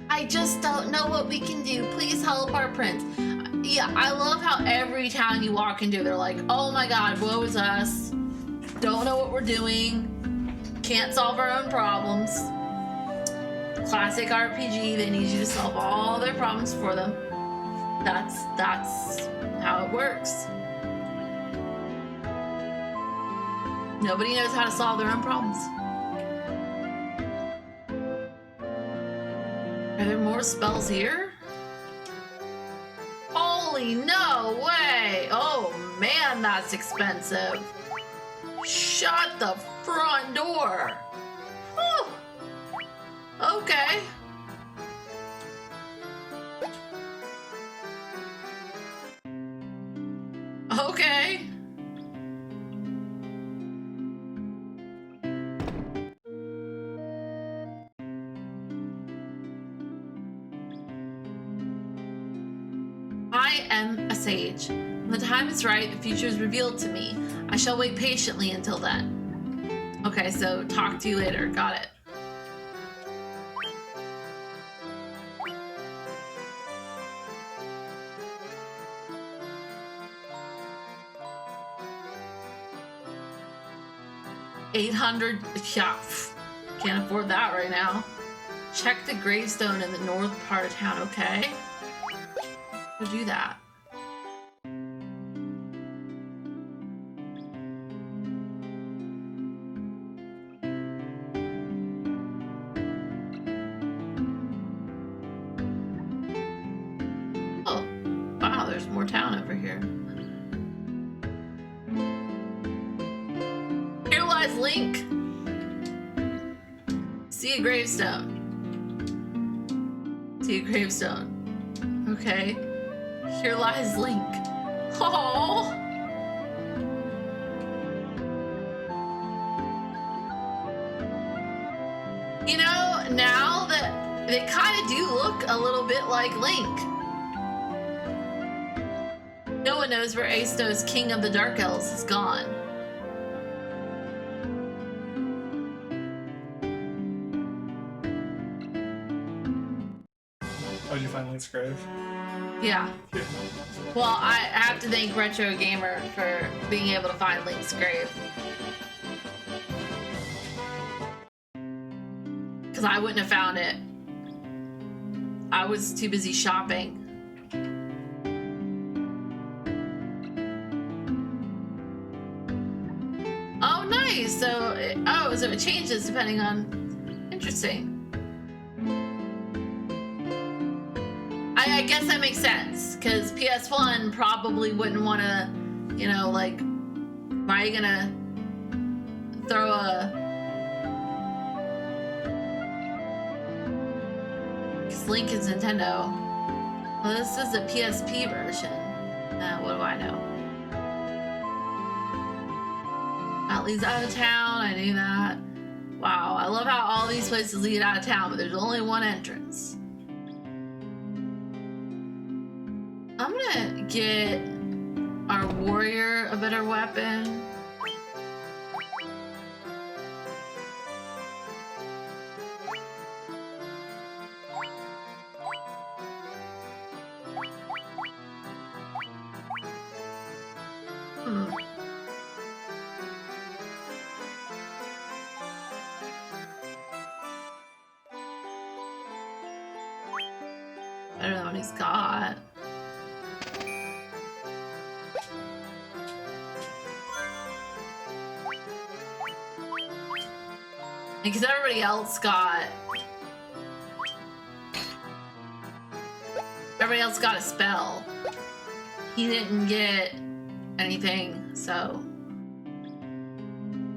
I just don't know what we can do. Please help our prince. Yeah, I love how every town you walk into, they're like, oh my god, woe is us. Don't know what we're doing. Can't solve our own problems. Classic RPG, they need you to solve all their problems for them. That's how it works. Nobody knows how to solve their own problems. Are there more spells here? Holy no way! Oh man, that's expensive. Shut the front door. Whew. Okay. Okay. I am a sage. When the time is right, the future is revealed to me. I shall wait patiently until then. Okay, so talk to you later. Got it. $800. Yeah, can't afford that right now. Check the gravestone in the north part of town. Okay. We'll do that. Oh, wow, there's more town over here. Here lies Link. See a gravestone. See a gravestone. Okay. Here lies Link. Oh. You know, now that they kind of do look a little bit like Link. No one knows where Asto's King of the Dark Elves is gone. Oh, did you find Link's grave? Yeah. Well, I have to thank Retro Gamer for being able to find Link's grave. Because I wouldn't have found it. I was too busy shopping. Oh, nice. So it changes depending on... Interesting. I guess that makes sense, because PS1 probably wouldn't want to, you know, like, why are you gonna throw a... Because Link is Nintendo. Well, this is a PSP version. What do I know? leads out of town. I knew that. Wow, I love how all these places lead out of town, but there's only one entrance. I'm gonna get our warrior a better weapon. I don't know what he's got. Because everybody else got a spell. He didn't get anything, so.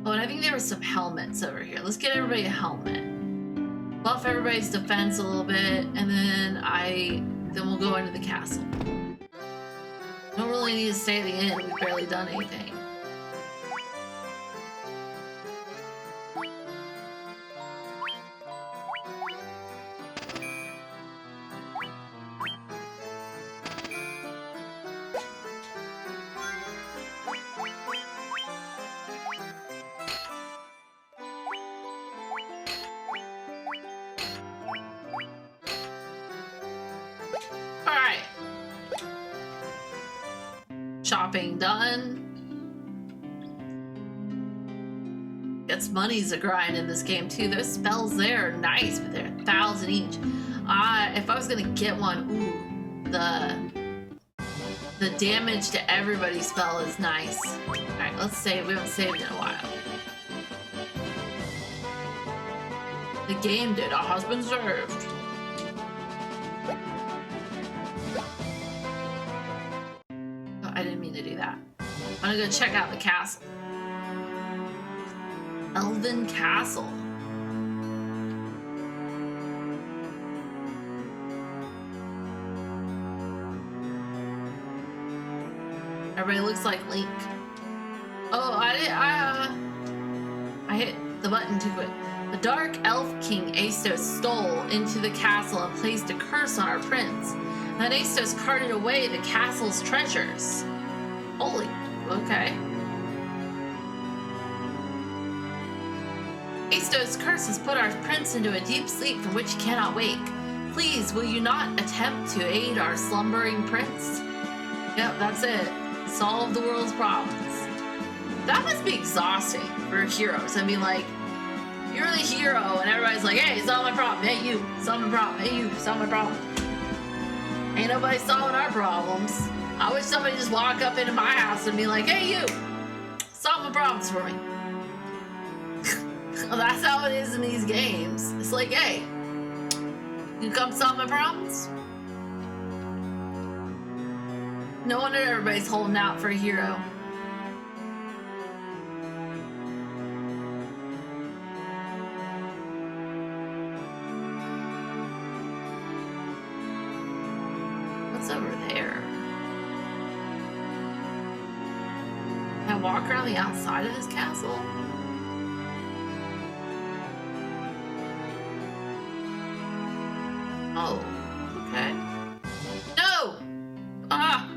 Oh, and I think there were some helmets over here. Let's get everybody a helmet. Buff everybody's defense a little bit, and then we'll go into the castle. Don't really need to stay at the inn. We've barely done anything. Alright. Shopping done. Gets money's a grind in this game too. Those spells there are nice, but they're 1,000 each. If I was gonna get one, ooh, the damage to everybody spell is nice. Alright, let's save. We haven't saved in a while. The game data has been served. Oh, I didn't mean to do that. I'm gonna go check out the castle. Elven Castle. Everybody looks like Link. Oh, I hit the button too quick. The Dark Elf King Astos stole into the castle and placed a curse on our prince. Then Astos carted away the castle's treasures. Holy, okay. Astos' curse has put our prince into a deep sleep from which he cannot wake. Please, will you not attempt to aid our slumbering prince? Yep, that's it. Solve the world's problems. That must be exhausting for heroes. I mean, like, you're the hero and everybody's like, hey, solve my problem. Hey, you, solve my problem. Hey, you, solve my problem. Ain't nobody solving our problems. I wish somebody just walk up into my house and be like, hey, you, solve my problems for me. Well, that's how it is in these games. It's like, hey, you come solve my problems? No wonder everybody's holding out for a hero. What's over there? Can I walk around the outside of this castle? Oh, okay. No! Ah!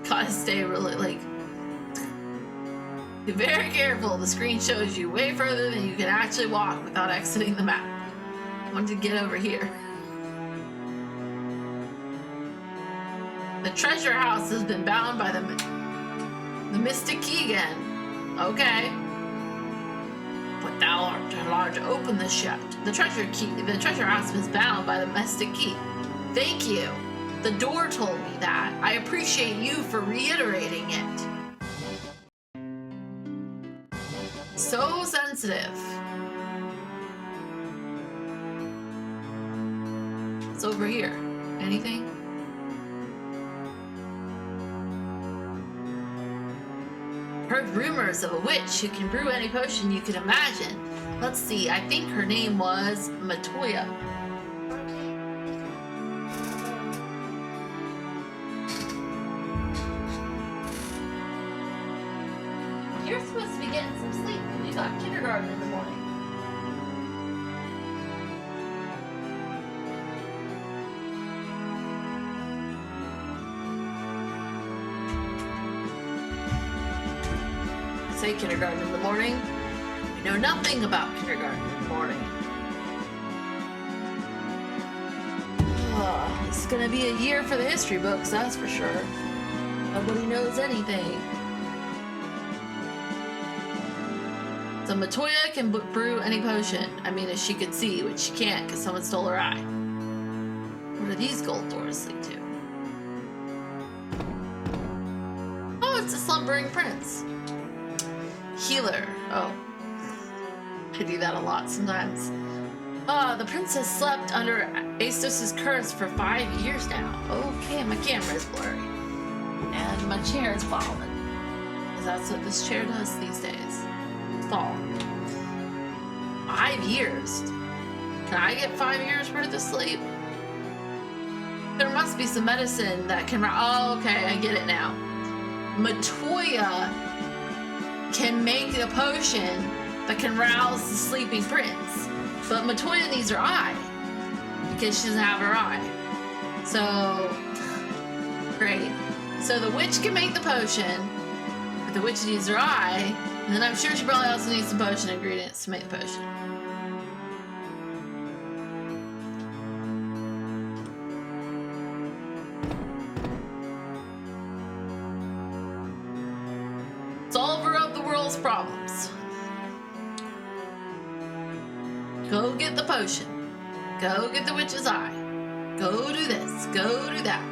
Gotta stay really, like, be very careful. The screen shows you way further than you can actually walk without exiting the map. I want to get over here. The treasure house has been bound by the mystic key again. Okay. But thou art allowed to open the shaft. The treasure house is bound by the mystic key. Thank you. The door told me that. I appreciate you for reiterating it. So sensitive. It's over here. Anything? Heard rumors of a witch who can brew any potion you can imagine. Let's see, I think her name was Matoya. you're supposed to be getting some sleep. You got kindergarten in the morning. I say kindergarten in the morning. I know nothing about kindergarten in the morning. Oh, it's gonna be a year for the history books, that's for sure. Nobody knows anything. So Matoya can brew any potion. I mean, as she could see, which she can't because someone stole her eye. What do these gold doors lead to? Oh, it's a slumbering prince. Healer. Oh. I do that a lot sometimes. The princess slept under Astos' curse for 5 years now. Okay, my camera is blurry. And my chair is falling. Because that's what this chair does these days. Fall. 5 years? Can I get 5 years worth of sleep? There must be some medicine that can... Oh, okay, I get it now. Matoya can make a potion that can rouse the sleeping prince. But Matoya needs her eye. Because she doesn't have her eye. So... Great. So the witch can make the potion, but the witch needs her eye, and then I'm sure she probably also needs some potion ingredients to make the potion. Solver of the world's problems. Go get the potion. Go get the witch's eye. Go do this. Go do that.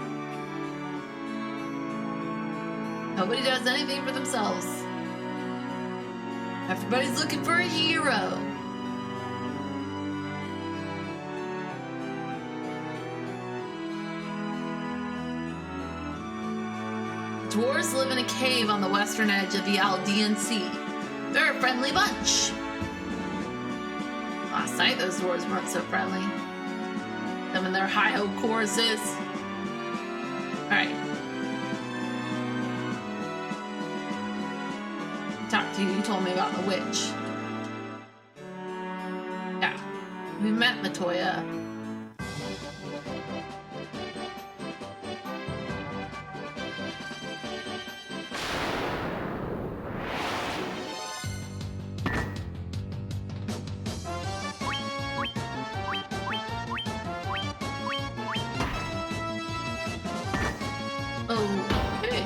Nobody does anything for themselves. Everybody's looking for a hero. Dwarves live in a cave on the western edge of the Aldean Sea. They're a friendly bunch. Last night those dwarves weren't so friendly. Them and their high-ho choruses. Alright. Talked to you, you told me about the witch. Yeah, we met Matoya. Okay.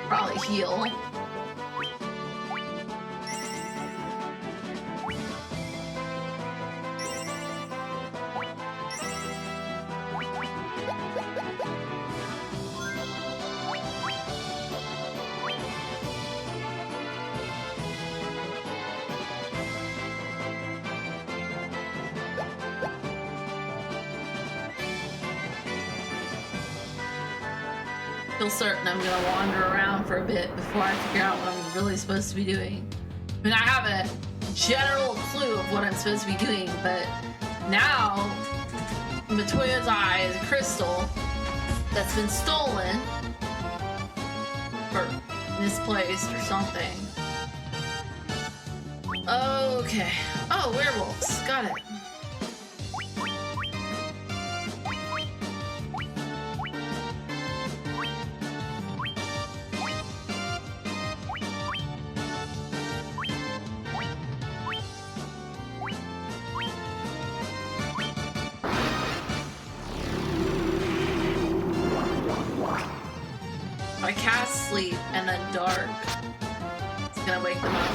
Probably heal. Feel certain I'm gonna wander around for a bit before I figure out what I'm really supposed to be doing. I mean, I have a general clue of what I'm supposed to be doing, but now Matoya's eye is a crystal that's been stolen or misplaced or something. Okay. Oh, werewolves. Got it. I cast sleep and then dark. It's gonna wake them up.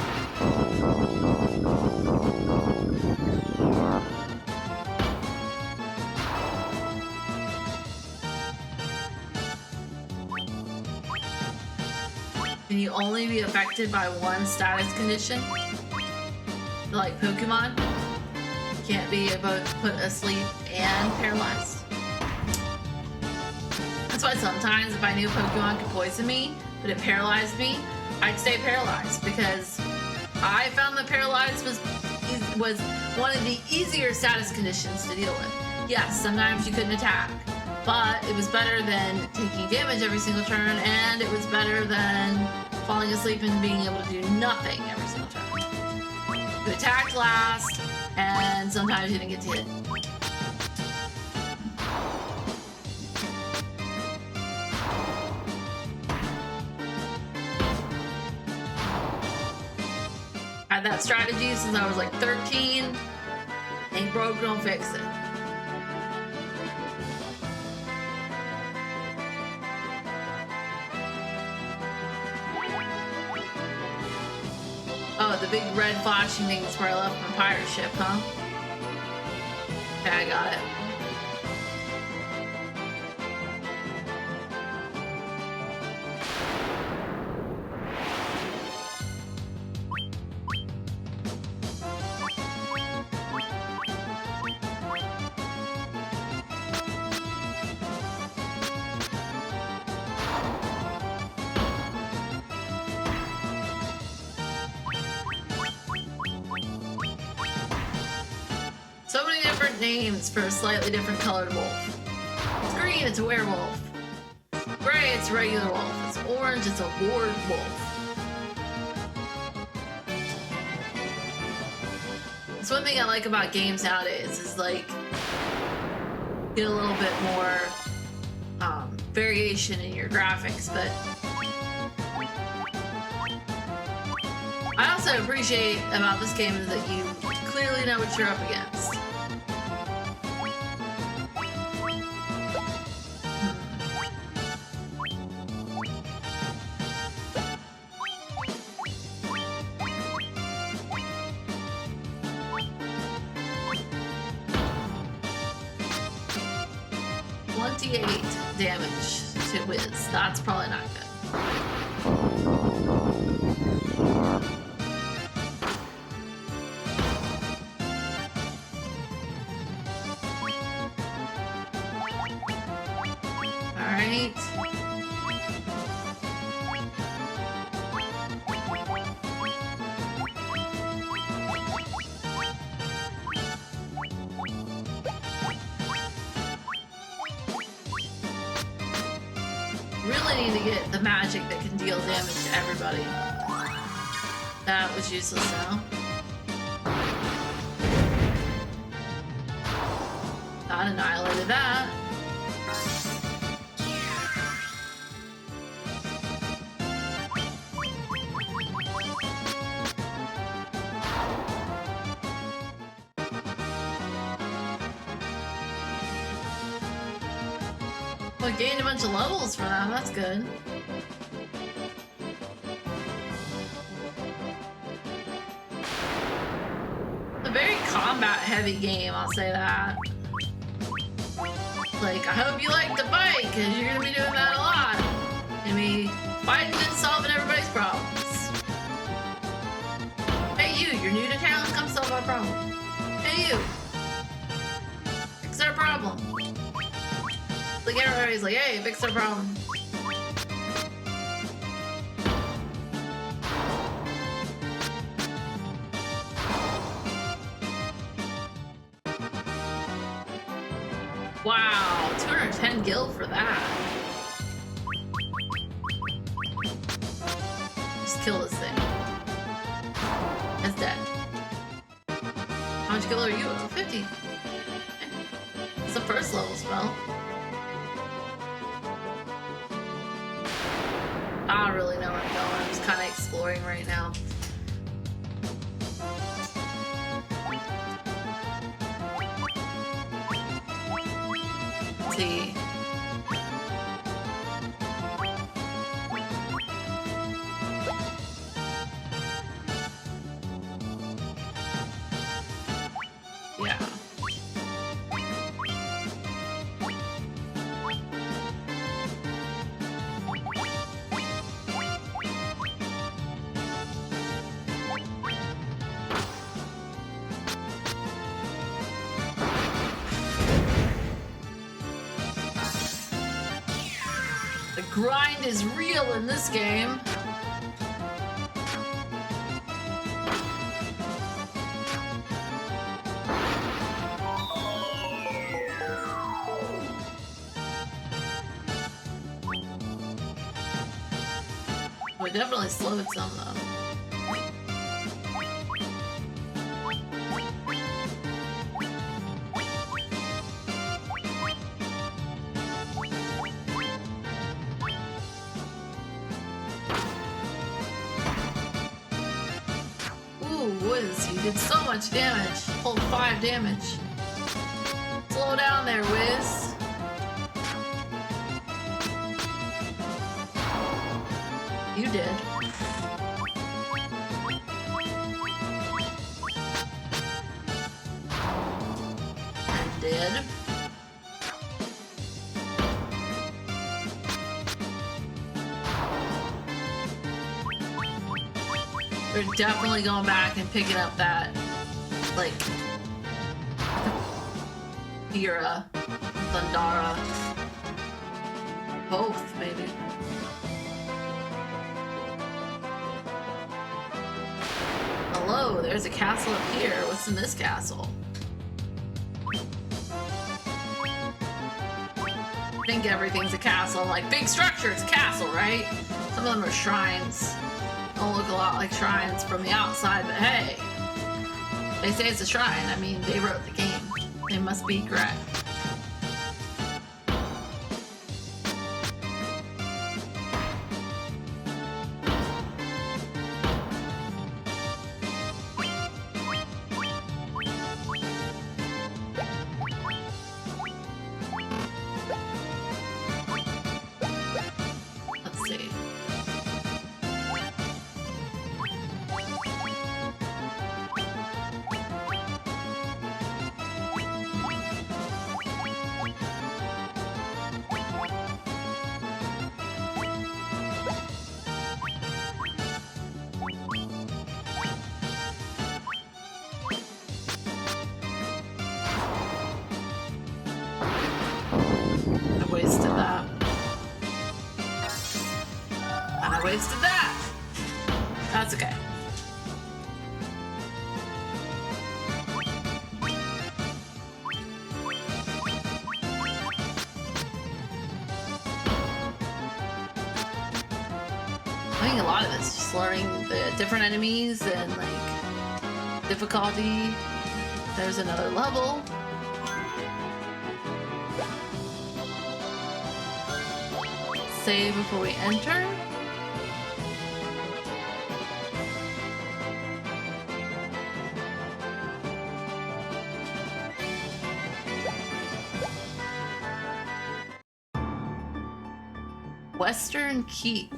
Can you only be affected by one status condition? Like Pokemon? Can't be both put asleep and paralyzed? That's why sometimes if I knew Pokemon could poison me, but it paralyzed me, I'd stay paralyzed because I found that paralyzed was one of the easier status conditions to deal with. Yes, sometimes you couldn't attack, but it was better than taking damage every single turn, and it was better than falling asleep and being able to do nothing every single turn. You attacked last, and sometimes you didn't get to hit. I had that strategy since I was like 13. Ain't broke, don't fix it. Oh, the big red flashing thing is where I left my pirate ship, huh? Okay, I got it. So many different names for a slightly different colored wolf. It's green, it's a werewolf. Gray, it's a regular wolf. It's orange, it's a ward wolf. That's one thing I like about games nowadays is like get a little bit more variation in your graphics, but I also appreciate about this game is that you clearly know what you're up against. 28 damage to Wiz. That's probably not good. Alright. Really need to get the magic that can deal damage to everybody. That was useless now. That annihilated that. Well, I gained a bunch of levels for that. That's good. It's a very combat-heavy game, I'll say that. Like, I hope you like to fight, because you're going to be doing that a lot. You're going to be fighting and solving everybody's problems. Hey, you're new to town, come solve our problem. Hey, you. Fix our problem. Like, everybody's like, hey, fix our problem. Wow, 210 gil for that. Just kill this thing. It's dead. How much gil are you? 50. Okay. It's the first level spell. I don't really know where I'm going. I'm just kind of exploring right now. Let's see. Yeah. The grind is real in this game. We definitely slowed some though. Wiz, you did so much damage. Pulled 5 damage. Slow down there, Wiz. You did. I did. We're definitely going back and picking up that, like, Kira, Thundara. Both, maybe. Hello, there's a castle up here. What's in this castle? I think everything's a castle. Like, big structure, it's a castle, right? Some of them are shrines. Don't look a lot like shrines from the outside, but hey, they say it's a shrine. I mean, they wrote the game. They must be correct. Let's see. I wasted that. And I wasted that. That's okay. I think a lot of this is just learning the different enemies and like difficulty. There's another level. Save before we enter. Western Keep.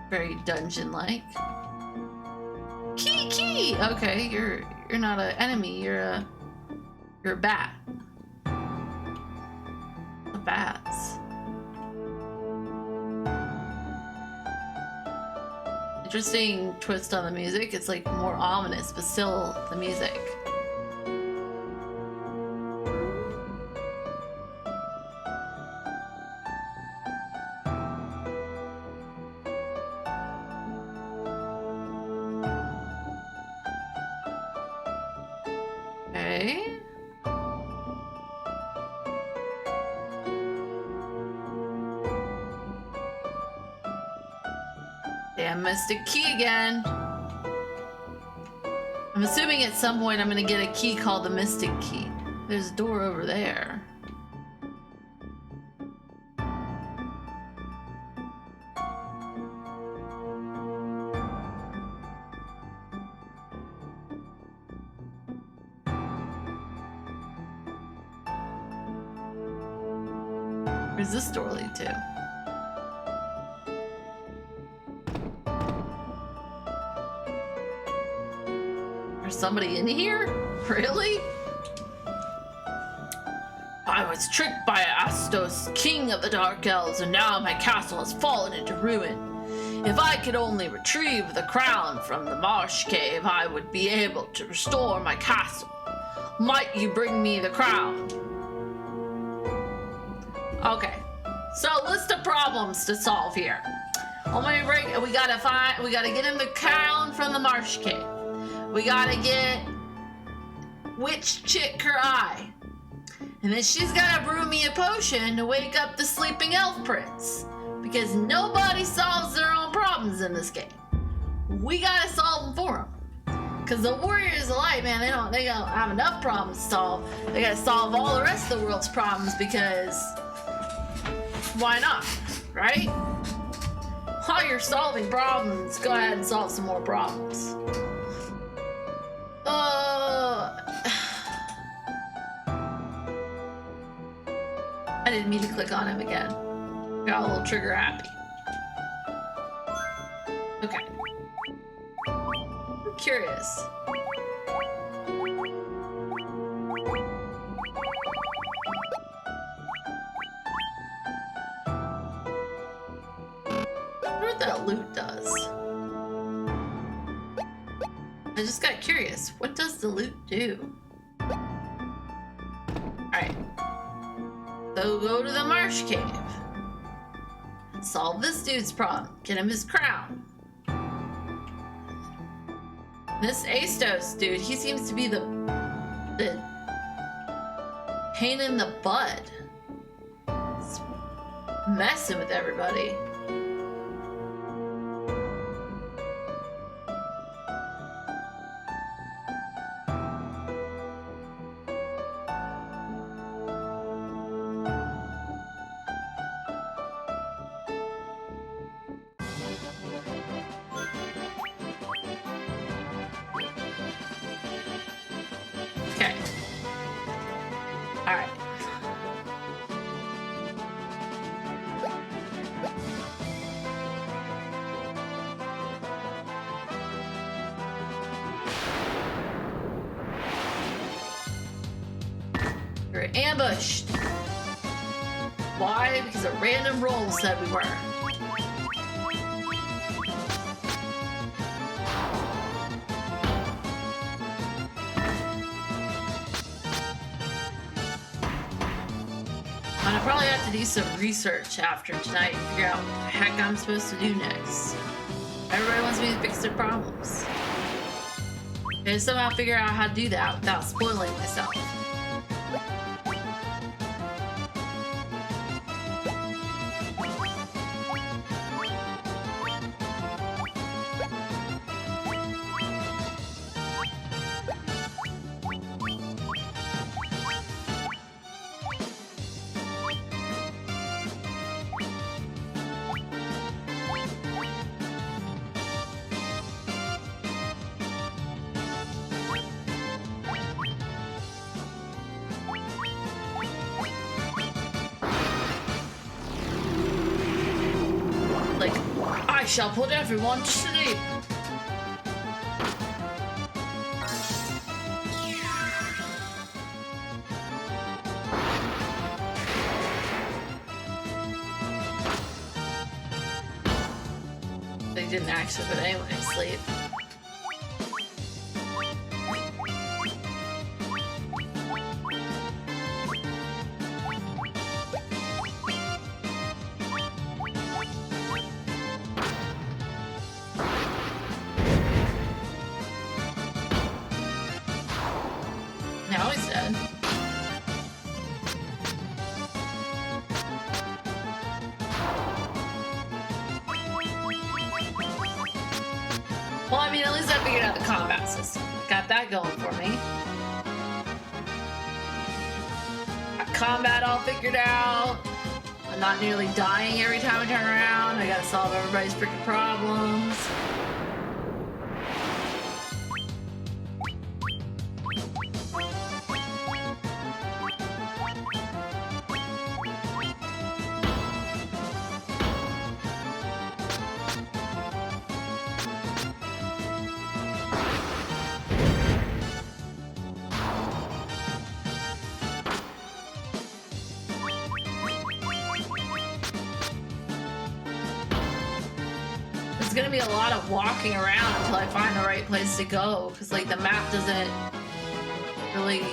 Very dungeon-like. Key! Okay, you're not an enemy, you're a bat. Bats. Interesting twist on the music. It's like more ominous, but still the music. Okay. Damn, Mystic Key again. I'm assuming at some point I'm gonna get a key called the Mystic Key. There's a door over there. Where's this door lead to? There's somebody in here? Really? I was tricked by Astos, king of the Dark Elves, and now my castle has fallen into ruin. If I could only retrieve the crown from the marsh cave, I would be able to restore my castle. Might you bring me the crown? Okay, so list of problems to solve here. We gotta get him the crown from the marsh cave. We gotta get witch chick her eye. And then she's gotta brew me a potion to wake up the sleeping elf prince. Because nobody solves their own problems in this game. We gotta solve them for them. Because the Warriors of Light, man, they don't have enough problems to solve. They gotta solve all the rest of the world's problems because why not, right? While you're solving problems, go ahead and solve some more problems. I didn't mean to click on him again. Got a little trigger happy. Okay. I'm curious. I wonder what that loot does. I just got curious. What does the loot do? Alright. So go to the marsh cave. And solve this dude's problem. Get him his crown. This Astos dude, he seems to be the pain in the butt. It's messing with everybody. Okay. Alright. You're ambushed. Why? Because a random roll said we were. And I probably have to do some research after tonight and figure out what the heck I'm supposed to do next. Everybody wants me to fix their problems. And somehow figure out how to do that without spoiling myself. Like, I shall put everyone to sleep. They didn't actually, but anyway, sleep. Now he's dead. Well, I mean, at least I figured out the combat system. Got that going for me. Got combat all figured out. I'm not nearly dying every time I turn around. I gotta solve everybody's freaking problems. It's gonna be a lot of walking around until I find the right place to go, because like the map doesn't really.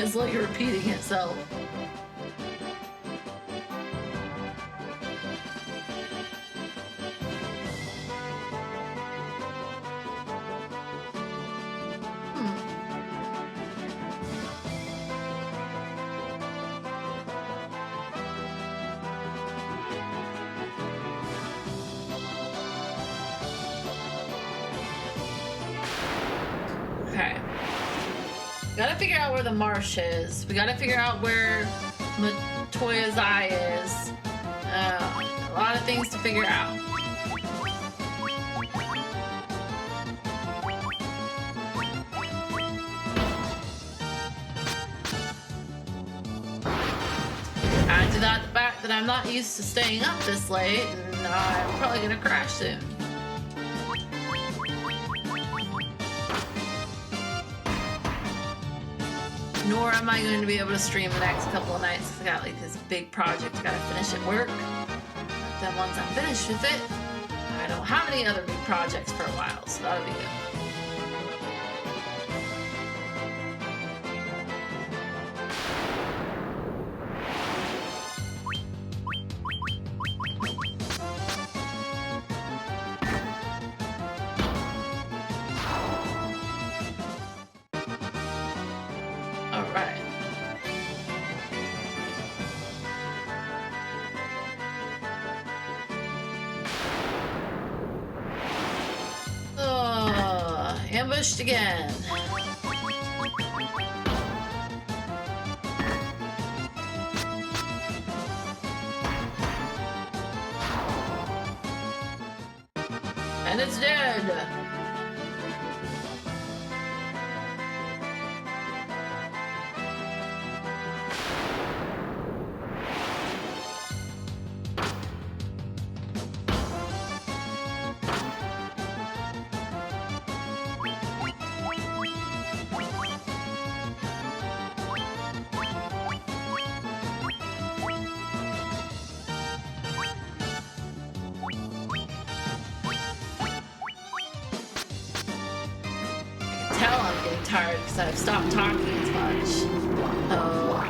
It's like repeating itself. Okay. Gotta figure out where the marsh is. We gotta figure out where Matoya's eye is. A lot of things to figure out. Add to that the fact that I'm not used to staying up this late, and I'm probably gonna crash soon. Nor am I going to be able to stream the next couple of nights because I got like this big project I gotta finish at work. But then once I'm finished with it, I don't have any other big projects for a while, so that'll be good. Ambushed again. And it's dead. Tired because I've stopped talking as much. So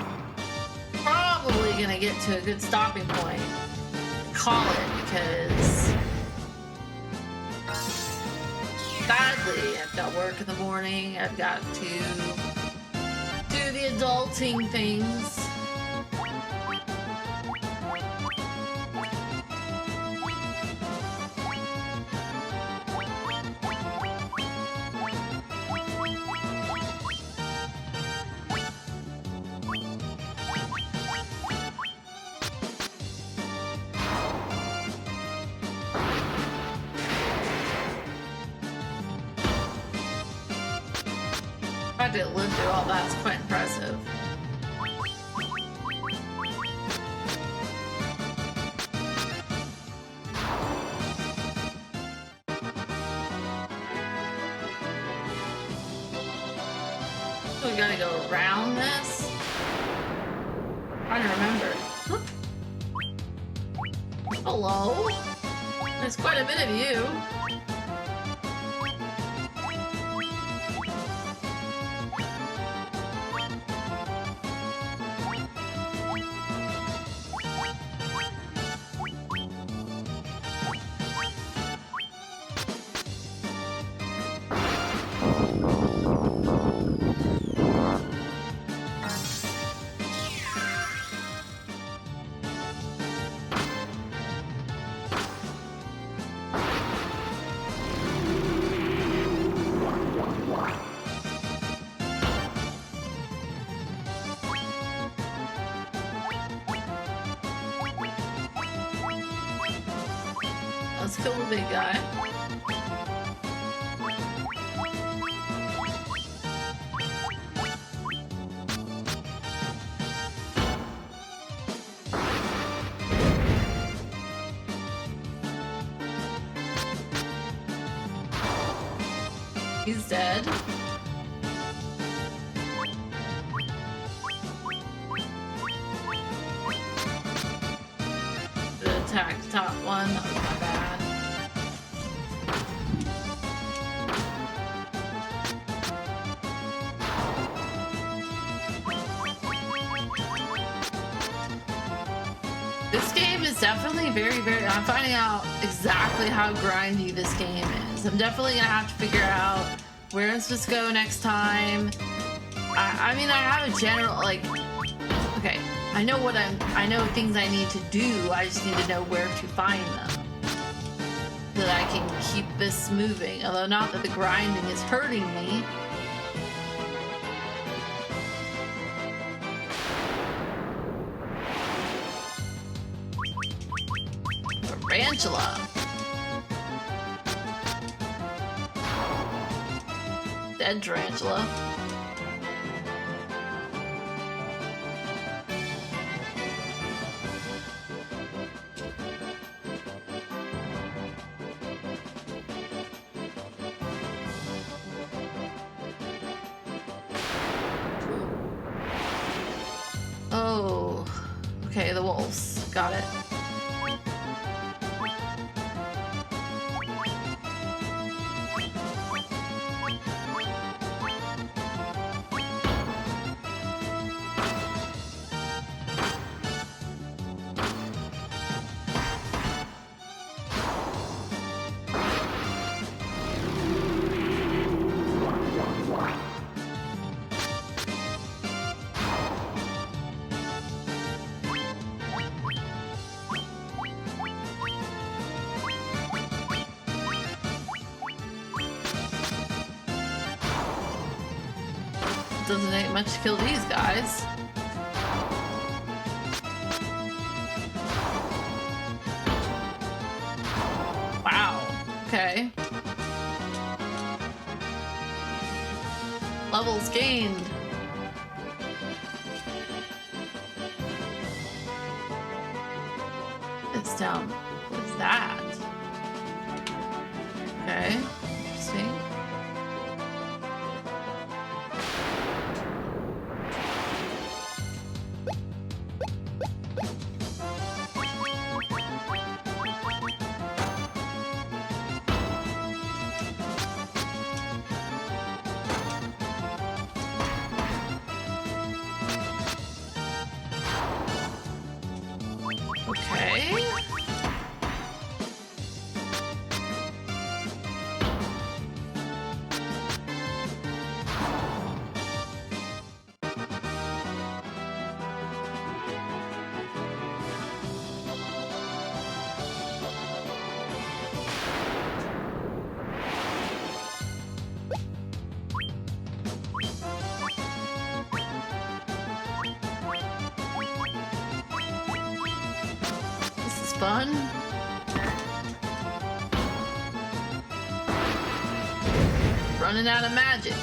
probably gonna get to a good stopping point. Call it because sadly I've got work in the morning. I've got to do the adulting things. To live through all that's quite impressive. So we gotta go around this? I'm trying to remember. Hello? There's quite a bit of you. Let's kill the big guy. He's dead. Attack the top one. That was my bad. This game is definitely very, I'm finding out exactly how grindy this game is. I'm definitely gonna have to figure out where I'm supposed to go next time. I mean, I have a general, like, okay, I know things I need to do. I just need to know where to find them so that I can keep this moving. Although not that the grinding is hurting me. Tarantula. Dead tarantula. Oh, okay, the wolves. Got it. Doesn't take much to kill these guys. Wow. Okay. Levels gained. It's down. What's that? Okay. Interesting. Okay. This is fun. Running out of magic.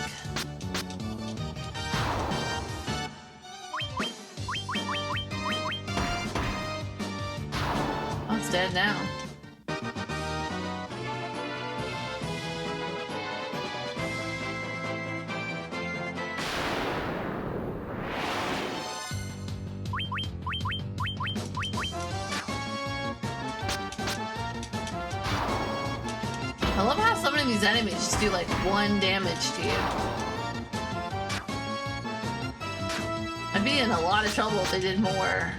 Oh, it's dead now. I love how some of these enemies just do like 1 damage to you. I'd be in a lot of trouble if they did more. I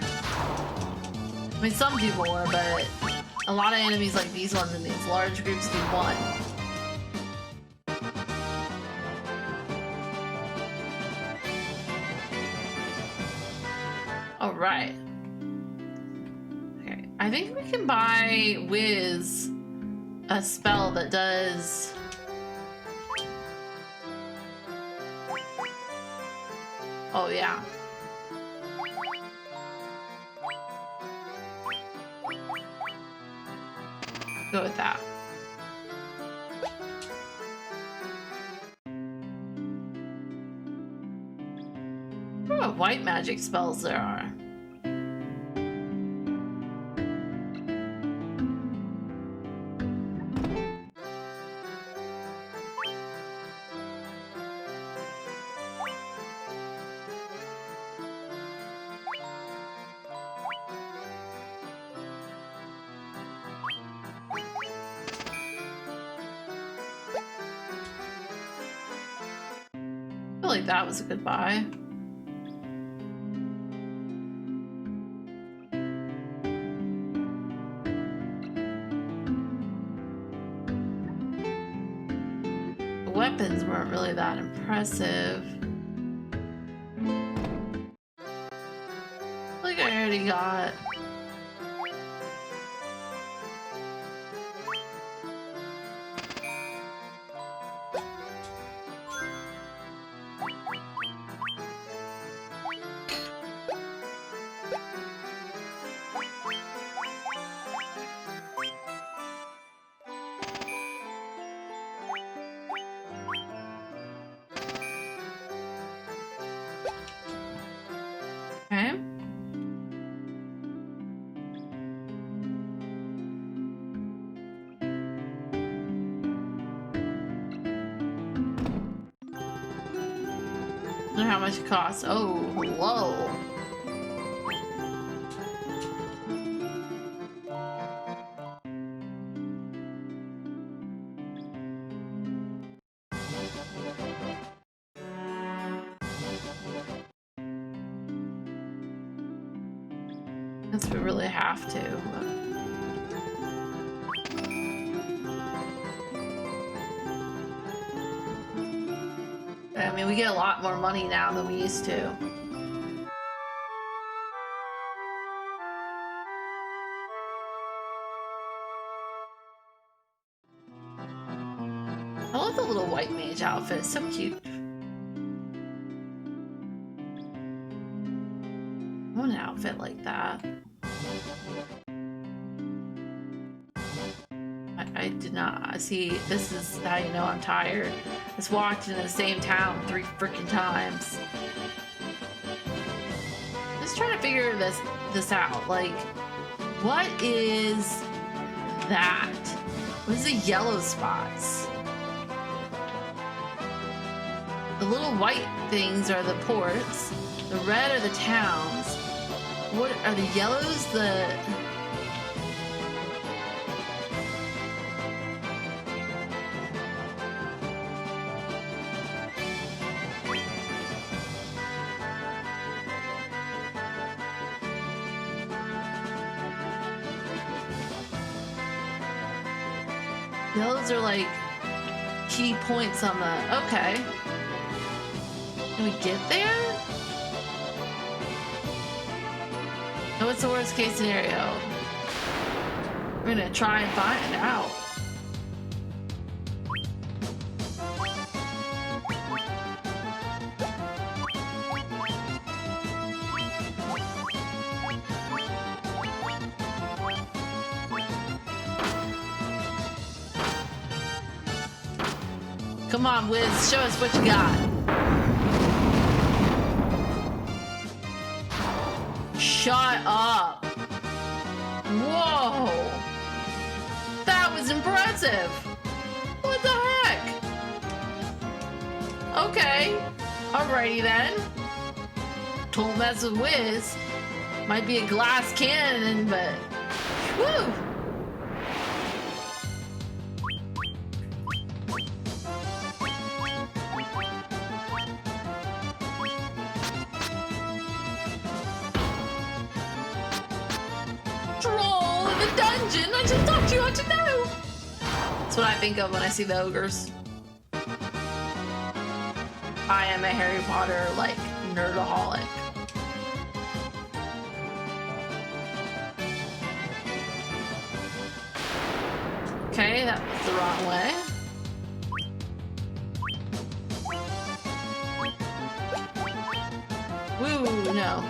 mean, some do more, but a lot of enemies like these ones in these large groups do 1. All right. Okay, I think we can buy Wiz a spell that does... Oh, yeah. Go with that. What white magic spells there are. I feel like that was a good buy. weapons weren't really that impressive. Like I already got. Okay. Wonder how much it costs. Oh, whoa. Guess we really have to. I mean, we get a lot more money now than we used to. I love the little white mage outfit. It's so cute. I want an outfit like that. I did not see. This is how you know I'm tired. I just walked into the same town 3 freaking times. Just trying to figure this out. Like, what is that? What is the yellow spots? The little white things are the ports. The red are the towns. What are the yellows? Those are like key points on the. Okay. Can we get there? No, what's the worst case scenario? We're gonna try and find out. Come on, Wiz, show us what you got. Shut up. Whoa. That was impressive. What the heck? Okay. Alrighty then. Don't mess with Wiz. Might be a glass cannon, but woo! I just thought you ought to know. That's what I think of when I see the ogres. I am a Harry Potter, like, nerdaholic. Okay, that was the wrong way. Woo, no.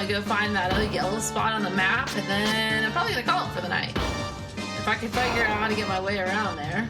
Go find that other yellow spot on the map, and then I'm probably gonna call it for the night. If I can figure out how to get my way around there.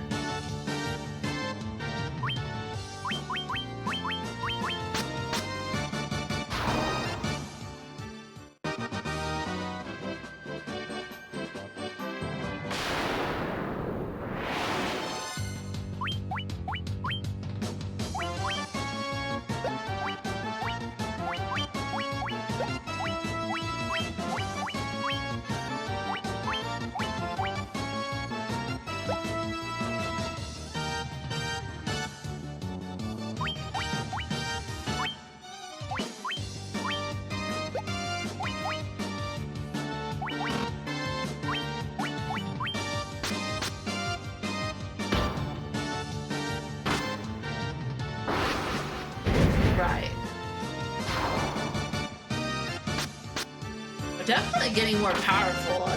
definitely getting more powerful.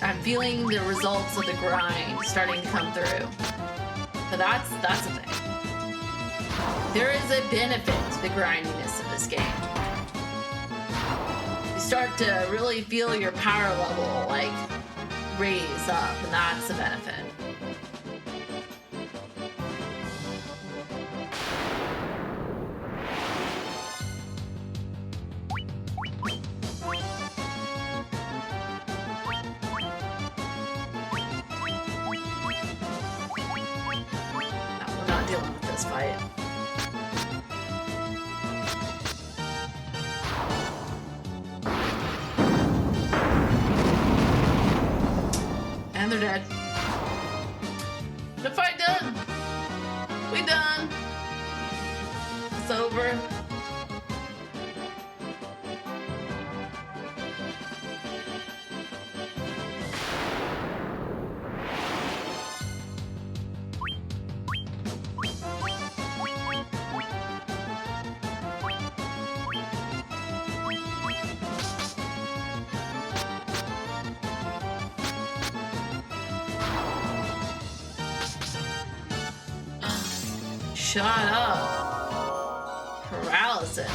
I'm feeling the results of the grind starting to come through. So that's the thing. There is a benefit to the grindiness of this game. You start to really feel your power level like raise up, and that's the benefit. Dealing with this fight. And they're dead. The fight done. We done. It's over. Shut up. Paralysis.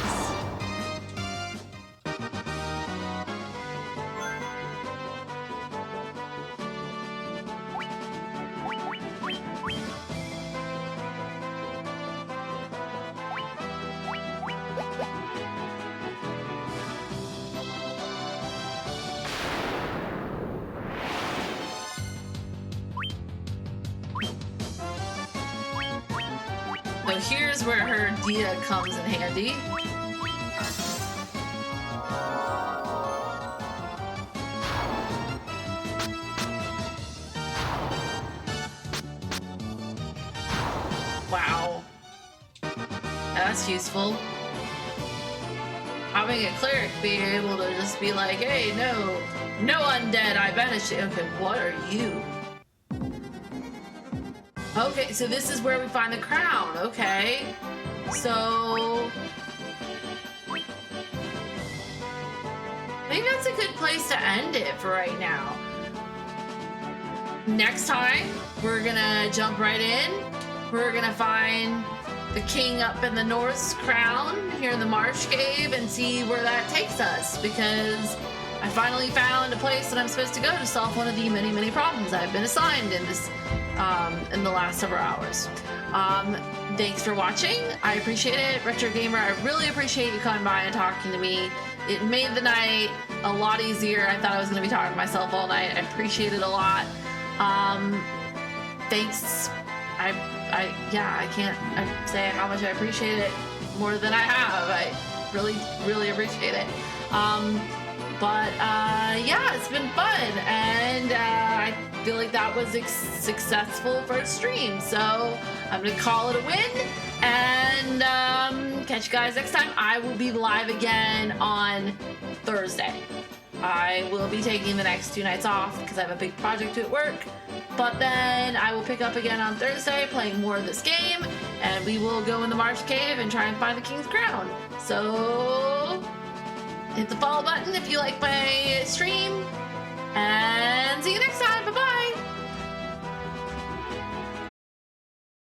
So here's where her Dia comes in handy. Wow. That's useful. Having a cleric be able to just be like, hey, no undead, I banish you. Okay, what are you? Okay, so this is where we find the crown. Okay. So I think that's a good place to end it for right now. Next time, we're gonna jump right in. We're gonna find the king up in the North's crown here in the Marsh Cave and see where that takes us, because I finally found a place that I'm supposed to go to solve one of the many, many problems I've been assigned in this in the last several hours. Thanks for watching. I appreciate it. Retro Gamer, I really appreciate you coming by and talking to me. It made the night a lot easier. I thought I was going to be talking to myself all night. I appreciate it a lot. Thanks. I can't say how much I appreciate it more than I have. I really, really appreciate it. Yeah, it's been fun, and I feel like that was a successful first stream, so I'm gonna call it a win, and catch you guys next time. I will be live again on Thursday. I will be taking the next 2 nights off because I have a big project at work, but then I will pick up again on Thursday playing more of this game, and we will go in the Marsh Cave and try and find the King's Crown. So hit the follow button if you like my stream, and see you next time.